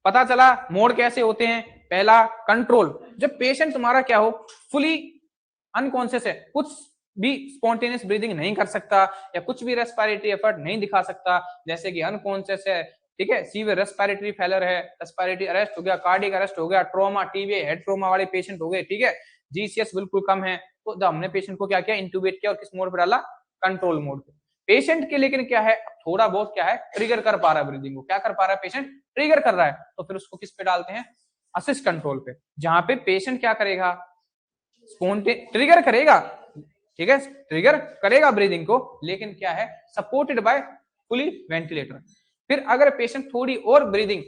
पता चला मोड कैसे होते हैं। पहला कंट्रोल, जब पेशेंट तुम्हारा क्या हो, फुली अनकॉन्शियस है, कुछ भी स्पॉन्टेनियस ब्रीदिंग नहीं कर सकता या कुछ भी रेस्पिरेटरी एफर्ट नहीं दिखा सकता, जैसे कि अनकॉन्शियस है, ठीक है, सीवियर रेस्पिरेटरी फेलर है, रेस्पिरेटरी अरेस्ट हो गया, कार्डियक अरेस्ट हो गया, ट्रॉमा टीबी हेड ट्रॉमा वाले पेशेंट हो गए, ठीक है, जीसीएस बिल्कुल कम है, तो हमने पेशेंट को क्या किया, इंट्यूबेट किया और किस मोड पे डाला, कंट्रोल मोड पे। पेशेंट के लेकिन क्या है, थोड़ा बहुत क्या है, ट्रिगर कर पा रहा है ब्रीदिंग को, क्या कर पा रहा है पेशेंट, ट्रिगर कर रहा है, तो फिर उसको किस पे डालते हैं, असिस्ट कंट्रोल पे, जहां पे पेशेंट क्या करेगा, ट्रिगर करेगा, ठीक है, ट्रिगर करेगा ब्रीदिंग को, लेकिन क्या है, सपोर्टेड बाय फुली वेंटिलेटर। फिर अगर पेशेंट थोड़ी और ब्रीदिंग,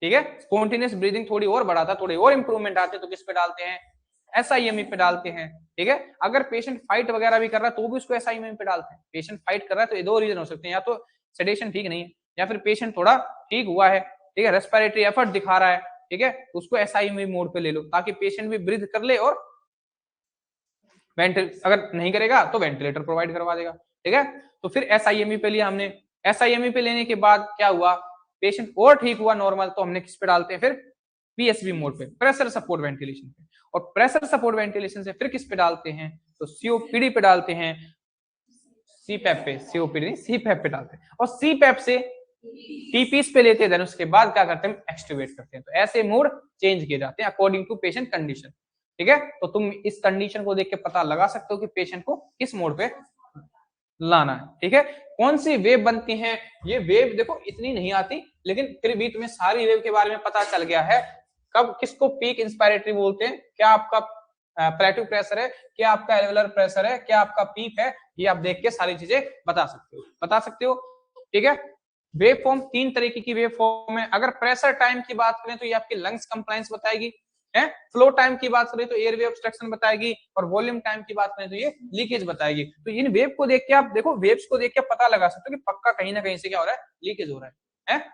ठीक है, स्पॉन्टेनियस ब्रीदिंग थोड़ी और बढ़ाता, थोड़ी और इंप्रूवमेंट आते, तो किस पे डालते हैं, एसआईएमई पे डालते हैं, ठीक है। अगर पेशेंट फाइट वगैरह भी कर रहा है तो भी उसको एसआईएमई पे डालते हैं। पेशेंट फाइट कर रहा है तो ये दो रीजन हो सकते हैं, या तो सेडेशन ठीक नहीं है, या फिर पेशेंट थोड़ा ठीक हुआ है, ठीक है, रेस्पिरेटरी एफर्ट दिखा रहा है, ठीक है, उसको एसआईएमई मोड पे ले लो, ताकि पेशेंट भी ब्रीथ कर ले, और अगर नहीं करेगा तो वेंटिलेटर प्रोवाइड करवा देगा, ठीक है। तो फिर एसआईएमई पे लिया हमने, एसआईएमई पे लेने के बाद क्या हुआ, पेशेंट और ठीक हुआ नॉर्मल, तो हमने किस पे डालते हैं फिर, पीएसवी मोड पे, प्रेशर सपोर्ट वेंटिलेशन पे, और प्रेशर सपोर्ट वेंटिलेशन से फिर किस पे डालते हैं, तो सीओपीडी पे डालते हैं, सीपैप पे, सीओपीडी सीपैप पे डालते हैं, और सीपैप से टीपीस पे लेते हैं, उसके बाद क्या करते हैं, एक्सट्यूबेट करते हैं। तो ऐसे मोड चेंज किए जाते हैं अकॉर्डिंग टू पेशेंट कंडीशन, ठीक है। तो तुम इस कंडीशन को देख के पता लगा सकते हो कि पेशेंट को किस मोड पे लाना है, ठीक है। कौन सी वेव बनती है, ये वेव देखो इतनी नहीं आती, लेकिन फिर भी तुम्हें सारी वेव के बारे में पता चल गया है। कब किसको पीक इंस्पायरेटरी बोलते हैं, क्या आपका प्लेटू प्रेशर है, क्या आपका एल्वेलर प्रेशर है, क्या आपका पीक है, ये आप देख के सारी चीजें बता सकते हो, ठीक है। वेव फॉर्म तीन तरीके की वेव फॉर्म है। अगर प्रेशर टाइम की बात करें तो ये आपकी लंग्स कंप्लायंस बताएगी, है, फ्लो टाइम की बात करें तो एयरवे ऑब्स्ट्रक्शन बताएगी, और वॉल्यूम टाइम की बात करें तो ये लीकेज बताएगी। तो इन वेव को देख के आप देखो, वेव्स को देख के पता लगा सकते हो कि पक्का कहीं ना कहीं से क्या हो रहा है, लीकेज हो रहा है,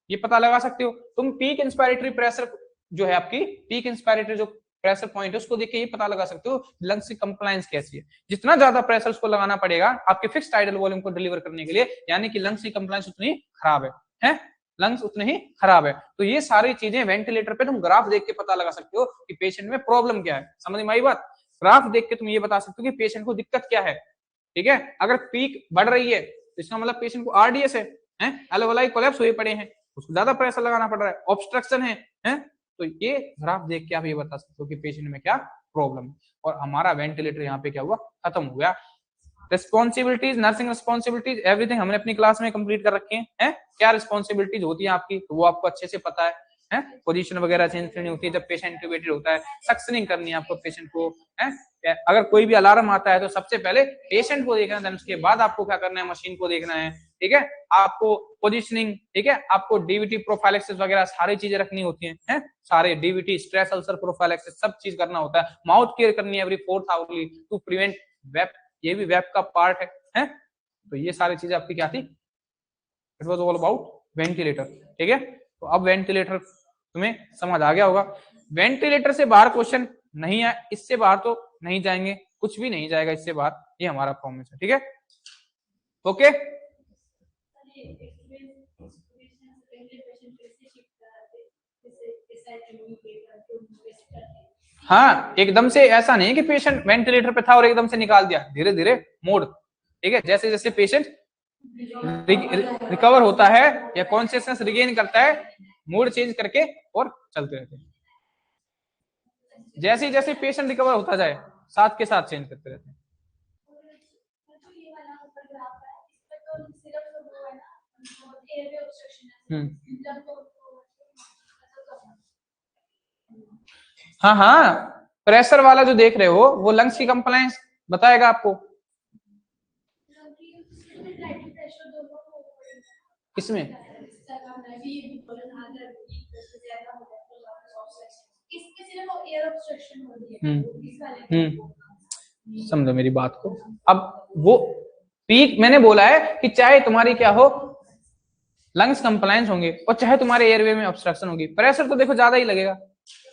ये पता लगा सकते हो। तुम पीक इंस्पायरेटरी प्रेशर जो है, आपकी पीक इंस्पायरेटरी जो प्रेशर पॉइंट है, उसको देख के ये पता लगा सकते हो लंग्स की कंप्लायंस कैसी है। जितना ज्यादा प्रेशर उसको लगाना पड़ेगा आपके फिक्स टाइडल वॉल्यूम को डिलीवर करने के लिए, यानी कि लंग्स की कंप्लायंस उतनी खराब है, लंग्स उतने ही खराब है। तो ये सारी चीजें वेंटिलेटर पे तुम ग्राफ देख के पता लगा सकते हो कि पेशेंट में प्रॉब्लम क्या है। समझ में आई बात, ग्राफ देख के तुम ये बता सकते हो कि पेशेंट को दिक्कत क्या है, ठीक है। अगर पीक बढ़ रही है तो इसका मतलब पेशेंट को आरडीएस है, एल्वेओलाई कोलैप्स हुए पड़े हैं, उसको ज्यादा प्रेशर लगाना पड़ रहा है, ऑब्स्ट्रक्शन है, तो ये ग्राफ देख के आप ये बता सकते हो कि पेशेंट में क्या प्रॉब्लम है। और हमारा वेंटिलेटर यहाँ पे क्या हुआ, खत्म हो गया। रिस्पॉन्सिबिलिटीज, नर्सिंग रिस्पॉन्सिबिलिटीज, एवरीथिंग हमने अपनी क्लास में कंप्लीट कर रखे हैं। क्या रिस्पॉन्सिबिलिटीज होती है आपकी, तो वो आपको अच्छे से पता है, पोजीशन वगैरह चेंज करनी होती है जब पेशेंट इंट्यूबेटेड होता है, सक्शनिंग करनी है आपको पेशेंट को, है, अगर कोई भी अलार्म आता है तो सबसे पहले पेशेंट को देखना है, उसके बाद आपको क्या करना है, मशीन को देखना है, ठीक है। आपको पोजीशनिंग, ठीक है, आपको डीवीटी प्रोफाइलेक्सिस वगैरह सारी चीजें रखनी होती हैं, सारे डीवीटी, स्ट्रेस अल्सर प्रोफाइलेक्सिस, सब चीज करना होता है। माउथ केयर करनी है every 4th hourly to prevent VAP, ये भी वेब का पार्ट है, तो ये सारी चीजें आपकी क्या थी, it was all about ventilator, ठीक है। तो अब वेंटिलेटर तुम्हें समझ आ गया होगा। वेंटिलेटर से बाहर क्वेश्चन नहीं है, इससे बाहर तो नहीं जाएंगे, कुछ भी नहीं जाएगा इससे बाहर, ये हमारा प्रॉमिस है, ठीक है, ओके। हाँ, एकदम से ऐसा नहीं कि पेशेंट वेंटिलेटर पे था और एकदम से निकाल दिया, धीरे धीरे मोड, ठीक है, जैसे जैसे पेशेंट रिकवर होता है या कॉन्शियसनेस रिगेन करता है, मूड चेंज करके और चलते रहते हैं। जैसे जैसे पेशेंट रिकवर होता जाए साथ के साथ चेंज करते रहते हैं। हाँ हाँ, प्रेशर वाला जो देख रहे हो वो लंग्स की कंप्लायंस बताएगा आपको, किसमें? समझो मेरी बात को। अब वो पीक मैंने बोला है कि चाहे तुम्हारी क्या हो, लंग्स कंप्लायंस होंगे और चाहे तुम्हारे एयरवे में ऑब्स्ट्रक्शन होगी, प्रेशर तो देखो ज्यादा ही लगेगा।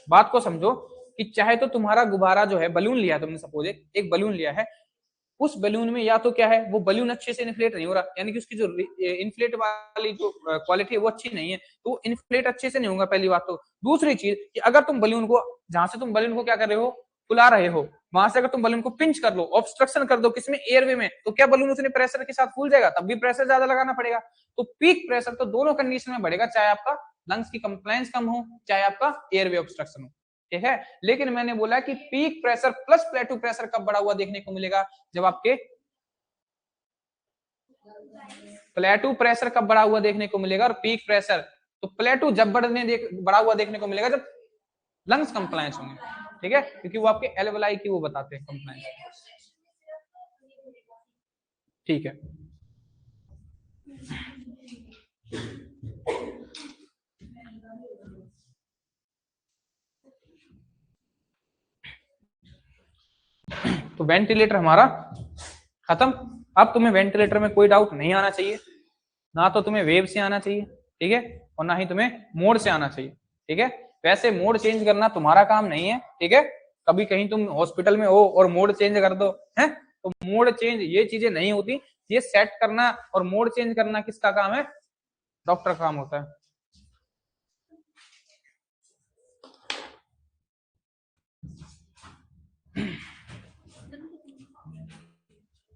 बात को समझो कि चाहे तो तुम्हारा गुब्बारा जो है, बलून लिया तुमने, सपोज एक बलून लिया है, उस बलून में या तो क्या है, वो बलून अच्छे से इन्फ्लेट नहीं हो रहा, यानी कि उसकी जो इन्फ्लेट वाली जो क्वालिटी है वो अच्छी नहीं है, तो इन्फ्लेट अच्छे से नहीं होगा, पहली बात तो। दूसरी चीज कि अगर तुम बलून को, जहां से तुम बलून को क्या कर रहे हो, फुला रहे हो, वहां से अगर तुम बलून को पिंच कर लो, ऑब्स्ट्रक्शन कर दो किसमें, एयरवे में, तो क्या बलून उतने प्रेशर के साथ फूल जाएगा? तब भी प्रेशर ज्यादा लगाना पड़ेगा। तो पीक प्रेशर तो दोनों कंडीशन में बढ़ेगा, चाहे आपका लंग्स की कंप्लायंस कम हो, चाहे आपका एयरवे ऑब्स्ट्रक्शन हो, ठीक है। लेकिन मैंने बोला कि पीक प्रेशर प्लस प्लेटू प्रेशर कब बढ़ा हुआ देखने को मिलेगा, जब आपके प्लेटू प्रेशर कब बढ़ा हुआ देखने को मिलेगा, और पीक प्रेशर, तो प्लेटू जब बढ़ा हुआ देखने को मिलेगा जब लंग्स कंप्लायंस होंगे, ठीक है, क्योंकि वो आपके एल्वेलाई की वो बताते हैं कंप्लायंस, ठीक है। तो वेंटिलेटर हमारा खत्म। अब तुम्हें वेंटिलेटर में कोई डाउट नहीं आना चाहिए, ना तो तुम्हें वेव से आना चाहिए, ठीक है, और ना ही तुम्हें मोड से आना चाहिए, ठीक है। वैसे मोड चेंज करना तुम्हारा काम नहीं है, ठीक है। कभी कहीं तुम हॉस्पिटल में हो और मोड चेंज कर दो, है, तो मोड चेंज ये चीजें नहीं होती, ये सेट करना और मोड चेंज करना किसका काम है? डॉक्टर का काम होता है।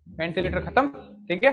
वेंटिलेटर खत्म, ठीक है।